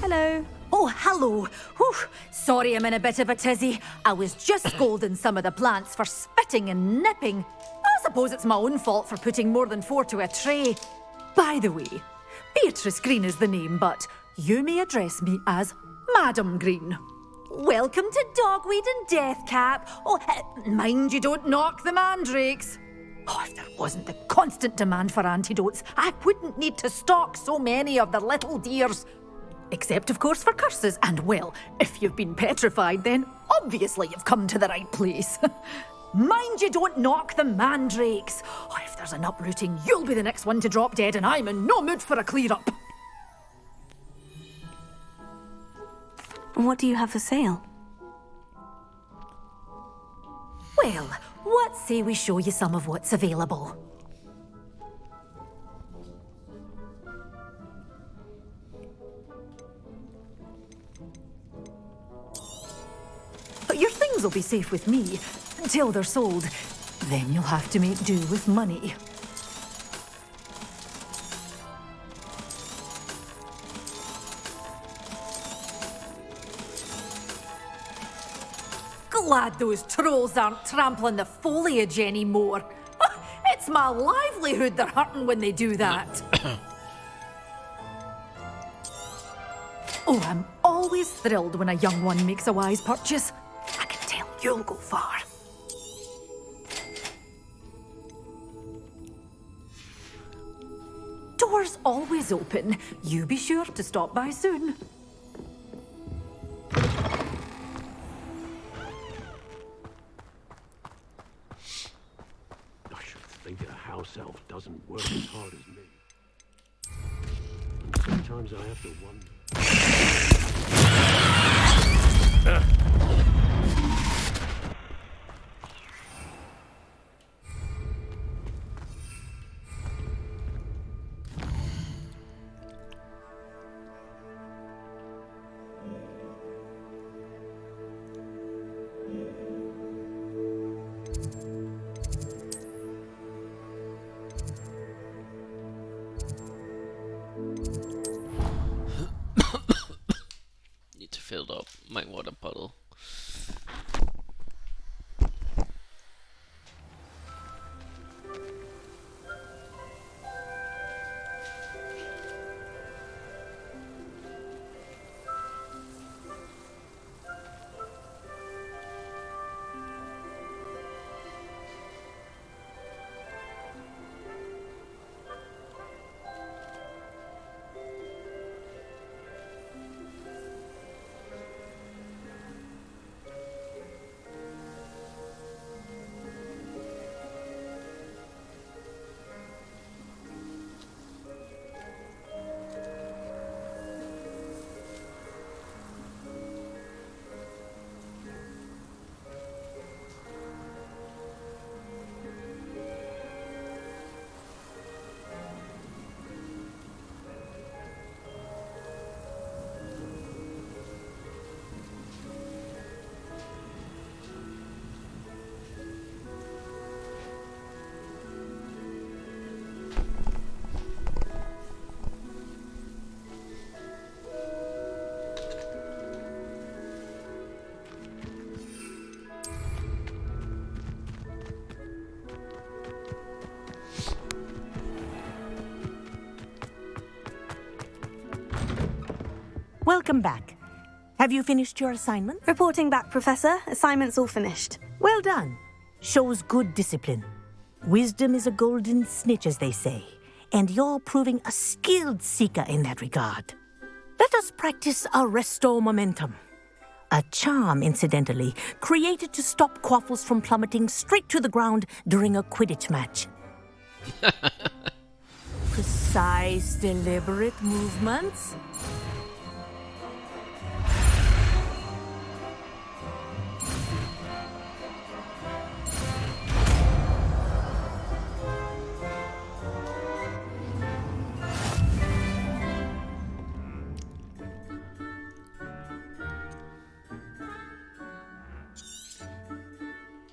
Hello. Oh, hello. Whew. Sorry I'm in a bit of a tizzy. I was just scolding some of the plants for spitting and nipping. I suppose it's my own fault for putting more than 4 to a tray. By the way, Beatrice Green is the name, but you may address me as Madam Green. Welcome to Dogweed and Deathcap. Oh, mind you don't knock the mandrakes. Oh, if there wasn't the constant demand for antidotes, I wouldn't need to stock so many of the little dears. Except, of course, for curses. And, well, if you've been petrified, then obviously you've come to the right place. Mind you don't knock the mandrakes. Oh, if there's an uprooting, you'll be the next one to drop dead, and I'm in no mood for a clear-up. What do you have for sale? Well, what say we show you some of what's available? Your things will be safe with me until they're sold. Then you'll have to make do with money. Glad those trolls aren't trampling the foliage anymore. It's my livelihood they're hurting when they do that. Oh, I'm always thrilled when a young one makes a wise purchase. I can tell you'll go far. Doors always open. You be sure to stop by soon. I should think a house elf doesn't work as hard as me. And sometimes I have to wonder. Need to fill up my water bottle. Welcome back. Have you finished your assignment? Reporting back, Professor. Assignment's all finished. Well done. Shows good discipline. Wisdom is a golden snitch, as they say, and you're proving a skilled seeker in that regard. Let us practice Arresto Momentum. A charm, incidentally, created to stop quaffles from plummeting straight to the ground during a Quidditch match. Precise, deliberate movements.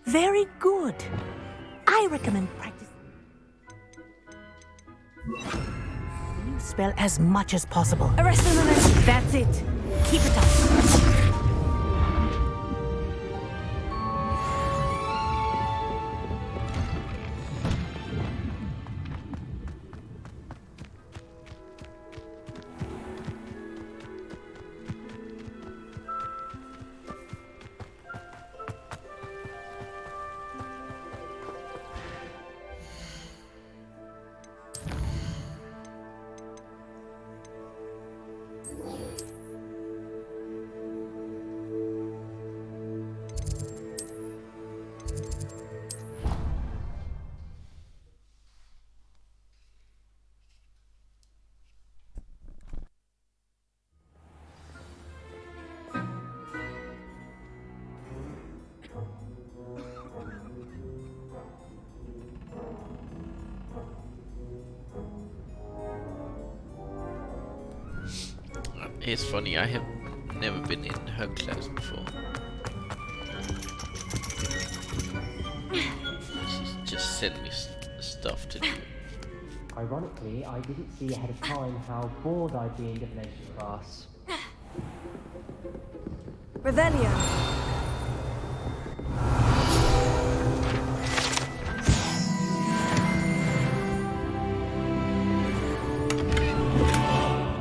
Very good. I recommend practice. You spell as much as possible. Arrest the momentum. That's it. Keep it up. It's funny, I have never been in her class before. She's just sent me stuff to do. Ironically, I didn't see ahead of time how bored I'd be in divination class. Revelio.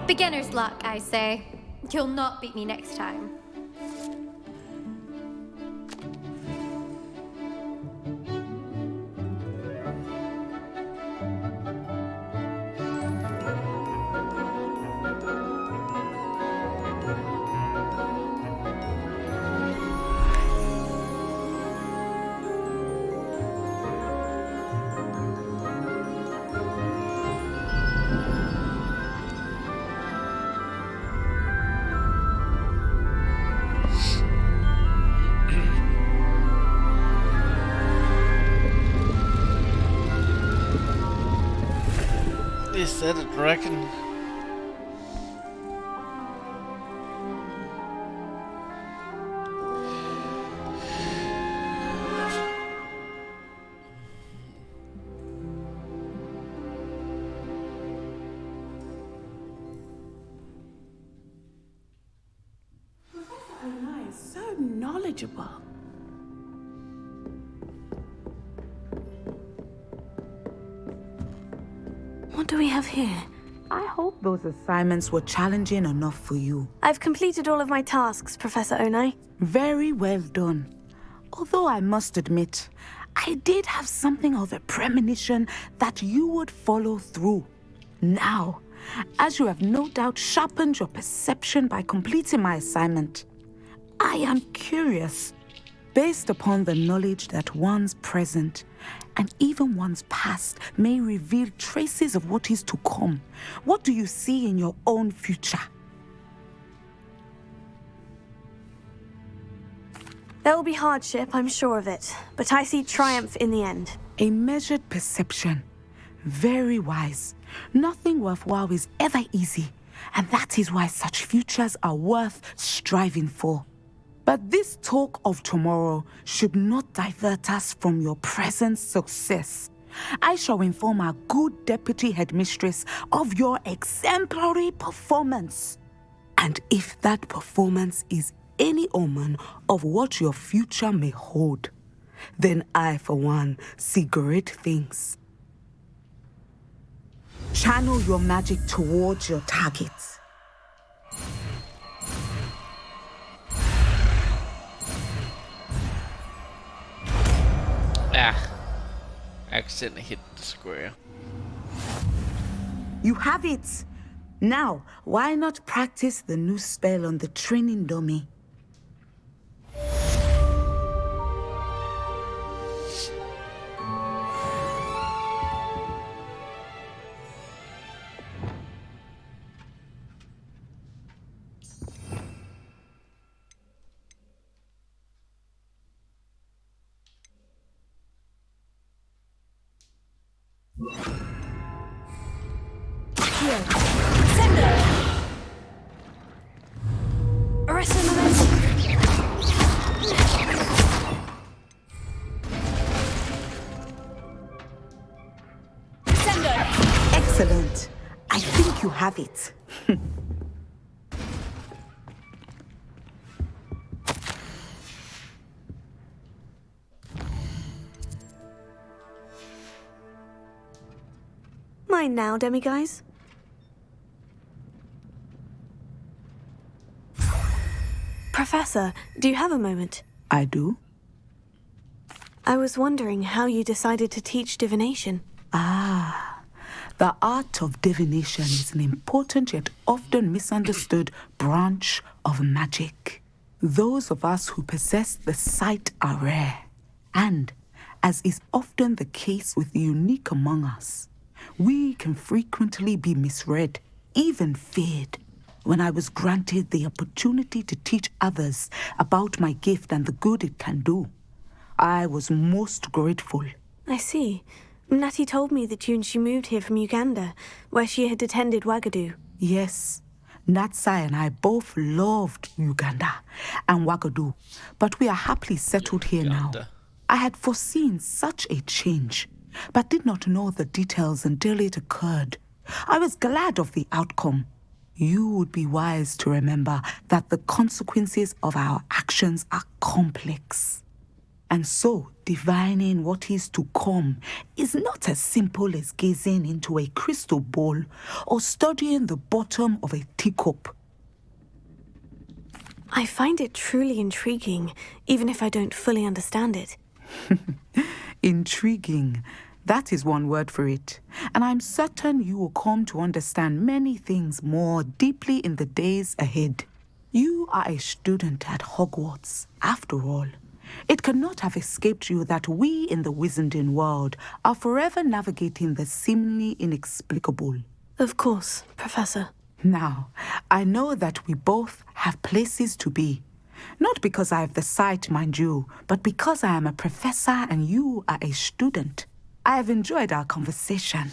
Beginner's luck, I say. You'll not beat me next time. Is that a dragon? Professor Onai is so knowledgeable. What do we have here? I hope those assignments were challenging enough for you. I've completed all of my tasks, Professor Onai. Very well done. Although I must admit, I did have something of a premonition that you would follow through. Now, as you have no doubt sharpened your perception by completing my assignment, I am curious, based upon the knowledge that one's present and even one's past may reveal traces of what is to come. What do you see in your own future? There will be hardship, I'm sure of it, but I see triumph in the end. A measured perception. Very wise. Nothing worthwhile is ever easy, and that is why such futures are worth striving for. But this talk of tomorrow should not divert us from your present success. I shall inform our good deputy headmistress of your exemplary performance. And if that performance is any omen of what your future may hold, then I, for one, see great things. Channel your magic towards your targets. Accidentally hit the square. You have it! Now, why not practice the new spell on the training dummy? Excellent. I think you have it. Mine now, demiguise. Professor, do you have a moment? I do. I was wondering how you decided to teach divination. Ah, the art of divination is an important yet often misunderstood branch of magic. Those of us who possess the sight are rare, and, as is often the case with the unique among us, we can frequently be misread, even feared. When I was granted the opportunity to teach others about my gift and the good it can do, I was most grateful. I see. Natty told me that you and she moved here from Uganda, where she had attended Wagadu. Yes. Natsai and I both loved Uganda and Wagadu, but we are happily settled here now. I had foreseen such a change, but did not know the details until it occurred. I was glad of the outcome. You would be wise to remember that the consequences of our actions are complex. And so, divining what is to come is not as simple as gazing into a crystal ball or studying the bottom of a teacup. I find it truly intriguing, even if I don't fully understand it. Intriguing. That is one word for it. And I'm certain you will come to understand many things more deeply in the days ahead. You are a student at Hogwarts, after all. It cannot have escaped you that we in the Wizarding world are forever navigating the seemingly inexplicable. Of course, Professor. Now, I know that we both have places to be. Not because I have the sight, mind you, but because I am a professor and you are a student. I have enjoyed our conversation.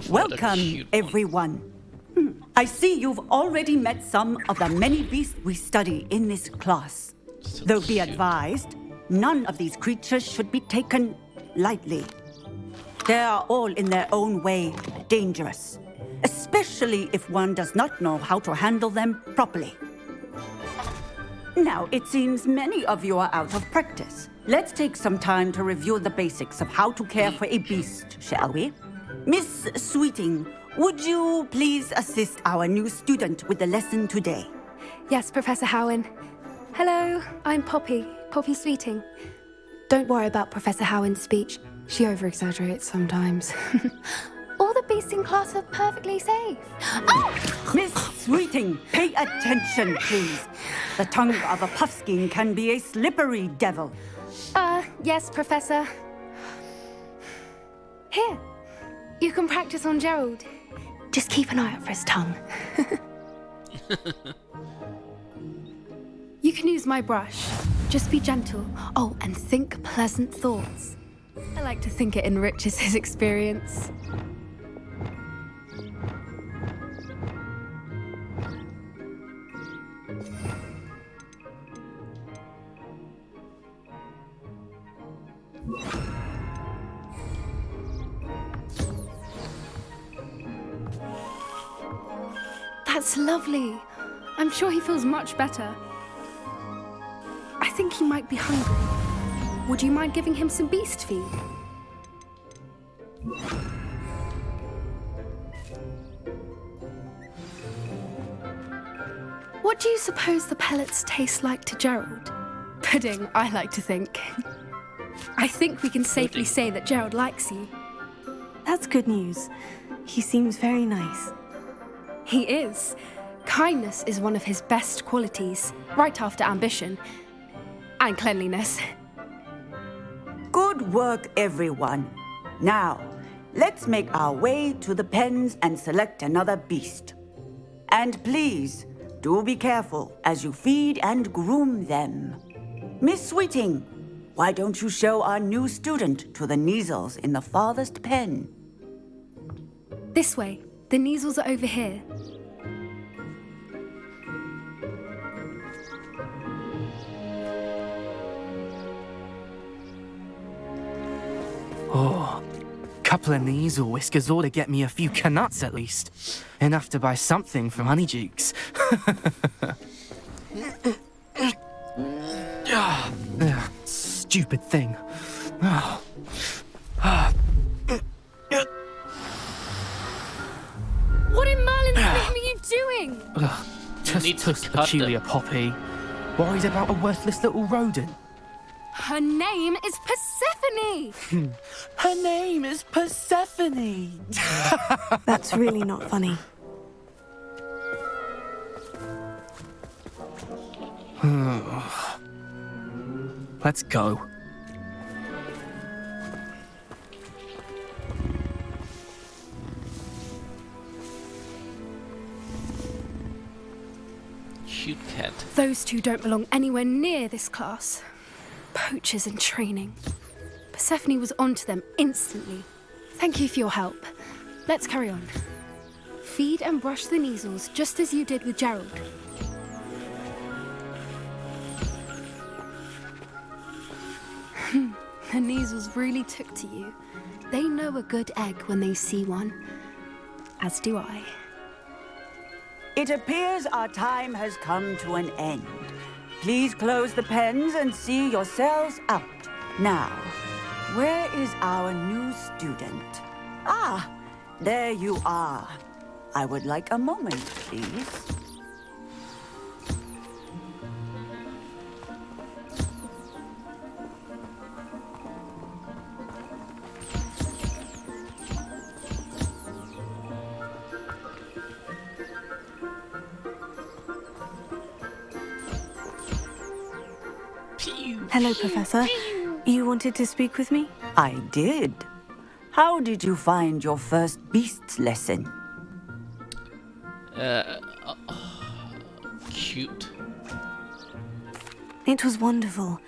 Welcome, everyone. I see you've already met some of the many beasts we study in this class. Though be advised, none of these creatures should be taken lightly. They are all in their own way dangerous, especially if one does not know how to handle them properly. Now, it seems many of you are out of practice. Let's take some time to review the basics of how to care for a beast, shall we? Miss Sweeting, would you please assist our new student with the lesson today? Yes, Professor Howin. Hello, I'm Poppy Sweeting. Don't worry about Professor Howin's speech. She over-exaggerates sometimes. All the beasts in class are perfectly safe. Miss Sweeting, pay attention, please. The tongue of a puffskein can be a slippery devil. Yes, Professor. Here, you can practice on Gerald. Just keep an eye out for his tongue. You can use my brush. Just be gentle. Oh, and think pleasant thoughts. I like to think it enriches his experience. That's lovely. I'm sure he feels much better. I think he might be hungry. Would you mind giving him some beast feed? What do you suppose the pellets taste like to Gerald? Pudding, I like to think. I think we can safely say that Gerald likes you. That's good news. He seems very nice. He is. Kindness is one of his best qualities, right after ambition. And cleanliness. Good work, everyone. Now, let's make our way to the pens and select another beast. And please, do be careful as you feed and groom them. Miss Sweeting, why don't you show our new student to the Kneazles in the farthest pen? This way. The Kneazles are over here. Oh, couple of Kneazle whiskers ought to get me a few canuts at least. Enough to buy something from Honeydukes. Stupid thing. What in Merlin's name are you doing? Just peculiar Poppy. Worried about a worthless little rodent. Her name is Persephone! Her name is Persephone! That's really not funny. Let's go. Cute cat. Those two don't belong anywhere near this class. Poachers in training. Persephone was onto them instantly. Thank you for your help. Let's carry on. Feed and brush the Kneazles just as you did with Gerald. The Kneazles really took to you. They know a good egg when they see one. As do I. It appears our time has come to an end. Please close the pens and see yourselves out. Now, where is our new student? Ah, there you are. I would like a moment, please. Hello, Professor. You wanted to speak with me? I did. How did you find your first beasts lesson? Cute. It was wonderful.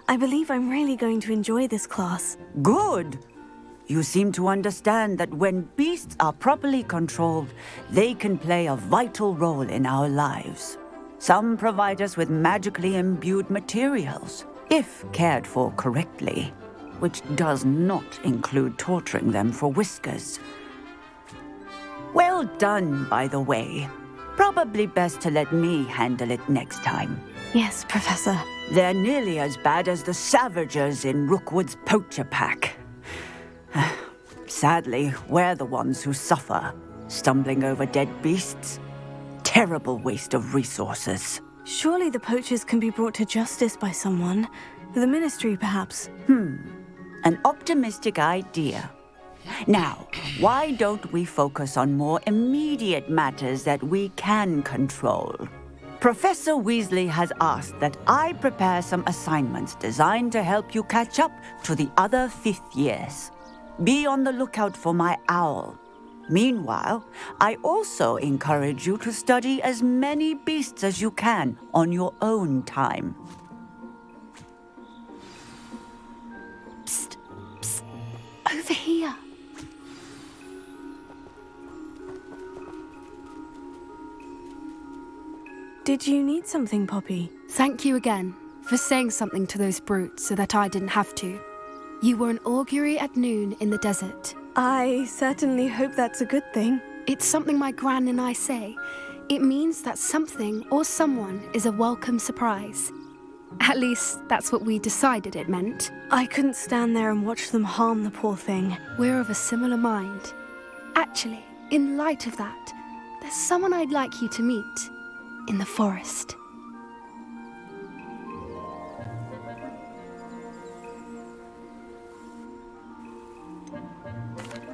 I believe I'm really going to enjoy this class. Good. You seem to understand that when beasts are properly controlled, they can play a vital role in our lives. Some provide us with magically imbued materials, if cared for correctly, which does not include torturing them for whiskers. Well done, by the way. Probably best to let me handle it next time. Yes, Professor. They're nearly as bad as the Savagers in Rookwood's poacher pack. Sadly, we're the ones who suffer, stumbling over dead beasts. Terrible waste of resources. Surely the poachers can be brought to justice by someone. The Ministry, perhaps. An optimistic idea. Now, why don't we focus on more immediate matters that we can control? Professor Weasley has asked that I prepare some assignments designed to help you catch up to the other fifth years. Be on the lookout for my owl. Meanwhile, I also encourage you to study as many beasts as you can on your own time. Psst, psst, over here. Did you need something, Poppy? Thank you again for saying something to those brutes so that I didn't have to. You were an augury at noon in the desert. I certainly hope that's a good thing. It's something my gran and I say. It means that something or someone is a welcome surprise. At least, that's what we decided it meant. I couldn't stand there and watch them harm the poor thing. We're of a similar mind. Actually, in light of that, there's someone I'd like you to meet. In the forest.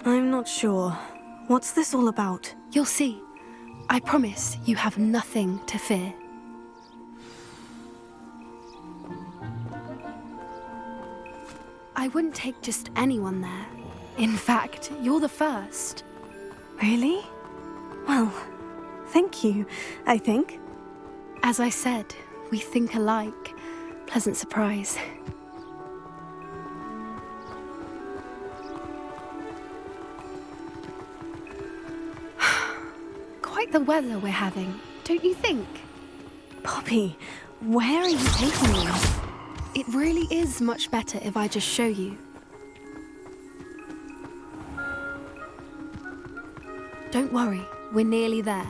I'm not sure. What's this all about? You'll see. I promise you have nothing to fear. I wouldn't take just anyone there. In fact, you're the first. Really? Well, thank you, I think. As I said, we think alike. Pleasant surprise. Quite the weather we're having, don't you think? Poppy, where are you taking me? It really is much better if I just show you. Don't worry, we're nearly there.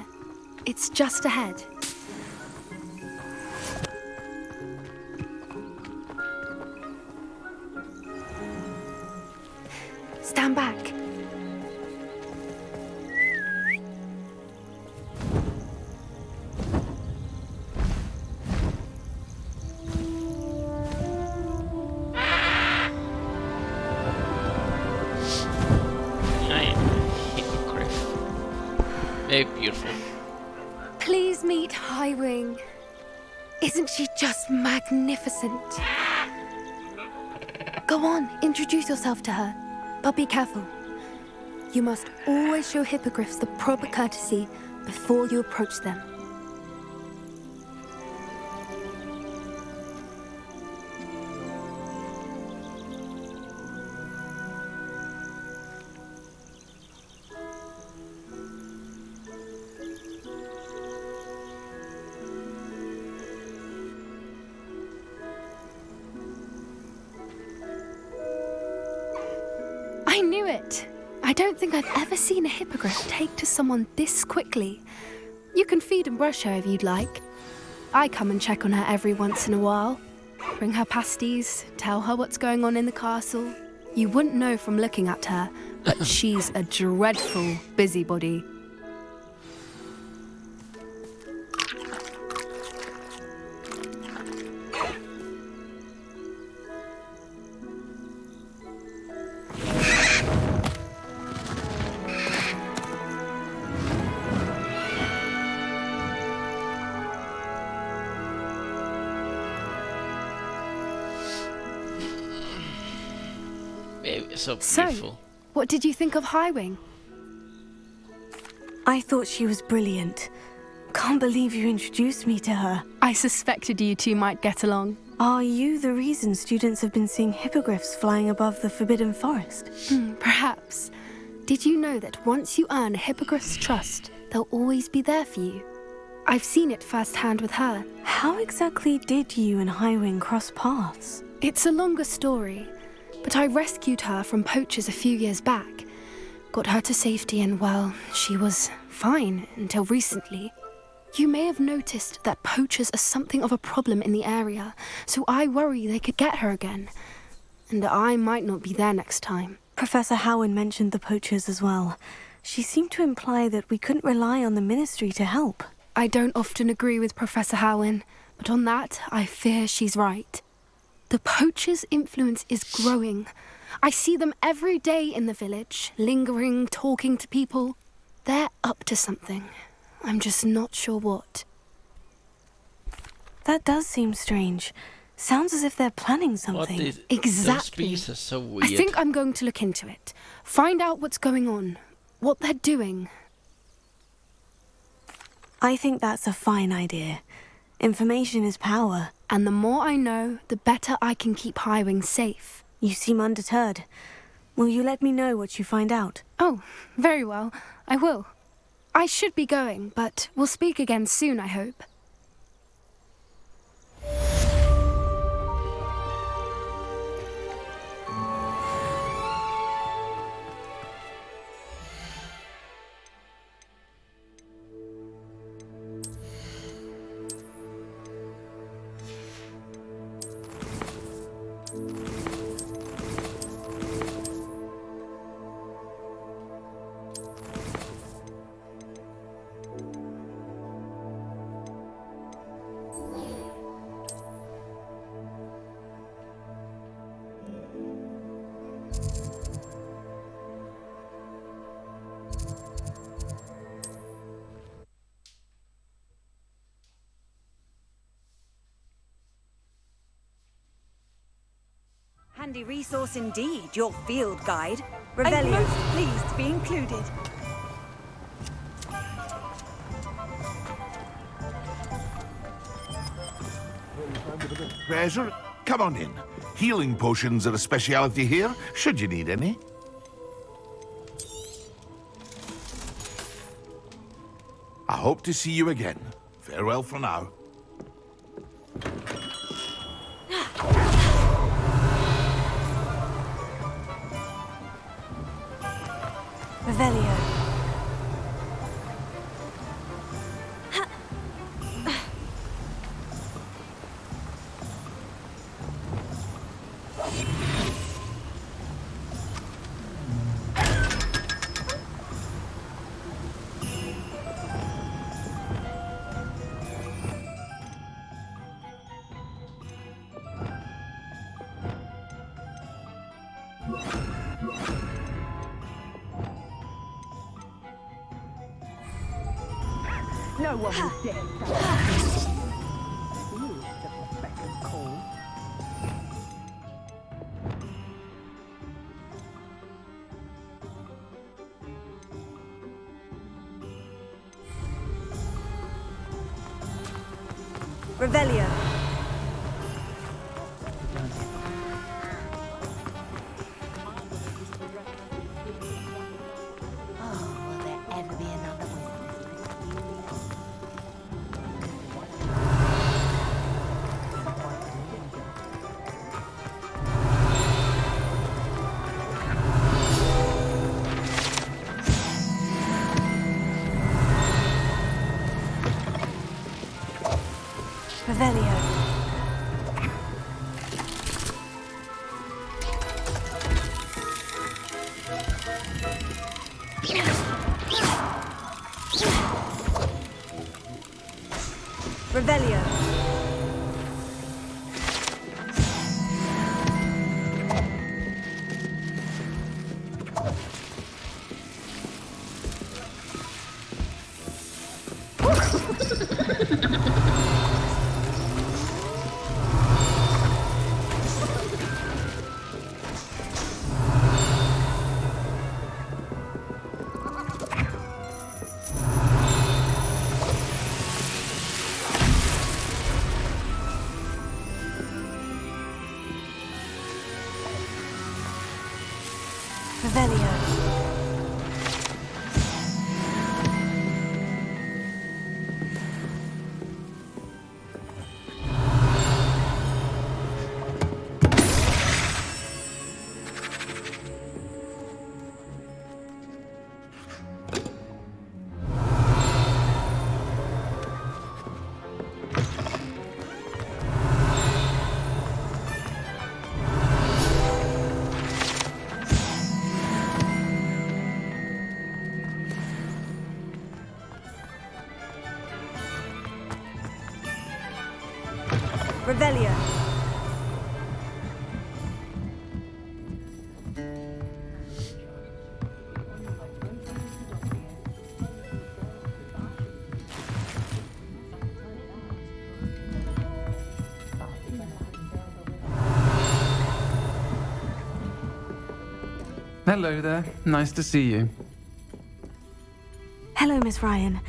It's just ahead. Stand back. Very beautiful. Please meet Highwing. Isn't she just magnificent? Go on, introduce yourself to her. But be careful. You must always show hippogriffs the proper courtesy before you approach them. I knew it! I don't think I've ever seen a hippogriff take to someone this quickly. You can feed and brush her if you'd like. I come and check on her every once in a while. Bring her pasties, tell her what's going on in the castle. You wouldn't know from looking at her, but she's a dreadful busybody. So beautiful. So, what did you think of Highwing? I thought she was brilliant. Can't believe you introduced me to her. I suspected you two might get along. Are you the reason students have been seeing hippogriffs flying above the Forbidden Forest? Perhaps. Did you know that once you earn a hippogriff's trust, they'll always be there for you? I've seen it firsthand with her. How exactly did you and Highwing cross paths? It's a longer story. But I rescued her from poachers a few years back. Got her to safety and, well, she was fine until recently. You may have noticed that poachers are something of a problem in the area, so I worry they could get her again. And I might not be there next time. Professor Howin mentioned the poachers as well. She seemed to imply that we couldn't rely on the Ministry to help. I don't often agree with Professor Howin, but on that, I fear she's right. The poacher's influence is growing. I see them every day in the village, lingering, talking to people. They're up to something. I'm just not sure what. That does seem strange. Sounds as if they're planning something. Exactly. Those bees are so weird. I think I'm going to look into it. Find out what's going on. What they're doing. I think that's a fine idea. Information is power. And the more I know, the better I can keep Highwing safe. You seem undeterred. Will you let me know what you find out? Oh, very well. I will. I should be going, but we'll speak again soon, I hope. Handy resource indeed, your field guide. Revelio, most pleased to be included. Treasure, come on in. Healing potions are a speciality here, should you need any. I hope to see you again. Farewell for now. Revelio. No one will dare stand. Ooh, just a beck and call. Revelio. Revelio. Revelio. Revelio. Revelio. Hello there. Nice to see you. Hello, Miss Ryan.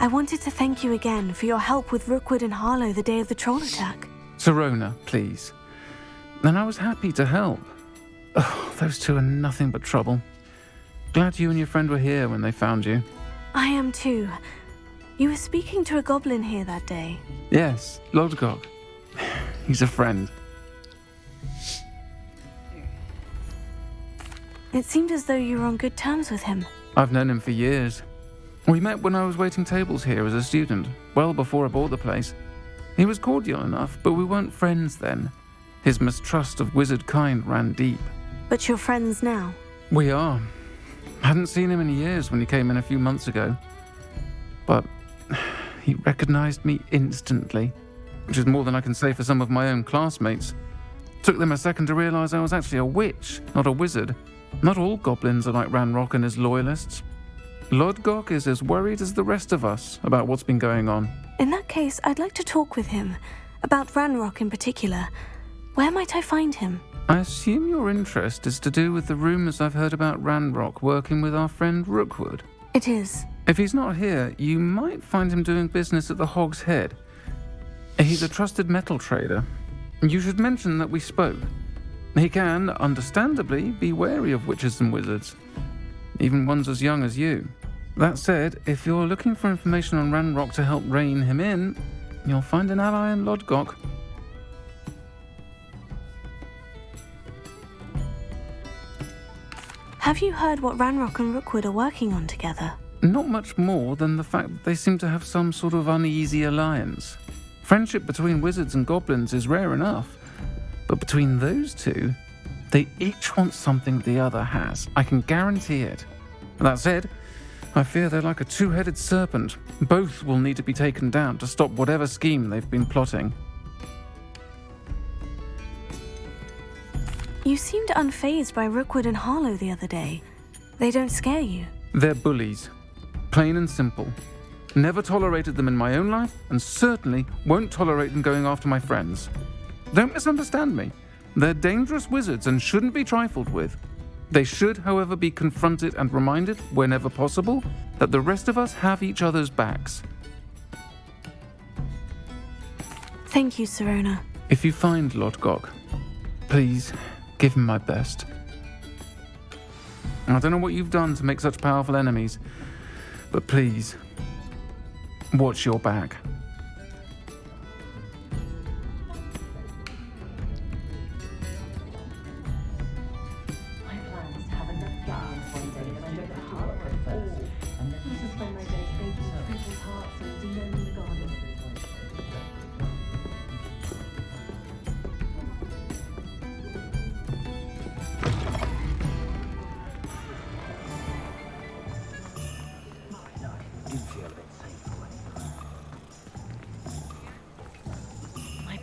I wanted to thank you again for your help with Rookwood and Harlow the day of the troll attack. Sirona, please. And I was happy to help. Oh, those two are nothing but trouble. Glad you and your friend were here when they found you. I am too. You were speaking to a goblin here that day. Yes, Lodgok. He's a friend. It seemed as though you were on good terms with him. I've known him for years. We met when I was waiting tables here as a student, well before I bought the place. He was cordial enough, but we weren't friends then. His mistrust of wizard kind ran deep. But you're friends now? We are. Hadn't seen him in years when he came in a few months ago. But he recognized me instantly, which is more than I can say for some of my own classmates. Took them a second to realize I was actually a witch, not a wizard. Not all goblins are like Ranrock and his loyalists. Lodgok is as worried as the rest of us about what's been going on. In that case, I'd like to talk with him. About Ranrock in particular. Where might I find him? I assume your interest is to do with the rumors I've heard about Ranrock working with our friend Rookwood. It is. If he's not here, you might find him doing business at the Hog's Head. He's a trusted metal trader. You should mention that we spoke. He can, understandably, be wary of witches and wizards. Even ones as young as you. That said, if you're looking for information on Ranrock to help rein him in, you'll find an ally in Lodgok. Have you heard what Ranrock and Rookwood are working on together? Not much more than the fact that they seem to have some sort of uneasy alliance. Friendship between wizards and goblins is rare enough, but between those two, they each want something the other has. I can guarantee it. That said, I fear they're like a two-headed serpent. Both will need to be taken down to stop whatever scheme they've been plotting. You seemed unfazed by Rookwood and Harlow the other day. They don't scare you. They're bullies. Plain and simple. Never tolerated them in my own life, and certainly won't tolerate them going after my friends. Don't misunderstand me. They're dangerous wizards and shouldn't be trifled with. They should, however, be confronted and reminded, whenever possible, that the rest of us have each other's backs. Thank you, Sirona. If you find Lodgok, please give him my best. I don't know what you've done to make such powerful enemies, but please, watch your back.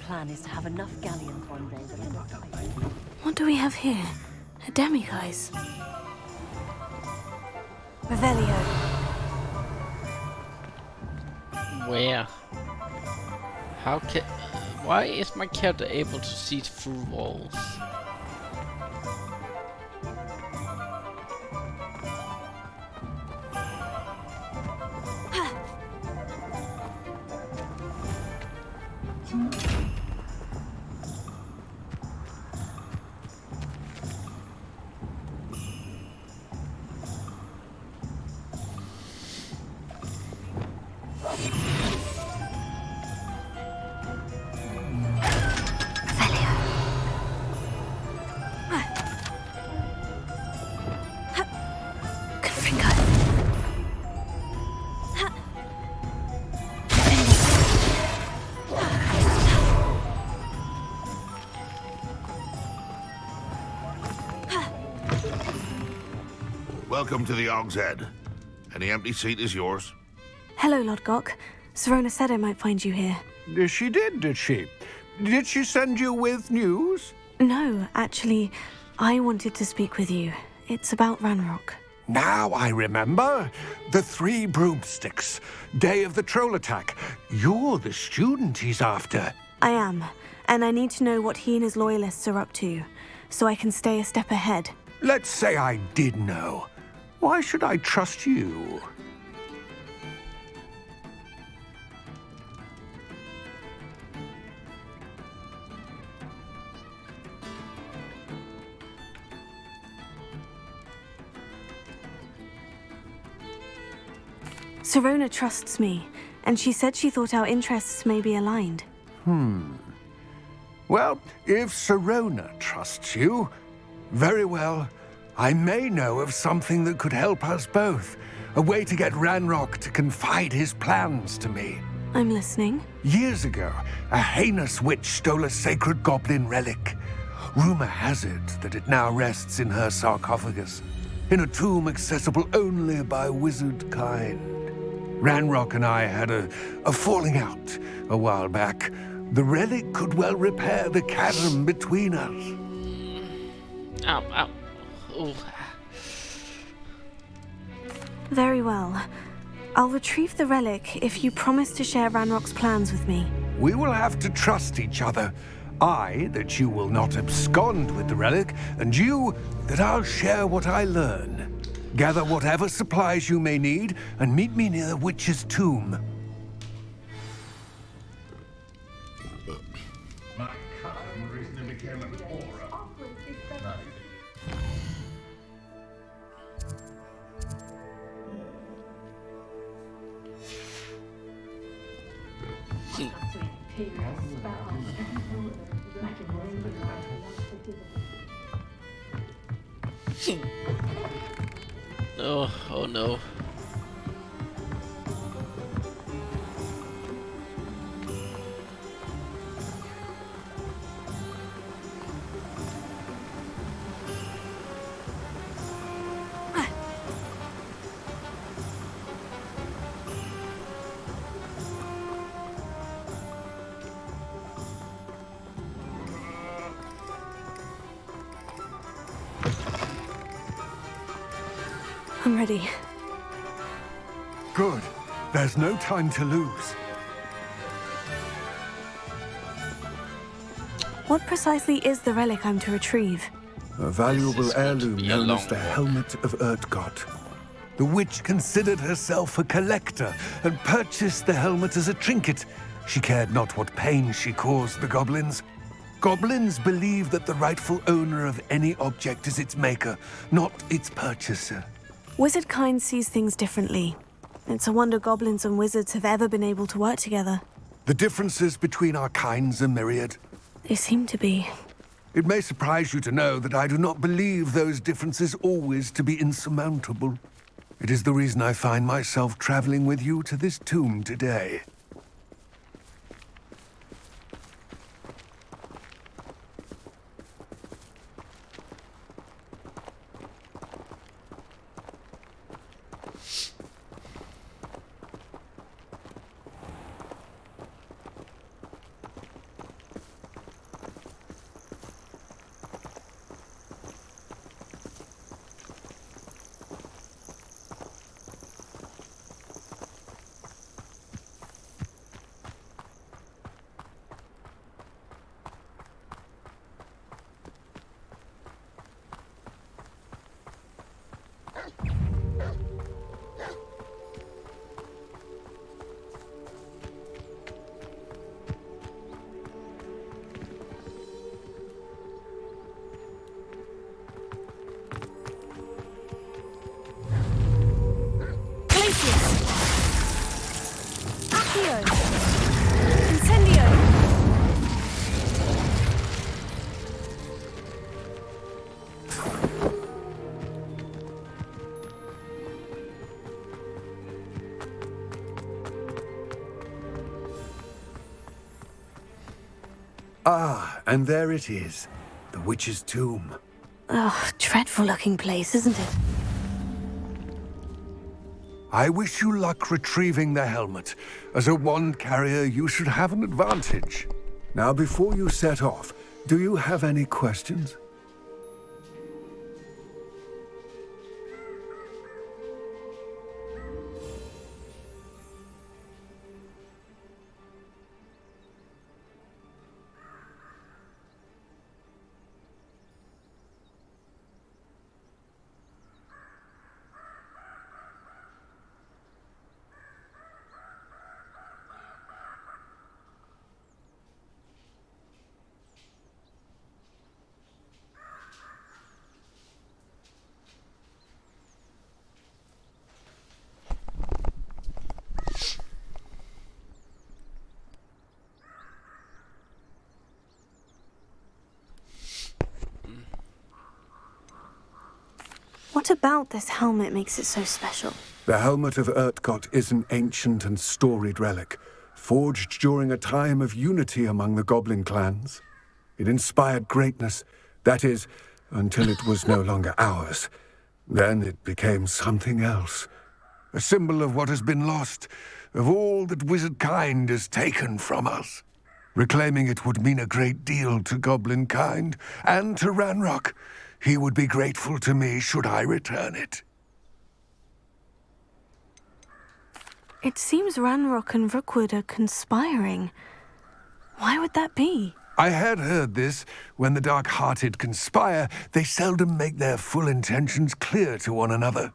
Plan is to have enough galleons one day that What do we have here? A demiguise. Revelio. Where? How can... Why is my character able to see through walls? Welcome to the Hog's Head. Any empty seat is yours. Hello, Lodgok. Sirona said I might find you here. She did she? Did she send you with news? No, actually, I wanted to speak with you. It's about Ranrock. Now I remember. The 3 broomsticks. Day of the troll attack. You're the student he's after. I am, and I need to know what he and his loyalists are up to, so I can stay a step ahead. let's say I did know. Why should I trust you? Sirona trusts me, and she said she thought our interests may be aligned. Well, if Sirona trusts you, very well. I may know of something that could help us both. A way to get Ranrock to confide his plans to me. I'm listening. Years ago, a heinous witch stole a sacred goblin relic. Rumor has it that it now rests in her sarcophagus, in a tomb accessible only by wizard kind. Ranrock and I had a falling out a while back. The relic could well repair the chasm between us. Ow, ow. Ooh. Very well. I'll retrieve the relic if you promise to share Ranrock's plans with me. We will have to trust each other. I, that you will not abscond with the relic, and you, that I'll share what I learn. Gather whatever supplies you may need, and meet me near the witch's tomb. My cousin recently became an aura. Oh no. I'm ready. Good. There's no time to lose. What precisely is the relic I'm to retrieve? A valuable heirloom be a known long as the walk. Helmet of Urtgott. The witch considered herself a collector and purchased the helmet as a trinket. She cared not what pain she caused the goblins. Goblins believe that the rightful owner of any object is its maker, not its purchaser. Wizard kind sees things differently. It's a wonder goblins and wizards have ever been able to work together. The differences between our kinds are myriad. They seem to be. It may surprise you to know that I do not believe those differences always to be insurmountable. It is the reason I find myself traveling with you to this tomb today. Ah, and there it is. The witch's tomb. Oh, dreadful looking place, isn't it? I wish you luck retrieving the helmet. As a wand carrier, you should have an advantage. Now, before you set off, do you have any questions? What about this helmet makes it so special? The helmet of Urtkot is an ancient and storied relic, forged during a time of unity among the goblin clans. It inspired greatness, that is, until it was no longer ours. Then it became something else. A symbol of what has been lost, of all that wizard kind has taken from us. Reclaiming it would mean a great deal to goblin kind, and to Ranrock. He would be grateful to me should I return it. It seems Ranrock and Rookwood are conspiring. Why would that be? I had heard this. When the dark-hearted conspire, they seldom make their full intentions clear to one another.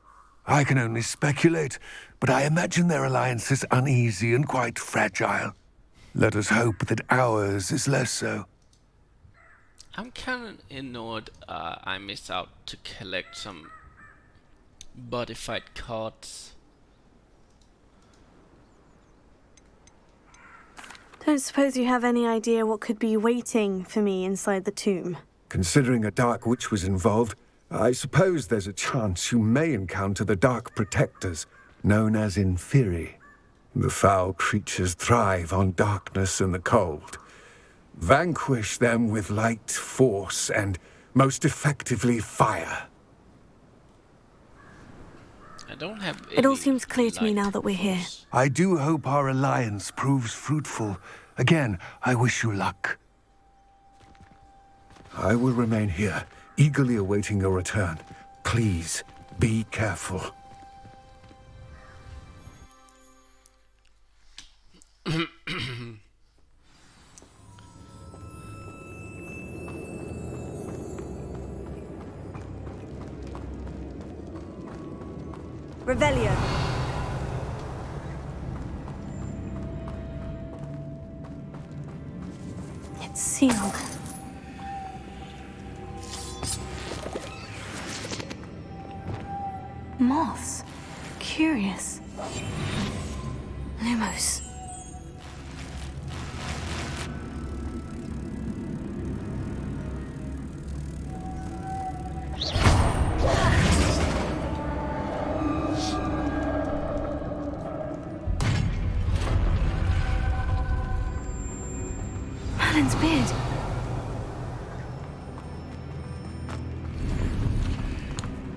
I can only speculate, but I imagine their alliance is uneasy and quite fragile. Let us hope that ours is less so. I'm kind of annoyed I missed out to collect some modified cards. Don't suppose you have any idea what could be waiting for me inside the tomb? Considering a Dark Witch was involved, I suppose there's a chance you may encounter the Dark Protectors, known as Inferi. The foul creatures thrive on darkness and the cold. Vanquish them with light, force, and most effectively fire. I don't have It all seems clear to me now that we're here. I do hope our alliance proves fruitful. Again, I wish you luck. I will remain here, eagerly awaiting your return. Please, be careful. Revelio. It's sealed. Moths. Curious. Lumos. Merlin's beard.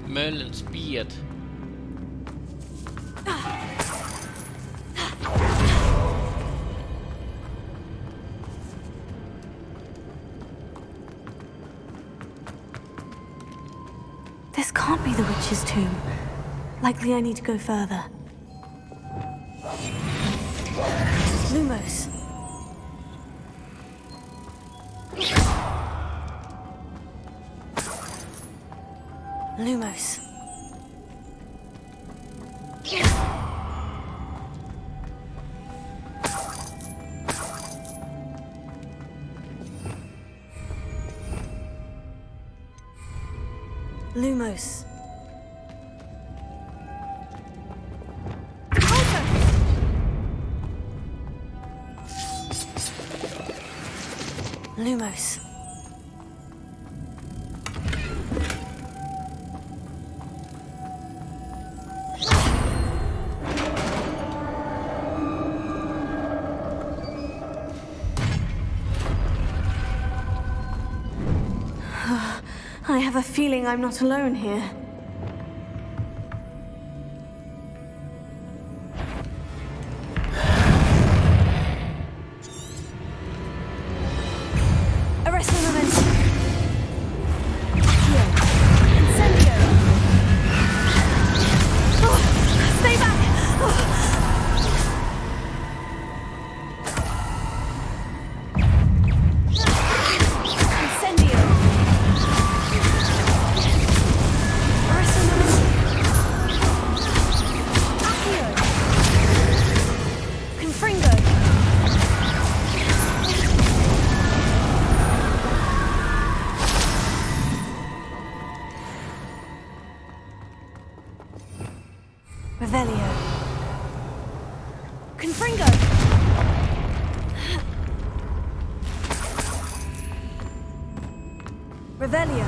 Merlin's beard. This can't be the witch's tomb. Likely I need to go further. Lumos. Lumos. Lumos. Lumos. I have a feeling I'm not alone here. Arresto Momentum. Here. Incendio. Oh, stay back! Incendio. Arresto Momentum. Accio. Confringo. Revelio. Confringo! Revelio.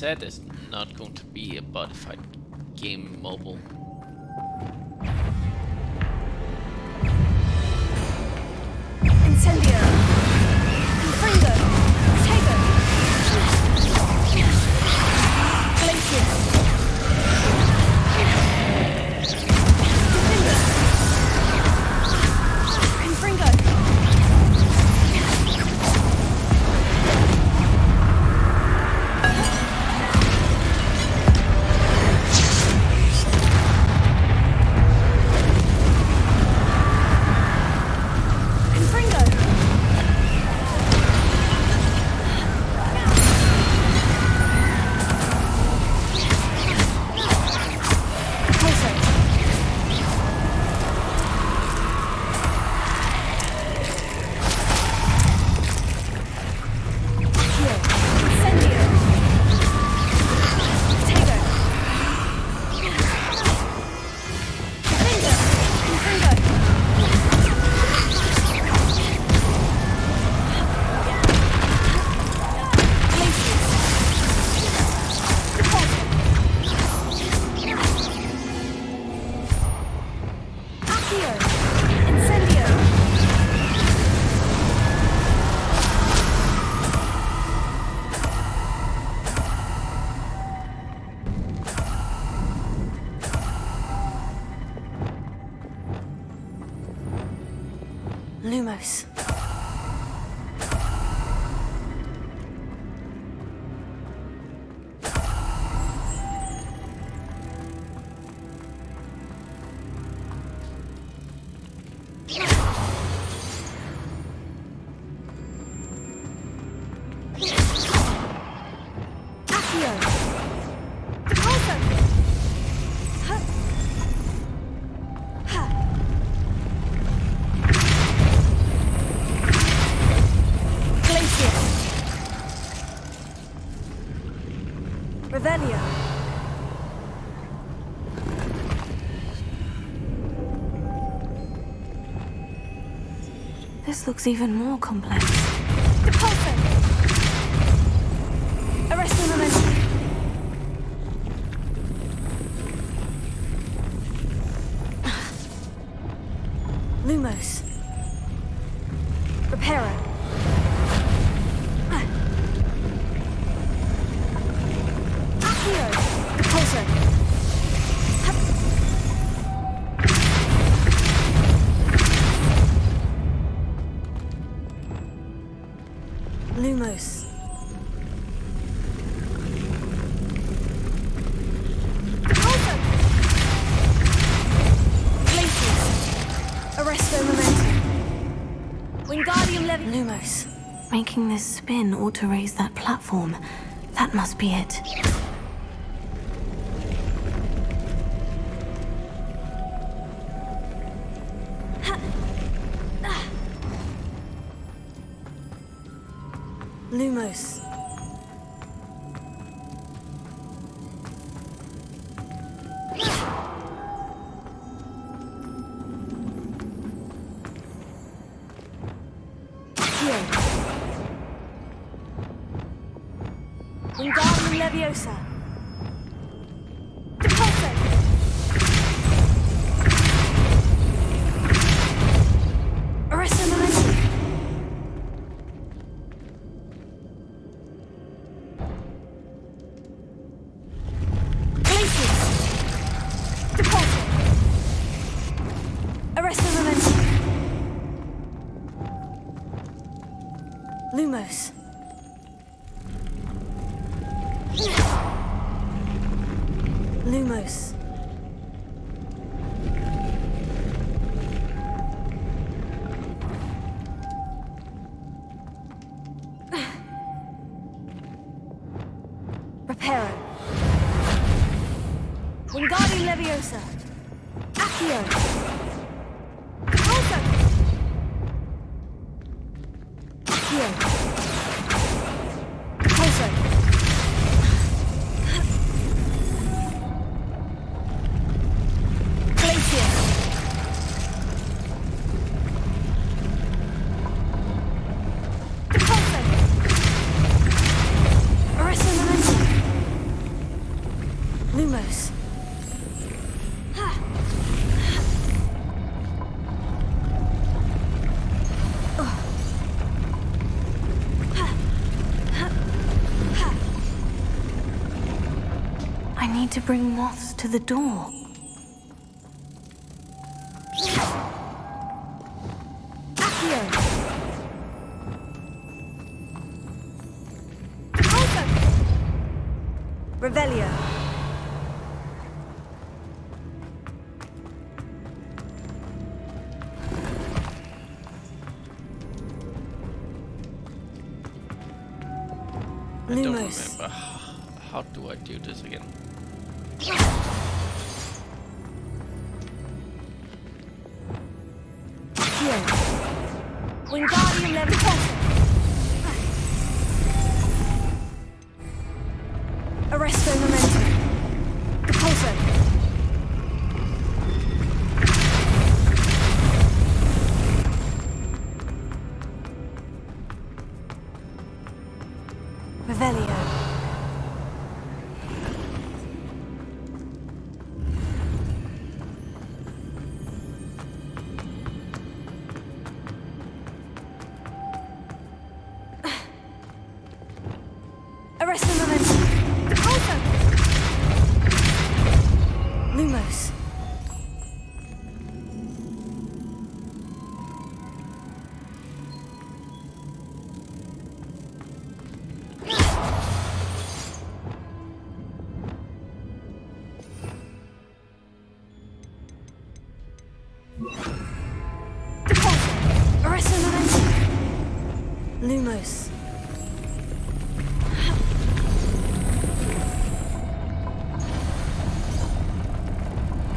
said, it's not going to be a modified game mobile. Incendio! Confringo! Tego! Glacius! Lumos. Revelio. This looks even more complex. Depulso. Arresto momentum. Lumos. Reparo. Lumos. Arresto momentum. Wingardium Leviosa. Lumos. Making this spin ought to raise that platform. That must be it. Lumos. Wingardium Leviosa. Depulso. Arresto momentum. Glacius. Depulso. Arresto momentum. Lumos. Lumos. Reparo. Wingardium Leviosa. Accio. Depulso. Accio. Depulso. Glacius. Depulso. Arresto momentum. to bring moths to the door. Revelio. I don't Lumos. remember. How do I do this again? Here. Wingardium Leviosa. Arresto Memento. Depulso. Revelio. Arresto Memento. Depulso. Lumos. Arresto Memento. Lumos.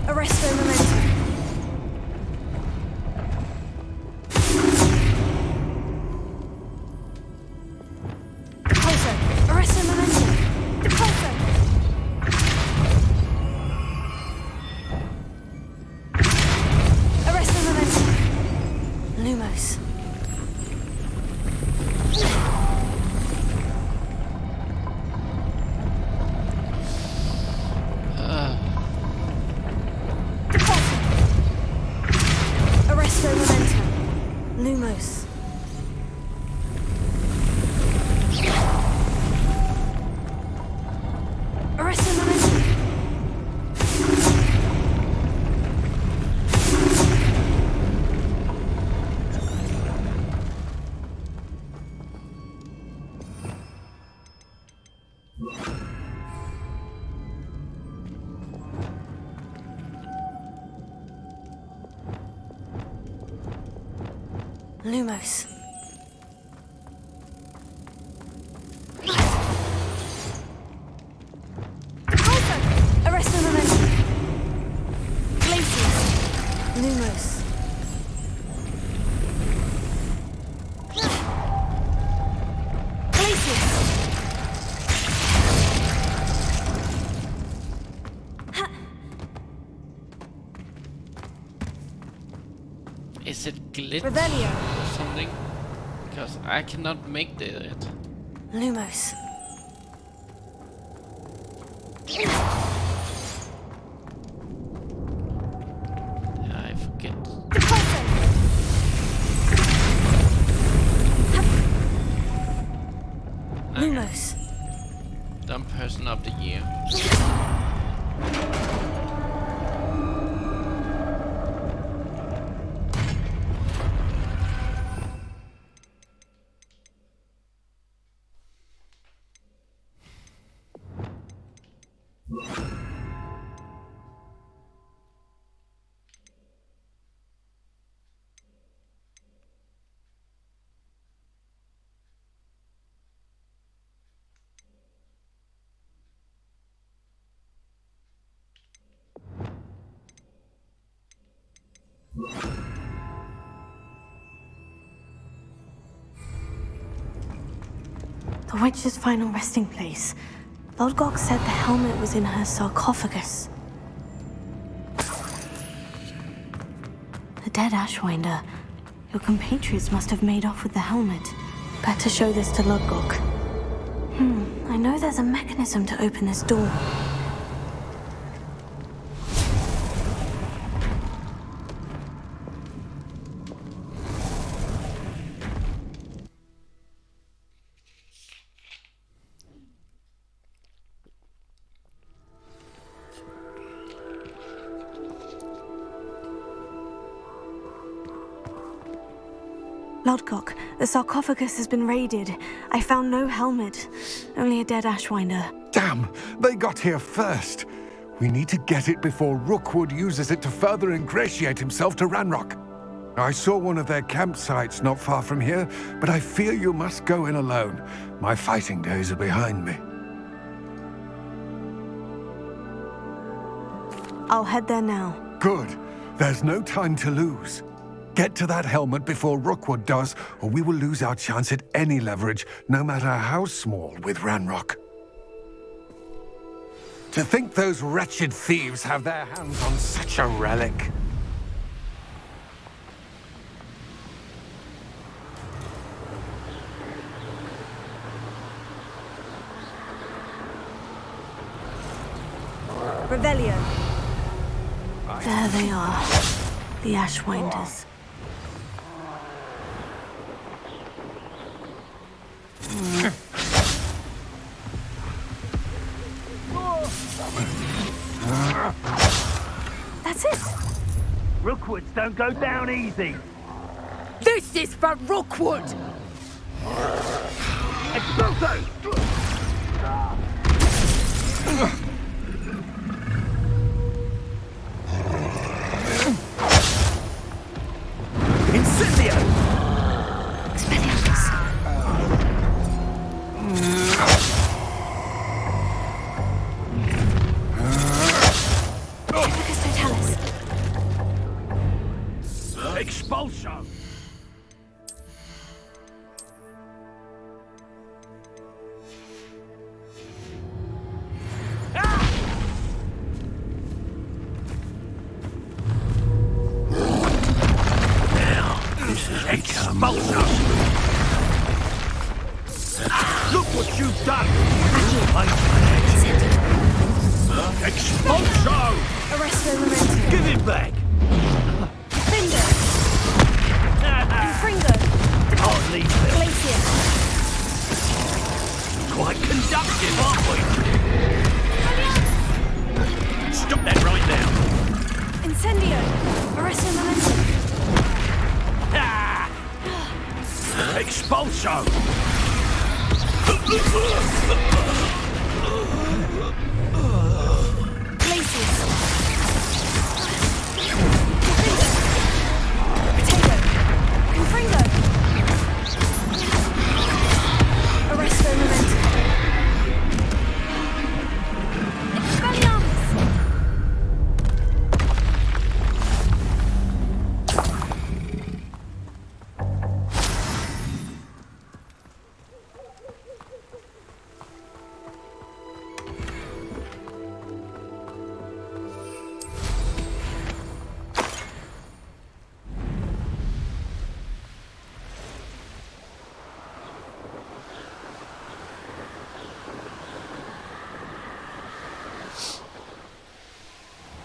Arresto Memento. Depulso. Arresto Memento. Depulso. Arresto Memento. Lumos. Arresto Memento. Lumos. Arresto Memento. Lumos. Arresto Memento. Glacius. Lumos. Glacius. Is it glitch Revelio. or something? Because I cannot make it. Lumos. I forget. Lumos. Dumb person of the year. The witch's final resting place. Lodgok said the helmet was in her sarcophagus. The dead Ashwinder. Your compatriots must have made off with the helmet. Better show this to Lodgok. I know there's a mechanism to open this door. Lodgok, the sarcophagus has been raided. I found no helmet, only a dead Ashwinder. Damn! They got here first. We need to get it before Rookwood uses it to further ingratiate himself to Ranrock. I saw one of their campsites not far from here, but I fear you must go in alone. My fighting days are behind me. I'll head there now. Good. There's no time to lose. Get to that helmet before Rookwood does, or we will lose our chance at any leverage, no matter how small, with Ranrock. To think those wretched thieves have their hands on such a relic. Revelio. There they are, the Ashwinders. That's it. Rookwoods don't go down easy. This is for Rookwood! Expulso! Incendio! Expelliarmus. Epicus Totalis. Expulso! Expulso! Look what you've done! Expulso! Arresto Memento. Give it back! Finger. Infringo. Can't leave them. Glacier. Quite conductive, aren't we? Stop that right now! Incendio. Arresto Memento. Ah! Expulso! Glacier. Potato. Infringo. Arresto Memento. Expelliarmus.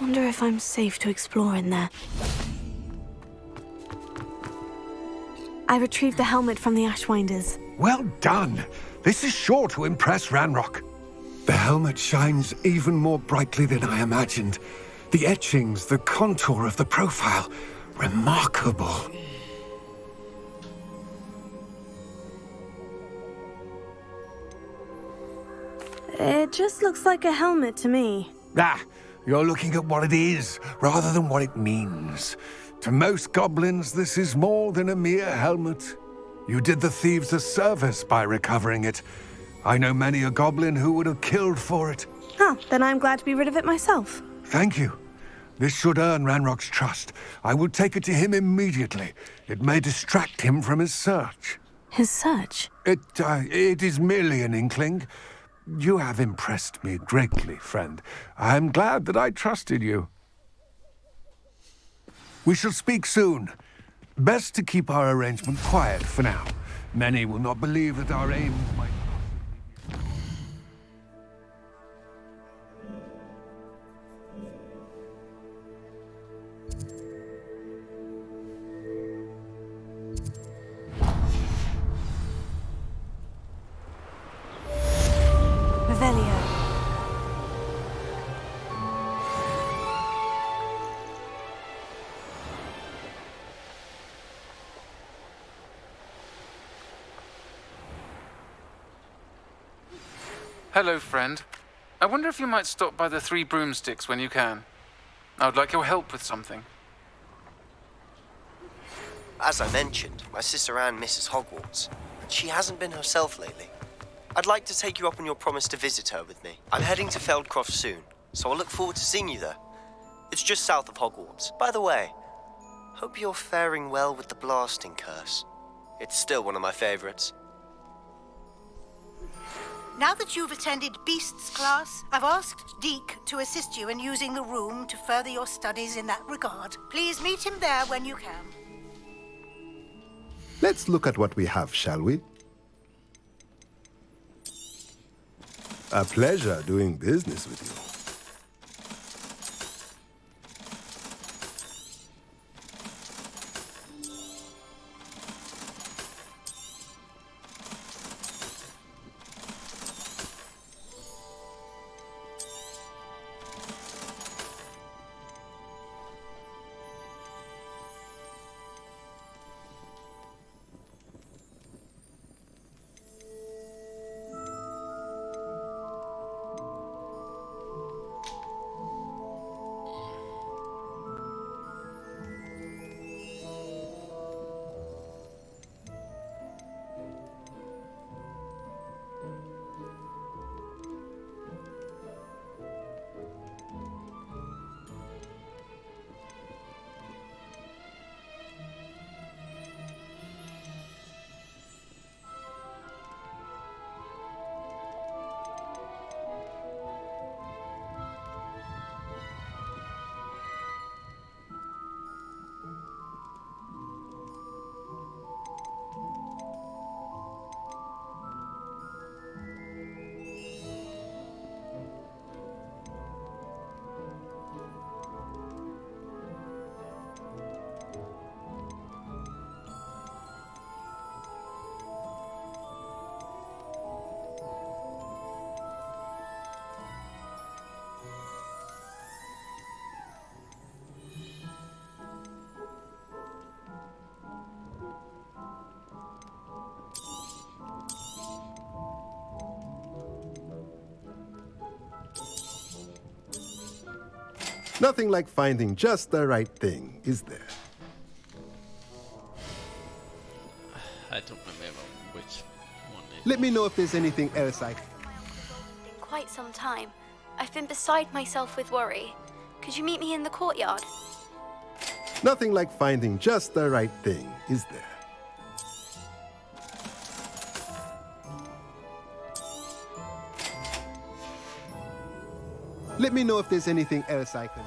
Wonder if I'm safe to explore in there. I retrieved the helmet from the Ashwinders. Well done! This is sure to impress Ranrock. The helmet shines even more brightly than I imagined. The etchings, the contour of the profile. Remarkable. It just looks like a helmet to me. Ah, you're looking at what it is, rather than what it means. To most goblins, this is more than a mere helmet. You did the thieves a service by recovering it. I know many a goblin who would have killed for it. Oh, then I'm glad to be rid of it myself. Thank you. This should earn Ranrock's trust. I will take it to him immediately. It may distract him from his search. His search? It is merely an inkling. You have impressed me greatly, friend. I am glad that I trusted you. We shall speak soon. Best to keep our arrangement quiet for now. Many will not believe that our aims might... Revelio. Hello, friend. I wonder if you might stop by the Three Broomsticks when you can. I would like your help with something. As I mentioned, my sister Anne misses Hogwarts, but she hasn't been herself lately. I'd like to take you up on your promise to visit her with me. I'm heading to Feldcroft soon, so I'll look forward to seeing you there. It's just south of Hogwarts. By the way, hope you're faring well with the blasting curse. It's still one of my favorites. Now that you've attended Beasts class, I've asked Deke to assist you in using the room to further your studies in that regard. Please meet him there when you can. Let's look at what we have, shall we? A pleasure doing business with you. Nothing like finding just the right thing, is there? I don't remember which one it Let me know if there's anything else I... In quite some time. I've been beside myself with worry. Could you meet me in the courtyard? Nothing like finding just the right thing, is there? Let me know if there's anything else I can...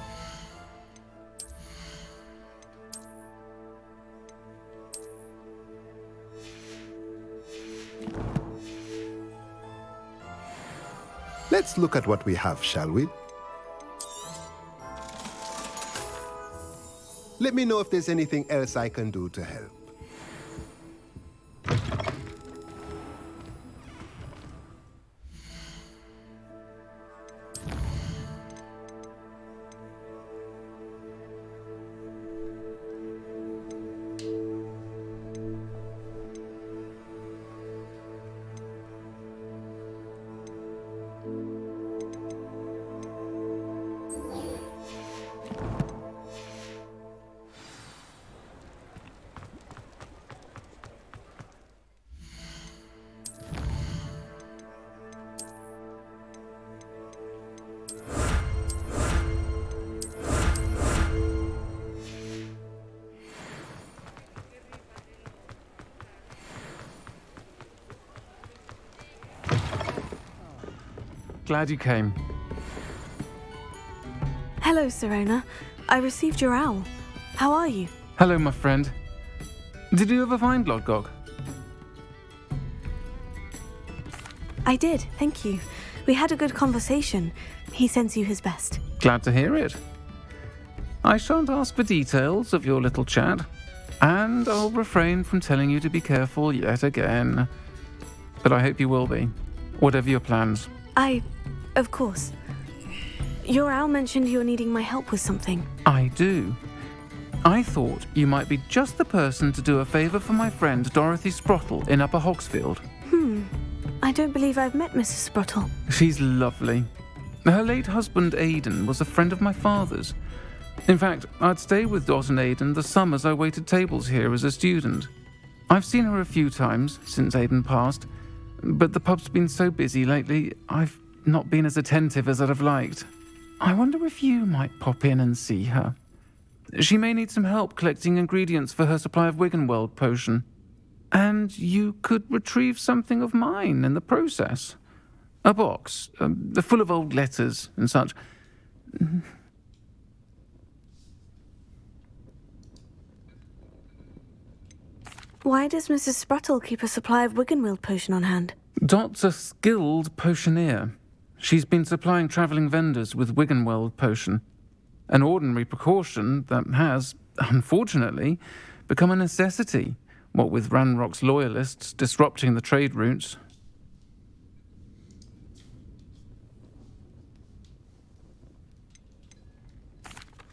Let's look at what we have, shall we? Let me know if there's anything else I can do to help. Glad you came. Hello, Sirona. I received your owl. How are you? Hello, my friend. Did you ever find Lodgok? I did, thank you. We had a good conversation. He sends you his best. Glad to hear it. I shan't ask for details of your little chat, and I'll refrain from telling you to be careful yet again. But I hope you will be, whatever your plans. Of course. Your owl mentioned you're needing my help with something. I do. I thought you might be just the person to do a favour for my friend Dorothy Sprottle in Upper Hogsfield. I don't believe I've met Mrs. Sprottle. She's lovely. Her late husband, Aidan, was a friend of my father's. In fact, I'd stay with Dot and Aidan the summers I waited tables here as a student. I've seen her a few times since Aidan passed, but the pub's been so busy lately, I've not been as attentive as I'd have liked. I wonder if you might pop in and see her. She may need some help collecting ingredients for her supply of Wiggenweld potion. And you could retrieve something of mine in the process. A box, full of old letters and such. Why does Mrs. Sprottle keep a supply of Wiggenweld potion on hand? Dot's a skilled potioneer. She's been supplying travelling vendors with Wiggenweld potion. An ordinary precaution that has, unfortunately, become a necessity, what with Ranrock's loyalists disrupting the trade routes.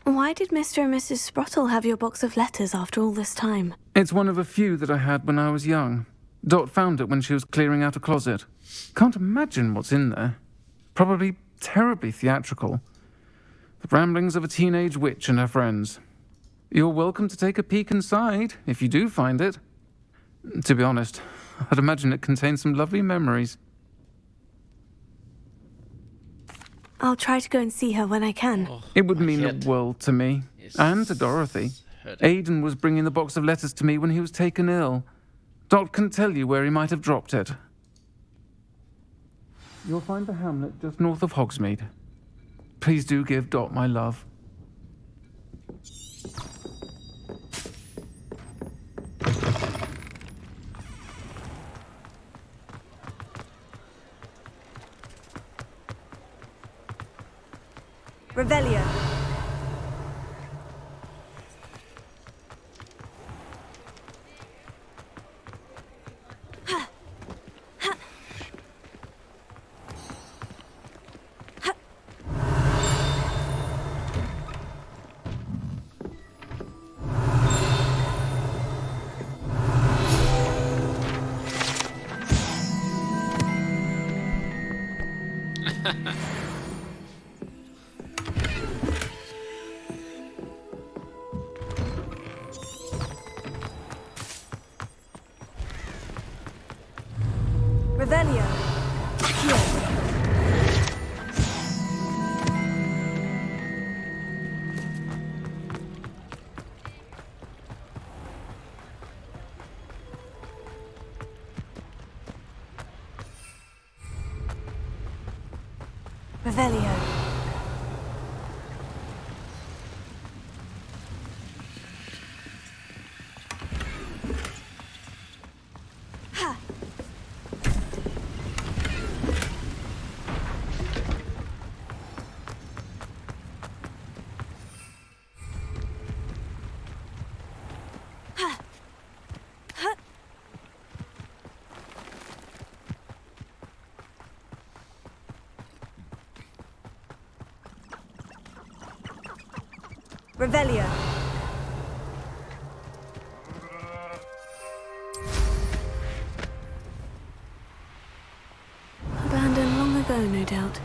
Why did Mr. and Mrs. Sprottle have your box of letters after all this time? It's one of a few that I had when I was young. Dot found it when she was clearing out a closet. Can't imagine what's in there. Probably terribly theatrical. The ramblings of a teenage witch and her friends. You're welcome to take a peek inside, if you do find it. To be honest, I'd imagine it contains some lovely memories. I'll try to go and see her when I can. It would mean the world to me, and to Dorothy. Aidan was bringing the box of letters to me when he was taken ill. Dot can tell you where he might have dropped it. You'll find the hamlet just north of Hogsmeade. Please do give Dot my love. Revelio. Revelio. Revelio. Revelio. Abandoned long ago, no doubt.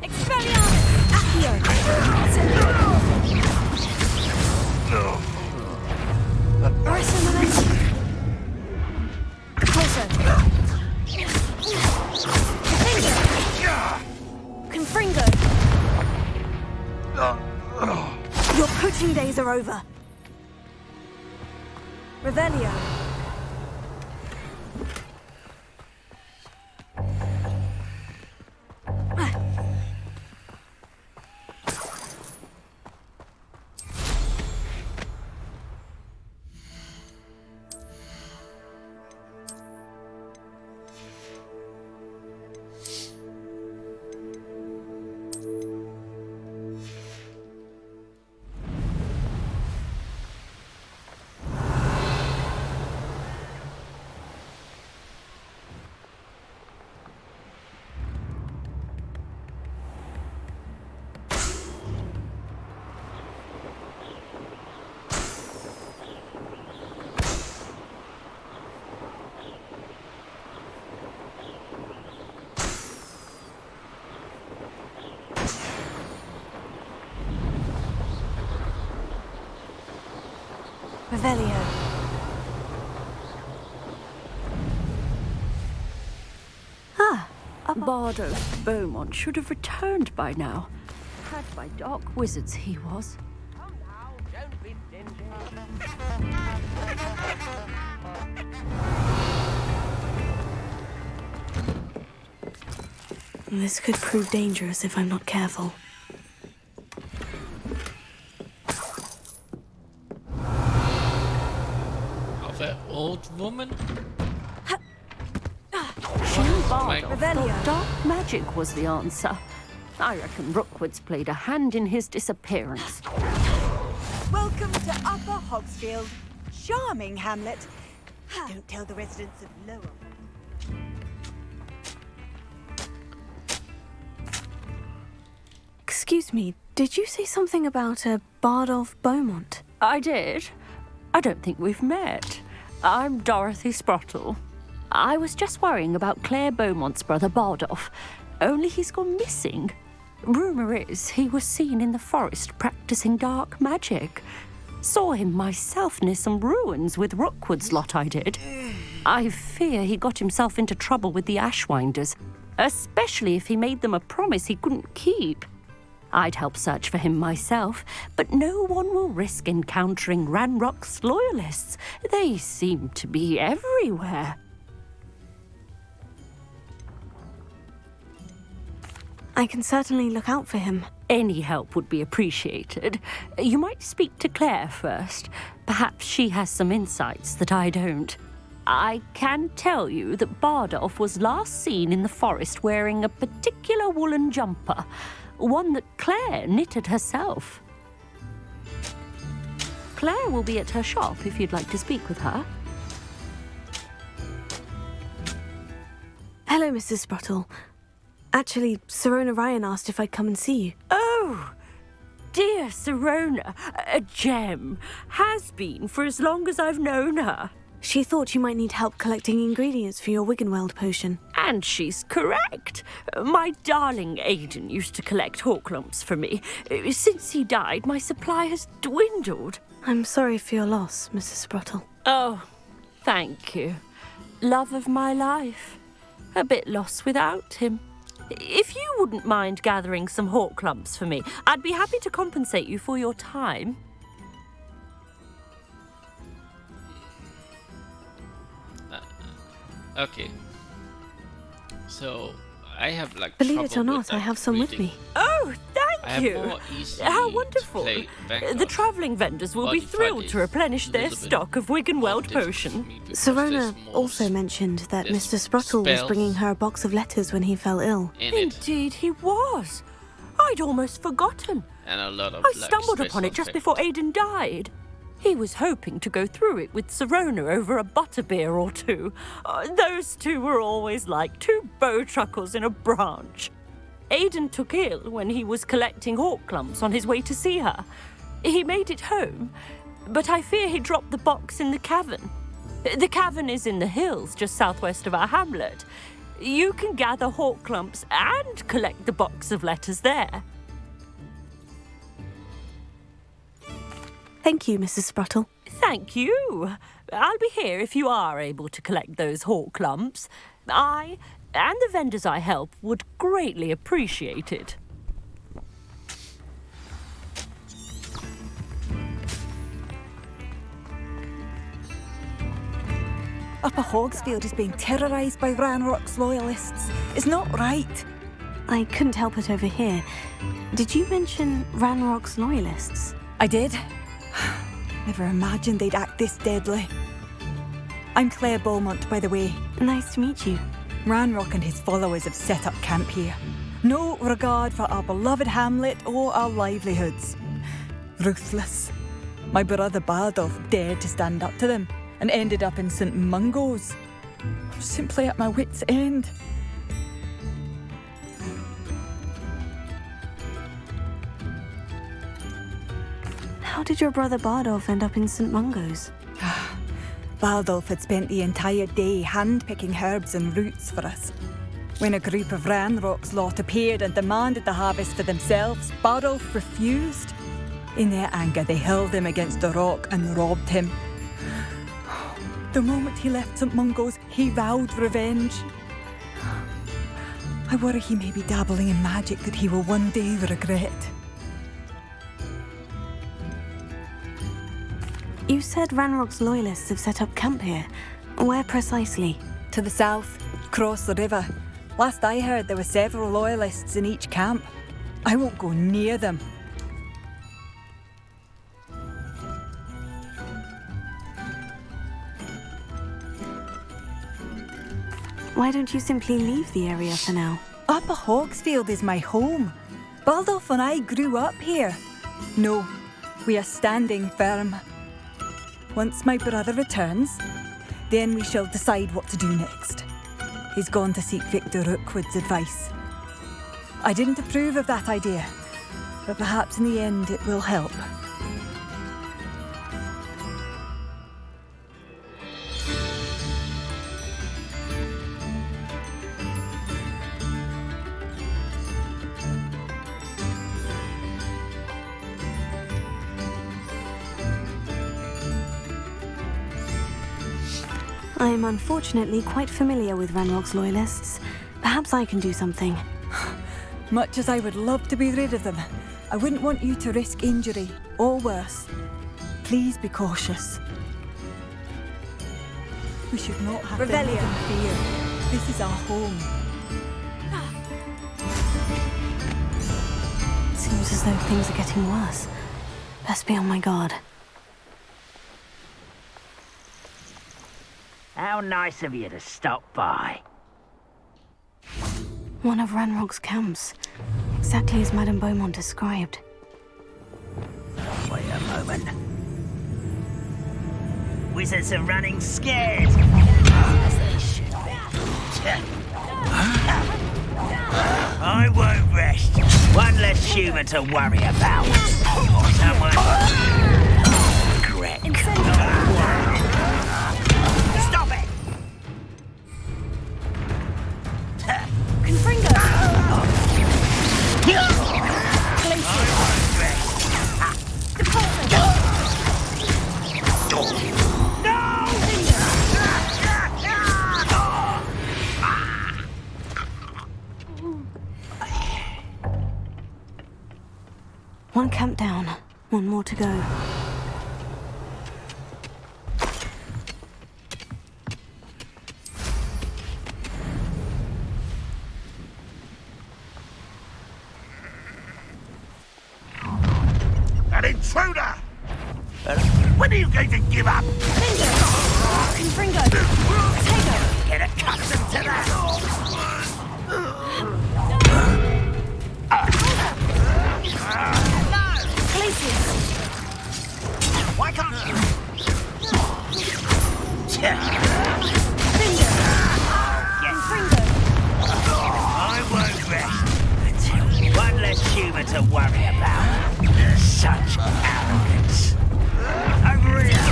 Expelliarmus! Accio! Arsenal! Closer! Confringo! Your poaching days are over. Revelio. Revelio. Bardo Beaumont should have returned by now. Had by dark wizards he was. This could prove dangerous if I'm not careful. Of an old woman? Bardo thought dark magic was the answer. I reckon Rookwood's played a hand in his disappearance. Welcome to Upper Hogsfield. Charming hamlet. Don't tell the residents of Lower. Excuse me, did you say something about a Bardolph Beaumont? I did. I don't think we've met. I'm Dorothy Sprottle. I was just worrying about Claire Beaumont's brother Bardolph, only he's gone missing. Rumour is he was seen in the forest practicing dark magic. Saw him myself near some ruins with Rookwood's lot I did. I fear he got himself into trouble with the Ashwinders, especially if he made them a promise he couldn't keep. I'd help search for him myself, but no one will risk encountering Ranrock's loyalists. They seem to be everywhere. I can certainly look out for him. Any help would be appreciated. You might speak to Claire first. Perhaps she has some insights that I don't. I can tell you that Bardolph was last seen in the forest wearing a particular woolen jumper, one that Claire knitted herself. Claire will be at her shop if you'd like to speak with her. Hello, Mrs. Sprottle. Actually, Sirona Ryan asked if I'd come and see you. Oh, dear Sirona, a gem. Has been for as long as I've known her. She thought you might need help collecting ingredients for your Wiggenweld potion. And she's correct. My darling Aidan used to collect Horklumps for me. Since he died, my supply has dwindled. I'm sorry for your loss, Mrs. Sprottle. Oh, thank you. Love of my life. A bit lost without him. If you wouldn't mind gathering some Horklumps for me, I'd be happy to compensate you for your time. Okay. So, I have like Believe it or not, I have some with me. Oh, I thank have you. more easy How to wonderful. play Vanguard. The travelling vendors will be But thrilled to replenish their little bit stock of Wiggenweld potion. Sirona also mentioned that there's Mr. Sprottle was spells bringing her a box of letters when he fell ill. in it, Indeed he was. I'd almost forgotten. and a lot of I like, stumbled upon special it just effects. before Aidan died. He was hoping to go through it with Sirona over a butterbeer or two. Those two were always like two bowtruckles in a branch. Aidan took ill when he was collecting Horklumps on his way to see her. He made it home, but I fear he dropped the box in the cavern. The cavern is in the hills just southwest of our hamlet. You can gather Horklumps and collect the box of letters there. Thank you, Mrs. Sprottle. Thank you. I'll be here if you are able to collect those Horklumps. I and the vendors I help would greatly appreciate it. Upper Hogsfield is being terrorised by Ranrock's loyalists. It's not right. I couldn't help but overhear. Did you mention Ranrock's loyalists? I did. Never imagined they'd act this deadly. I'm Claire Beaumont, by the way. Nice to meet you. Ranrock and his followers have set up camp here. No regard for our beloved hamlet or our livelihoods. Ruthless. My brother Bardolph dared to stand up to them and ended up in St. Mungo's. I'm simply at my wit's end. How did your brother Bardolph end up in St. Mungo's? Bardolph had spent the entire day hand-picking herbs and roots for us. When a group of Ranrock's lot appeared and demanded the harvest for themselves, Bardolph refused. In their anger, they hurled him against the rock and robbed him. The moment he left St. Mungo's, he vowed revenge. I worry he may be dabbling in magic that he will one day regret. You said Ranrock's loyalists have set up camp here. Where precisely? To the south, across the river. Last I heard, there were several loyalists in each camp. I won't go near them. Why don't you simply leave the area for now? Upper Hogsfield is my home. Baldolf and I grew up here. No, we are standing firm. Once my brother returns, then we shall decide what to do next. He's gone to seek Victor Rookwood's advice. I didn't approve of that idea, but perhaps in the end it will help. I am unfortunately quite familiar with Ranrock's loyalists. Perhaps I can do something. Much as I would love to be rid of them, I wouldn't want you to risk injury, or worse. Please be cautious. We should not have them live in fear. This is our home. Seems as though things are getting worse. Best be on my guard. How nice of you to stop by. One of Ranrock's camps. Exactly as Madame Beaumont described. Wait a moment. Wizards are running scared. As they should be. I won't rest. One less human to worry about. Someone... Greg. Stop it! Confringo! One camp down, one more to go. An intruder! When are you going to give up? Confringo! Potato! Get accustomed to that! Why can't you? I won't rest until one less human to worry about. Such arrogance. Over here.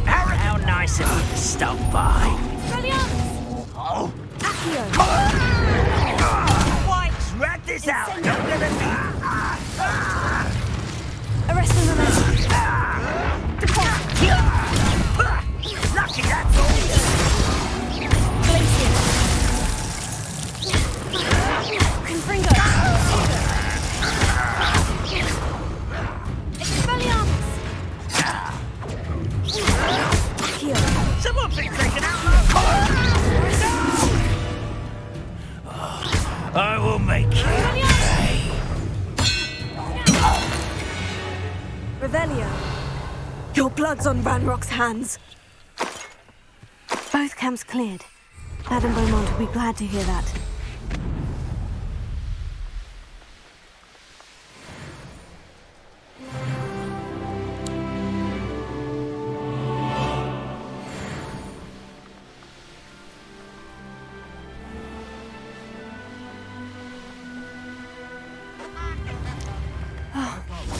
How nice of you to stop by. Oh. White, drag this out. Don't let it be. Arrest them, Lucky, that's all. Confringo! Expelliarmus! Someone been taken out. I will make you pay. Revelio! Your blood's on Ranrock's hands! Both camps cleared. Madame Beaumont will be glad to hear that.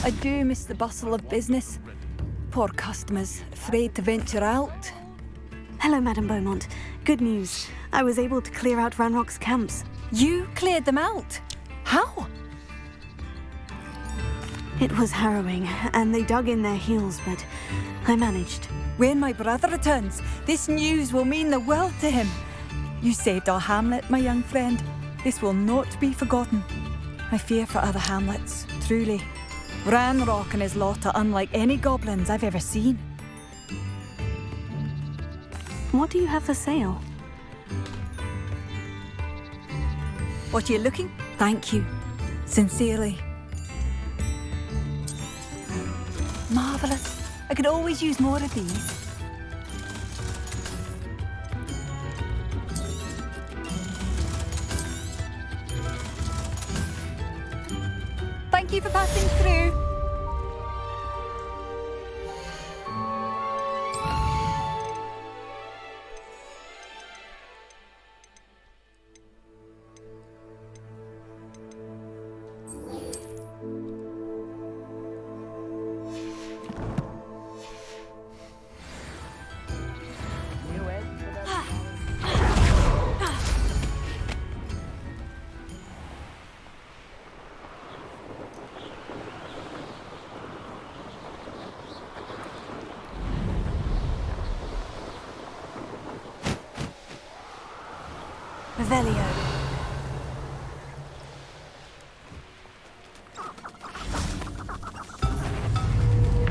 I do miss the bustle of business. Poor customers, afraid to venture out. Hello, Madame Beaumont. Good news. I was able to clear out Ranrock's camps. You cleared them out? How? It was harrowing, and they dug in their heels, but I managed. When my brother returns, this news will mean the world to him. You saved our hamlet, my young friend. This will not be forgotten. I fear for other hamlets, truly. Ranrock and his lot are unlike any goblins I've ever seen. What do you have for sale? What are you looking? Thank you. Sincerely. Marvellous. I could always use more of these. Thank you for passing through. Revelio.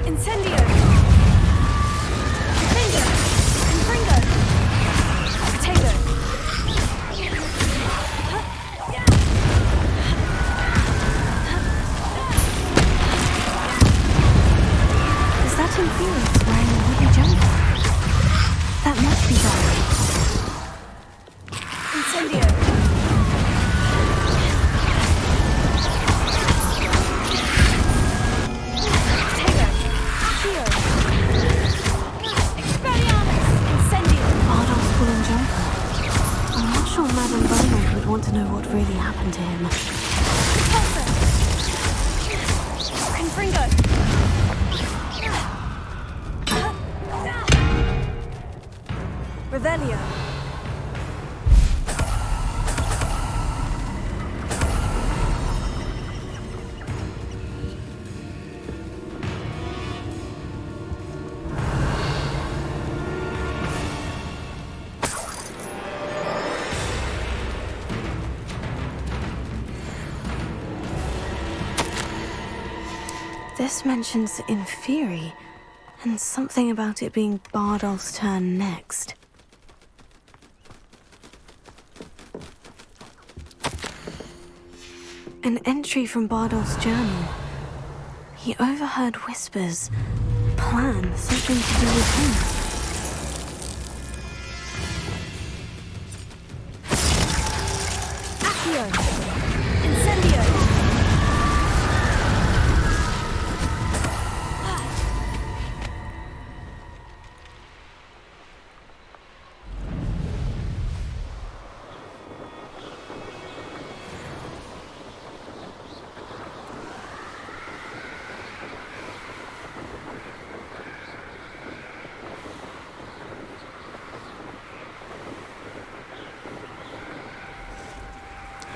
Incendio! Confringo! Confringo! Potato! Is that Infurious wearing a wooden jumper? That must be Barry. Incendio! Madame Beaumont would want to know what really happened to him. Confringo! Revelio! This mentions Inferi, and something about it being Bardolph's turn next. An entry from Bardolph's journal. He overheard whispers, plan, something to do with him. Accio! Incendio!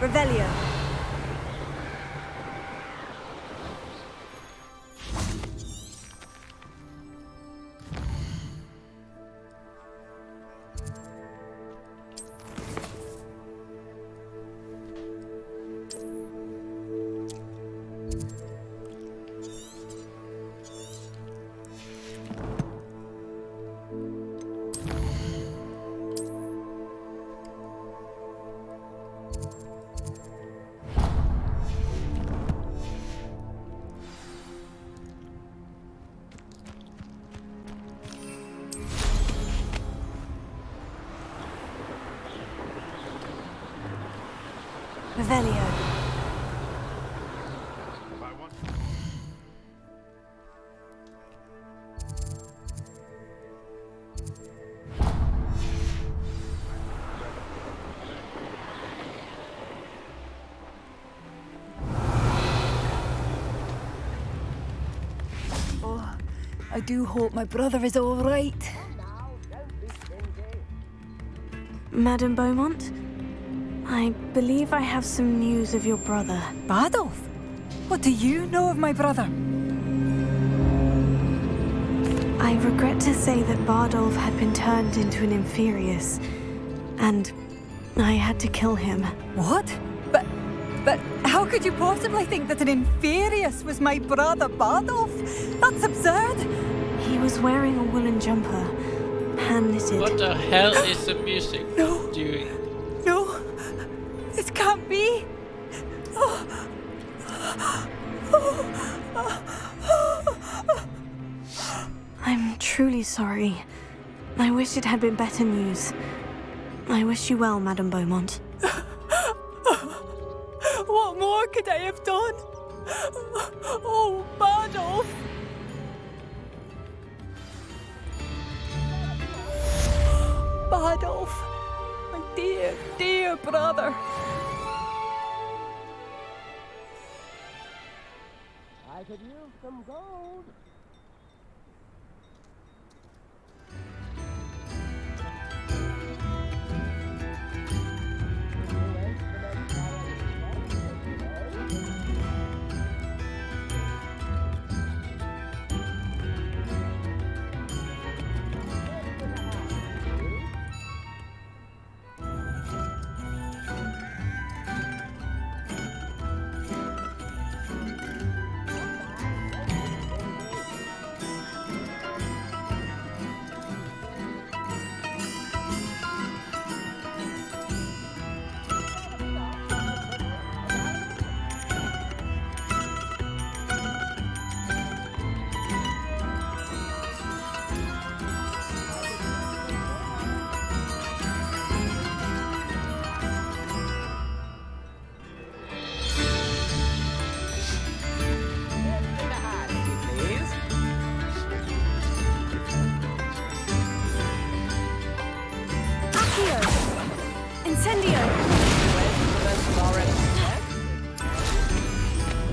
Revelio. Revelio. Oh, I do hope my brother is all right. Madame Beaumont? I believe I have some news of your brother. Bardolph? What do you know of my brother? I I regret to say that Bardolph had been turned into an Inferius, and I had to kill him. What? But how could you possibly think that an Inferius was my brother Bardolph? That's absurd. He was wearing a woolen jumper, hand-knitted. What the hell is the music doing? No, it can't be. I'm truly sorry. I wish it had been better news. I wish you well, Madame Beaumont. What more could I have done? Oh, Bardolph! Bardolph, my dear, dear brother. I could use some gold.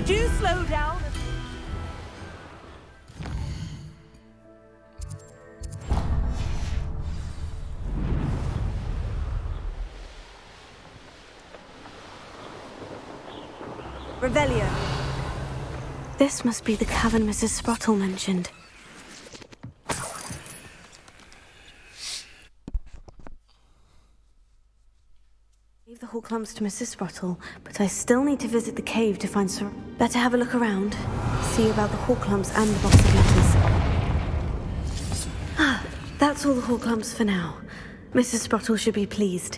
Do slow down. Revelio. This must be the cavern Mrs. Sprottle mentioned. Leave the Horklumps to Mrs. Sprottle, but I still need to visit the cave to find Sir. Better have a look around, see about the Horklumps and the box of letters. Ah, that's all the Horklumps for now. Mrs. Sprottle should be pleased.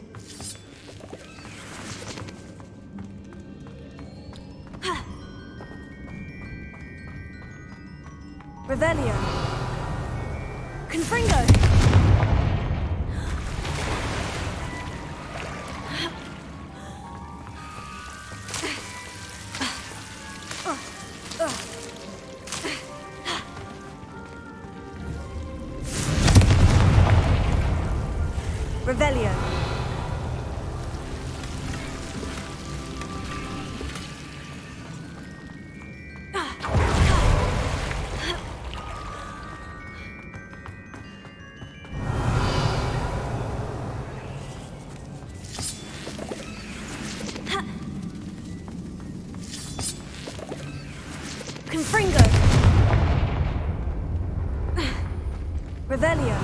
Revelio. Confringo. Revelio. Confringo. Revelio.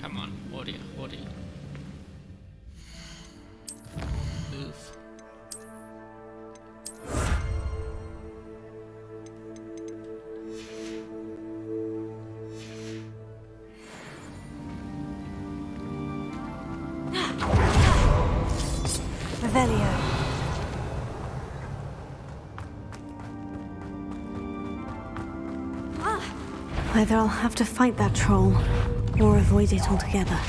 Come on, what do you? Move. Revelio. Either I'll have to fight that troll, or avoid it altogether.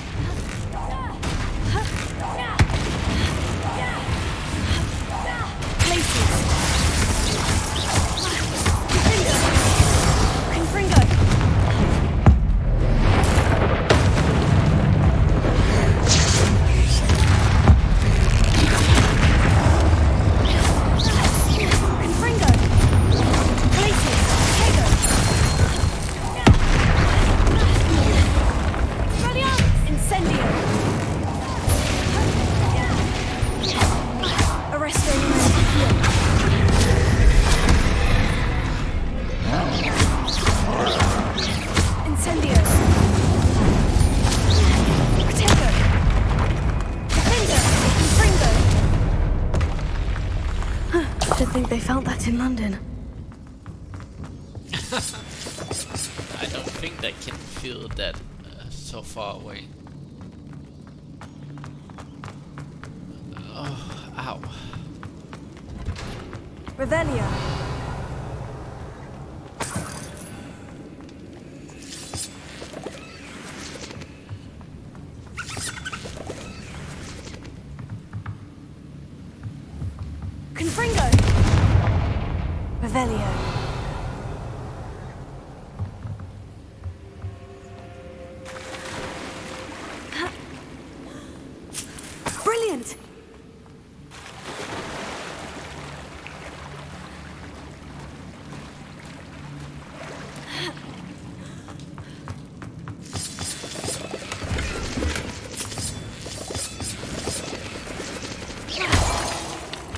to think they felt that in London. I don't think they can feel that so far away. Oh, ow. Revelio. Confringo. Revelio. Brilliant.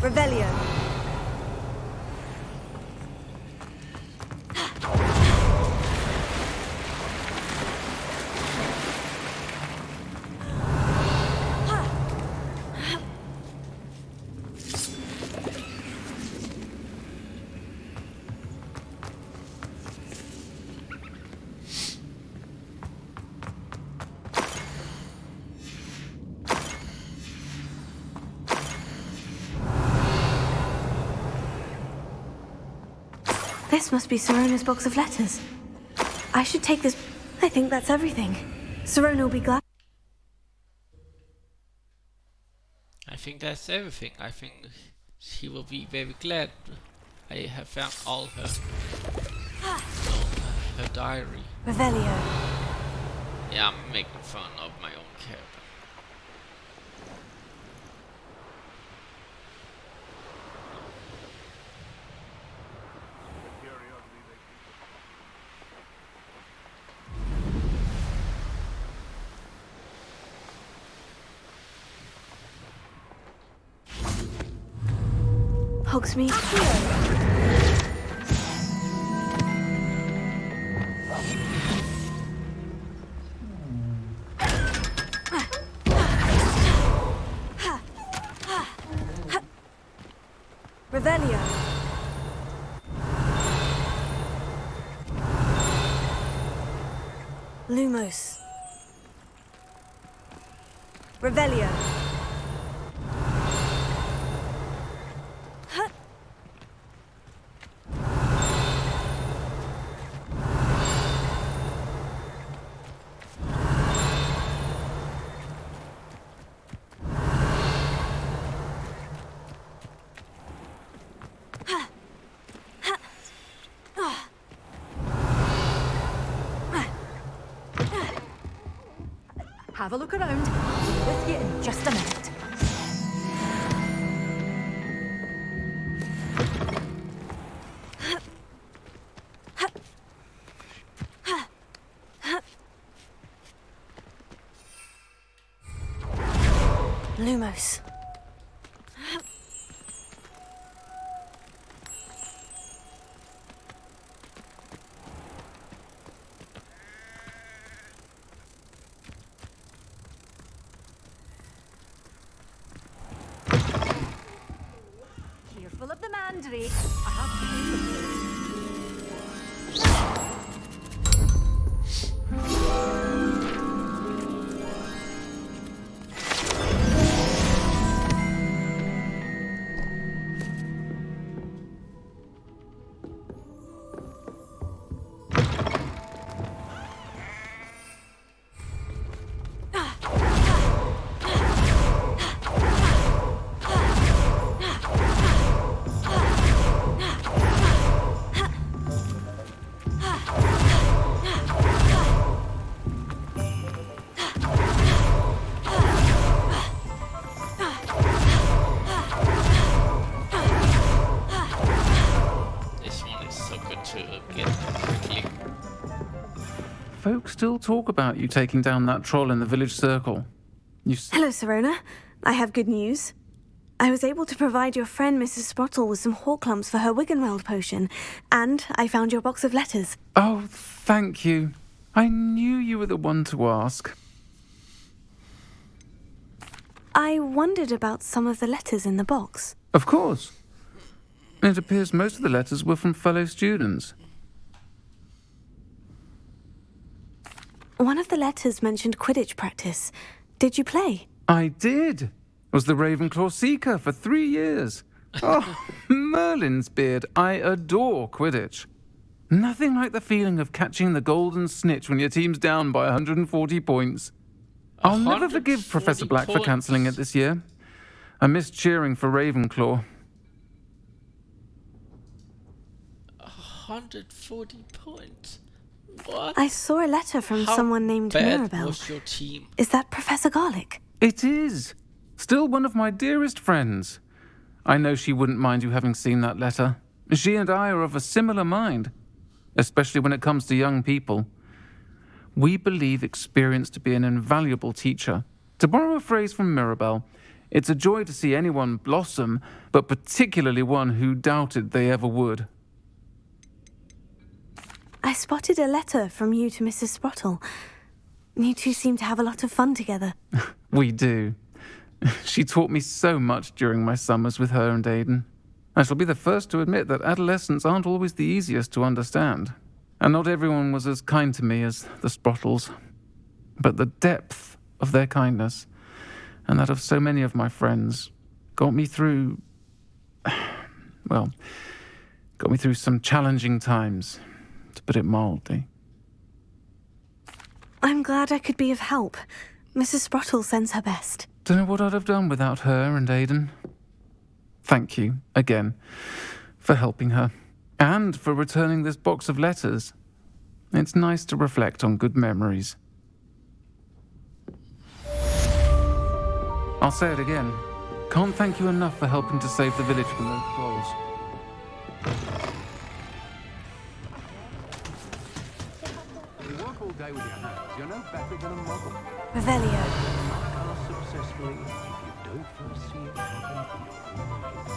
Revelio. This must be Sirona's box of letters. I should take this. I think that's everything. Sirona will be glad. I think that's everything. I think she will be very glad I have found all her diary. Revelio. Yeah, I'm making fun of my own character. Hogsmeade. Revelio. Lumos. Revelio. Have a look around. I'll be with you in just a minute. Lumos. Careful of the mandrake. I have to use the Folks still talk about you taking down that troll in the village circle. Hello, Sirona. I have good news. I was able to provide your friend Mrs. Sprottle with some Horklumps for her Wiggenweld potion, and I found your box of letters. Oh, thank you. I knew you were the one to ask. I wondered about some of the letters in the box. Of course. It appears most of the letters were from fellow students. One of the letters mentioned Quidditch practice. Did you play? I did. Was the Ravenclaw Seeker for 3 years. Oh, Merlin's beard. I adore Quidditch. Nothing like the feeling of catching the golden snitch when your team's down by 140 points. I'll never forgive Professor Black for cancelling it this year. I missed cheering for Ravenclaw. 140 points? What? I saw a letter from someone named bad Mirabelle. was your team? Is that Professor Garlick? It is. Still one of my dearest friends. I know she wouldn't mind you having seen that letter. She and I are of a similar mind, especially when it comes to young people. We believe experience to be an invaluable teacher. To borrow a phrase from Mirabelle, it's a joy to see anyone blossom, but particularly one who doubted they ever would. I spotted a letter from you to Mrs. Sprottle. You two seem to have a lot of fun together. We do. She taught me so much during my summers with her and Aidan. I shall be the first to admit that adolescents aren't always the easiest to understand. And not everyone was as kind to me as the Sprottles. But the depth of their kindness, and that of so many of my friends, got me through... well, got me through some challenging times, to put it mildly. I'm glad I could be of help. Mrs. Sprottle sends her best. Don't know what I'd have done without her and Aidan. Thank you, again, for helping her. And for returning this box of letters. It's nice to reflect on good memories. I'll say it again. Can't thank you enough for helping to save the village from those trolls. You work all day with your hands. You're no better than a muggle. Revelio. Successfully if you don't foresee it happening from your own mind.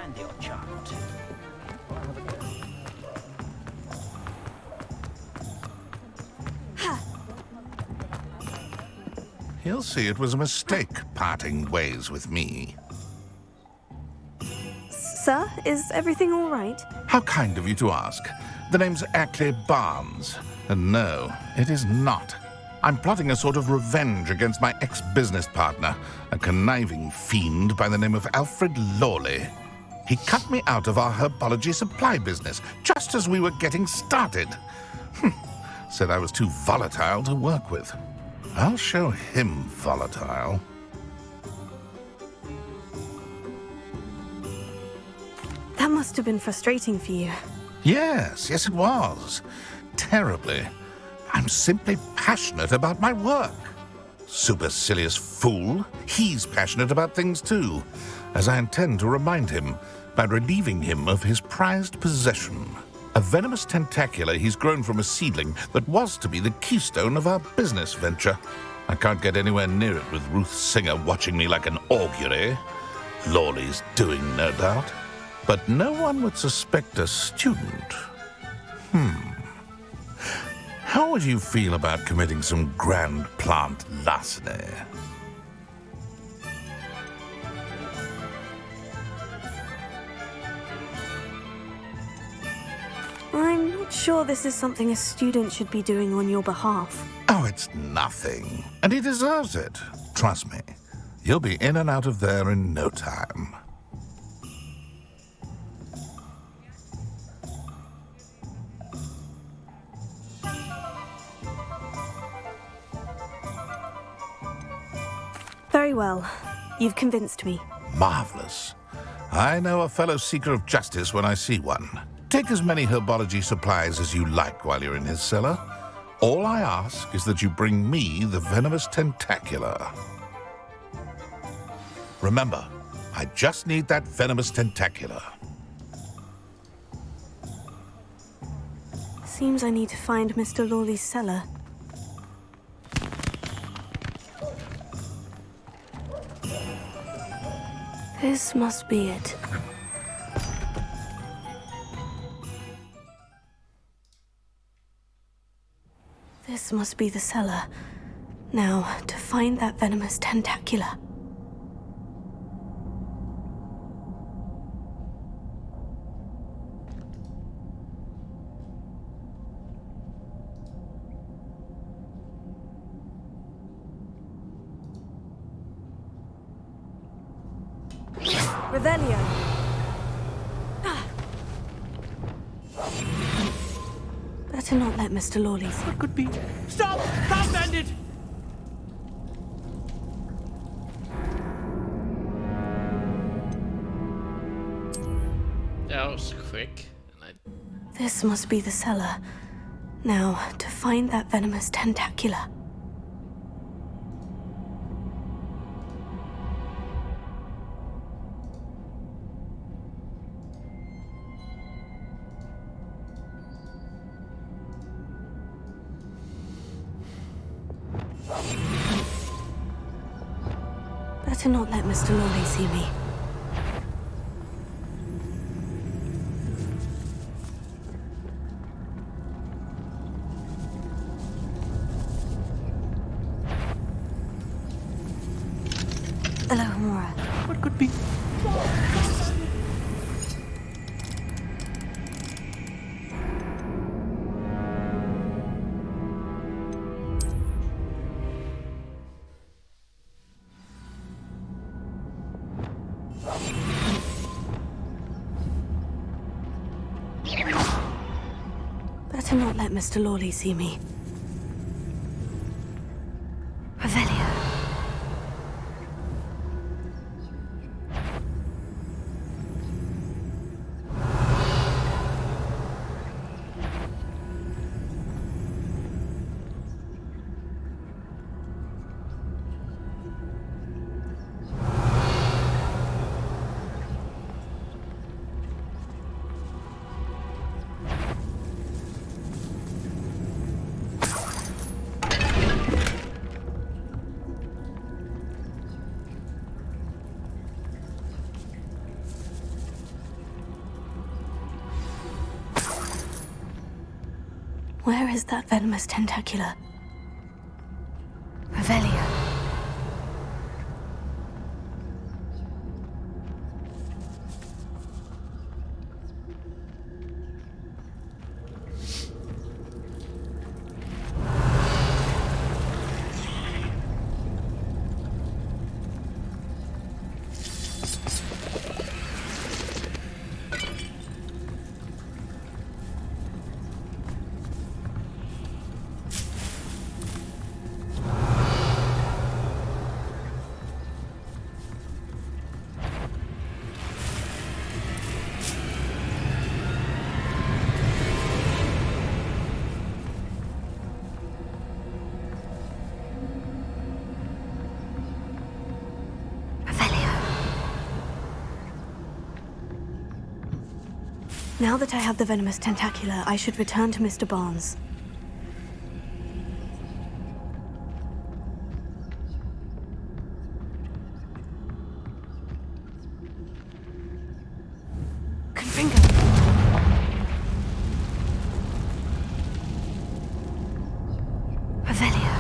And your charm too. He'll see it was a mistake parting ways with me. Sir, is everything all right? How kind of you to ask. The name's Ackley Barnes. And no, it is not. I'm plotting a sort of revenge against my ex-business partner, a conniving fiend by the name of Alfred Lawley. He cut me out of our herbology supply business just as we were getting started. Said I was too volatile to work with. I'll show him volatile. That must have been frustrating for you. Yes, it was. Terribly. I'm simply passionate about my work. Supercilious fool. He's passionate about things too, as I intend to remind him by relieving him of his prized possession. A venomous tentacula he's grown from a seedling that was to be the keystone of our business venture. I can't get anywhere near it with Ruth Singer watching me like an augury. Lawley's doing, no doubt. But no one would suspect a student. How would you feel about committing some grand plant larceny? I'm not sure this is something a student should be doing on your behalf. Oh, it's nothing. And he deserves it. Trust me. You'll be in and out of there in no time. Very well. You've convinced me. Marvelous. I know a fellow seeker of justice when I see one. Take as many herbology supplies as you like while you're in his cellar. All I ask is that you bring me the venomous tentacula. Remember, I just need that venomous tentacula. Seems I need to find Mr. Lawley's cellar. This must be it. This must be the cellar. Now, to find that venomous tentacula. Revelio. Better not let Mr. Lawley see. What could be? Stop! Stop, bandit! That was quick. This must be the cellar. Now, to find that venomous tentacula. Better not let Mr. Lawley see me. Alohomora. What could be? Better not let Mr. Lawley see me. Revelio. Where is that venomous tentacula? Revelio. Now that I have the venomous tentacula, I should return to Mr. Barnes. Confringo. Revelio.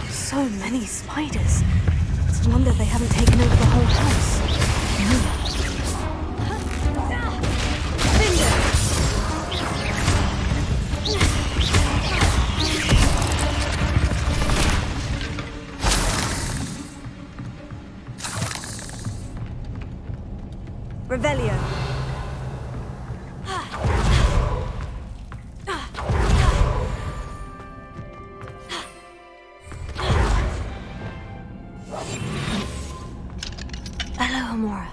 So many spiders. It's a wonder they haven't taken over the whole house. Revelio. Alohomora.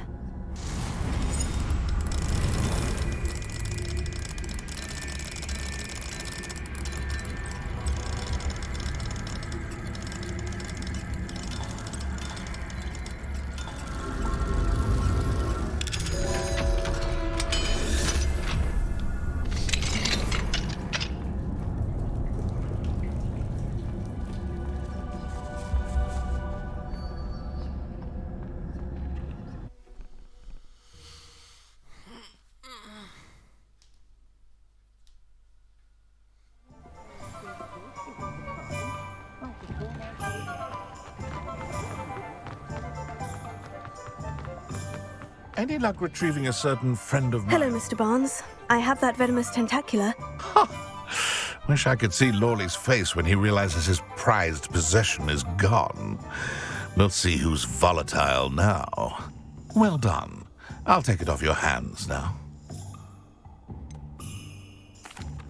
Any luck retrieving a certain friend of mine? Hello, Mr. Barnes. I have that venomous tentacula. Wish I could see Lawley's face when he realizes his prized possession is gone. Let's see who's volatile now. Well done. I'll take it off your hands now.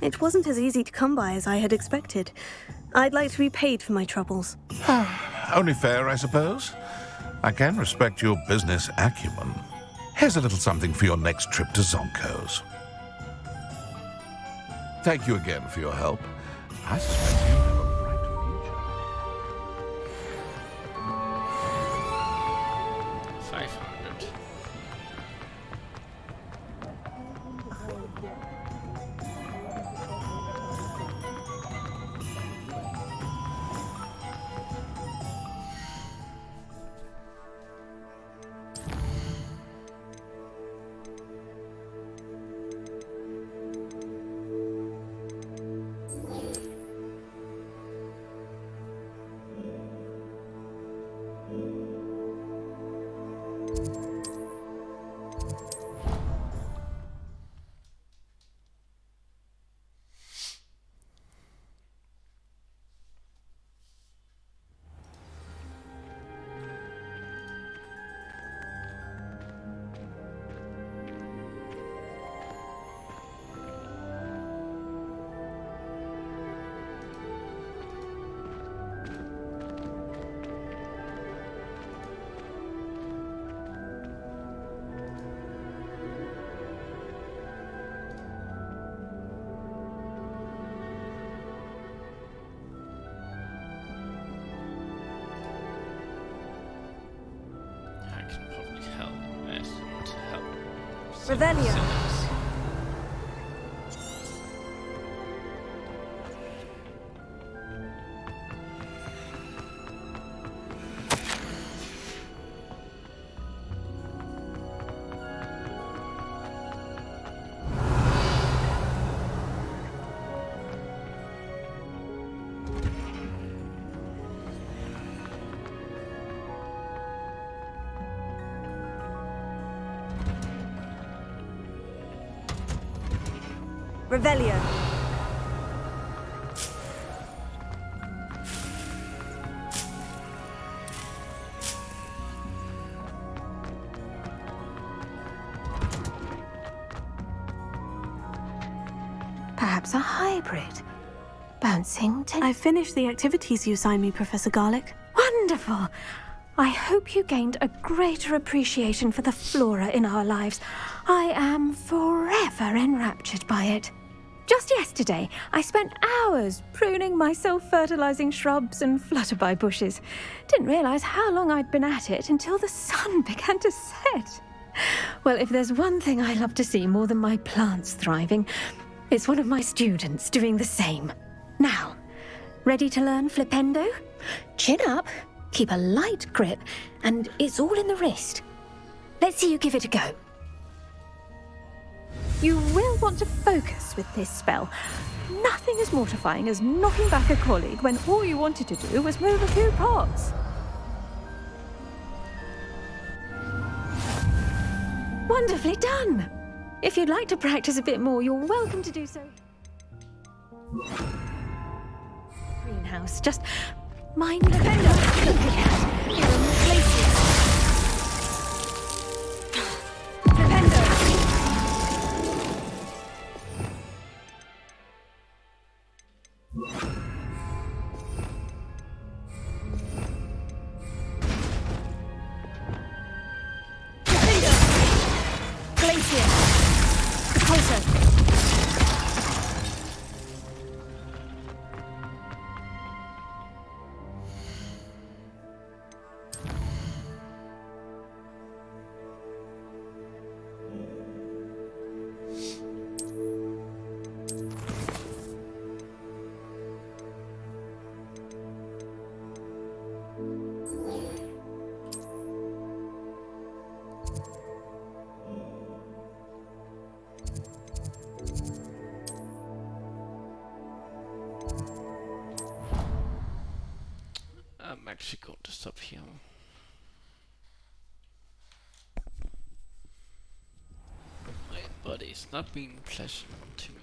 It wasn't as easy to come by as I had expected. I'd like to be paid for my troubles. Only fair, I suppose. I can respect your business acumen. Here's a little something for your next trip to Zonko's. Thank you again for your help. I suspect you have a bright future. 500. Revelio. Revelio. Perhaps a hybrid. Bouncing to... I finished the activities you signed me, Professor Garlick. Wonderful! I hope you gained a greater appreciation for the flora in our lives. I am forever enraptured by it. Just yesterday, I spent hours pruning my self-fertilizing shrubs and flutterby bushes. Didn't realize how long I'd been at it until the sun began to set. Well, if there's one thing I love to see more than my plants thriving, it's one of my students doing the same. Now, ready to learn Flipendo? Chin up, keep a light grip, and it's all in the wrist. Let's see you give it a go. You will want to focus with this spell. Nothing as mortifying as knocking back a colleague when all you wanted to do was move a few pots. Wonderfully done! If you'd like to practice a bit more, you're welcome to do so. Greenhouse, just mind the fender. You're in places. I'm actually going to stop here. but it's not been pleasant to me.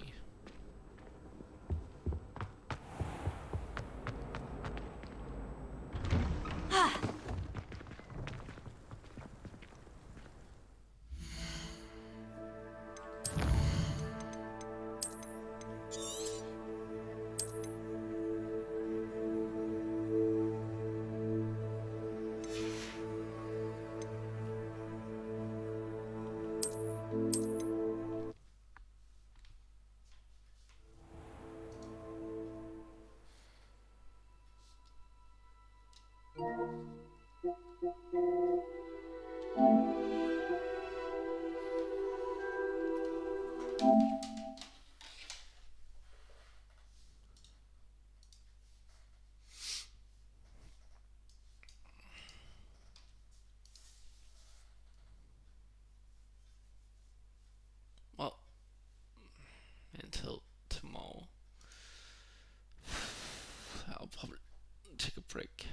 Well, until tomorrow, I'll probably take a break.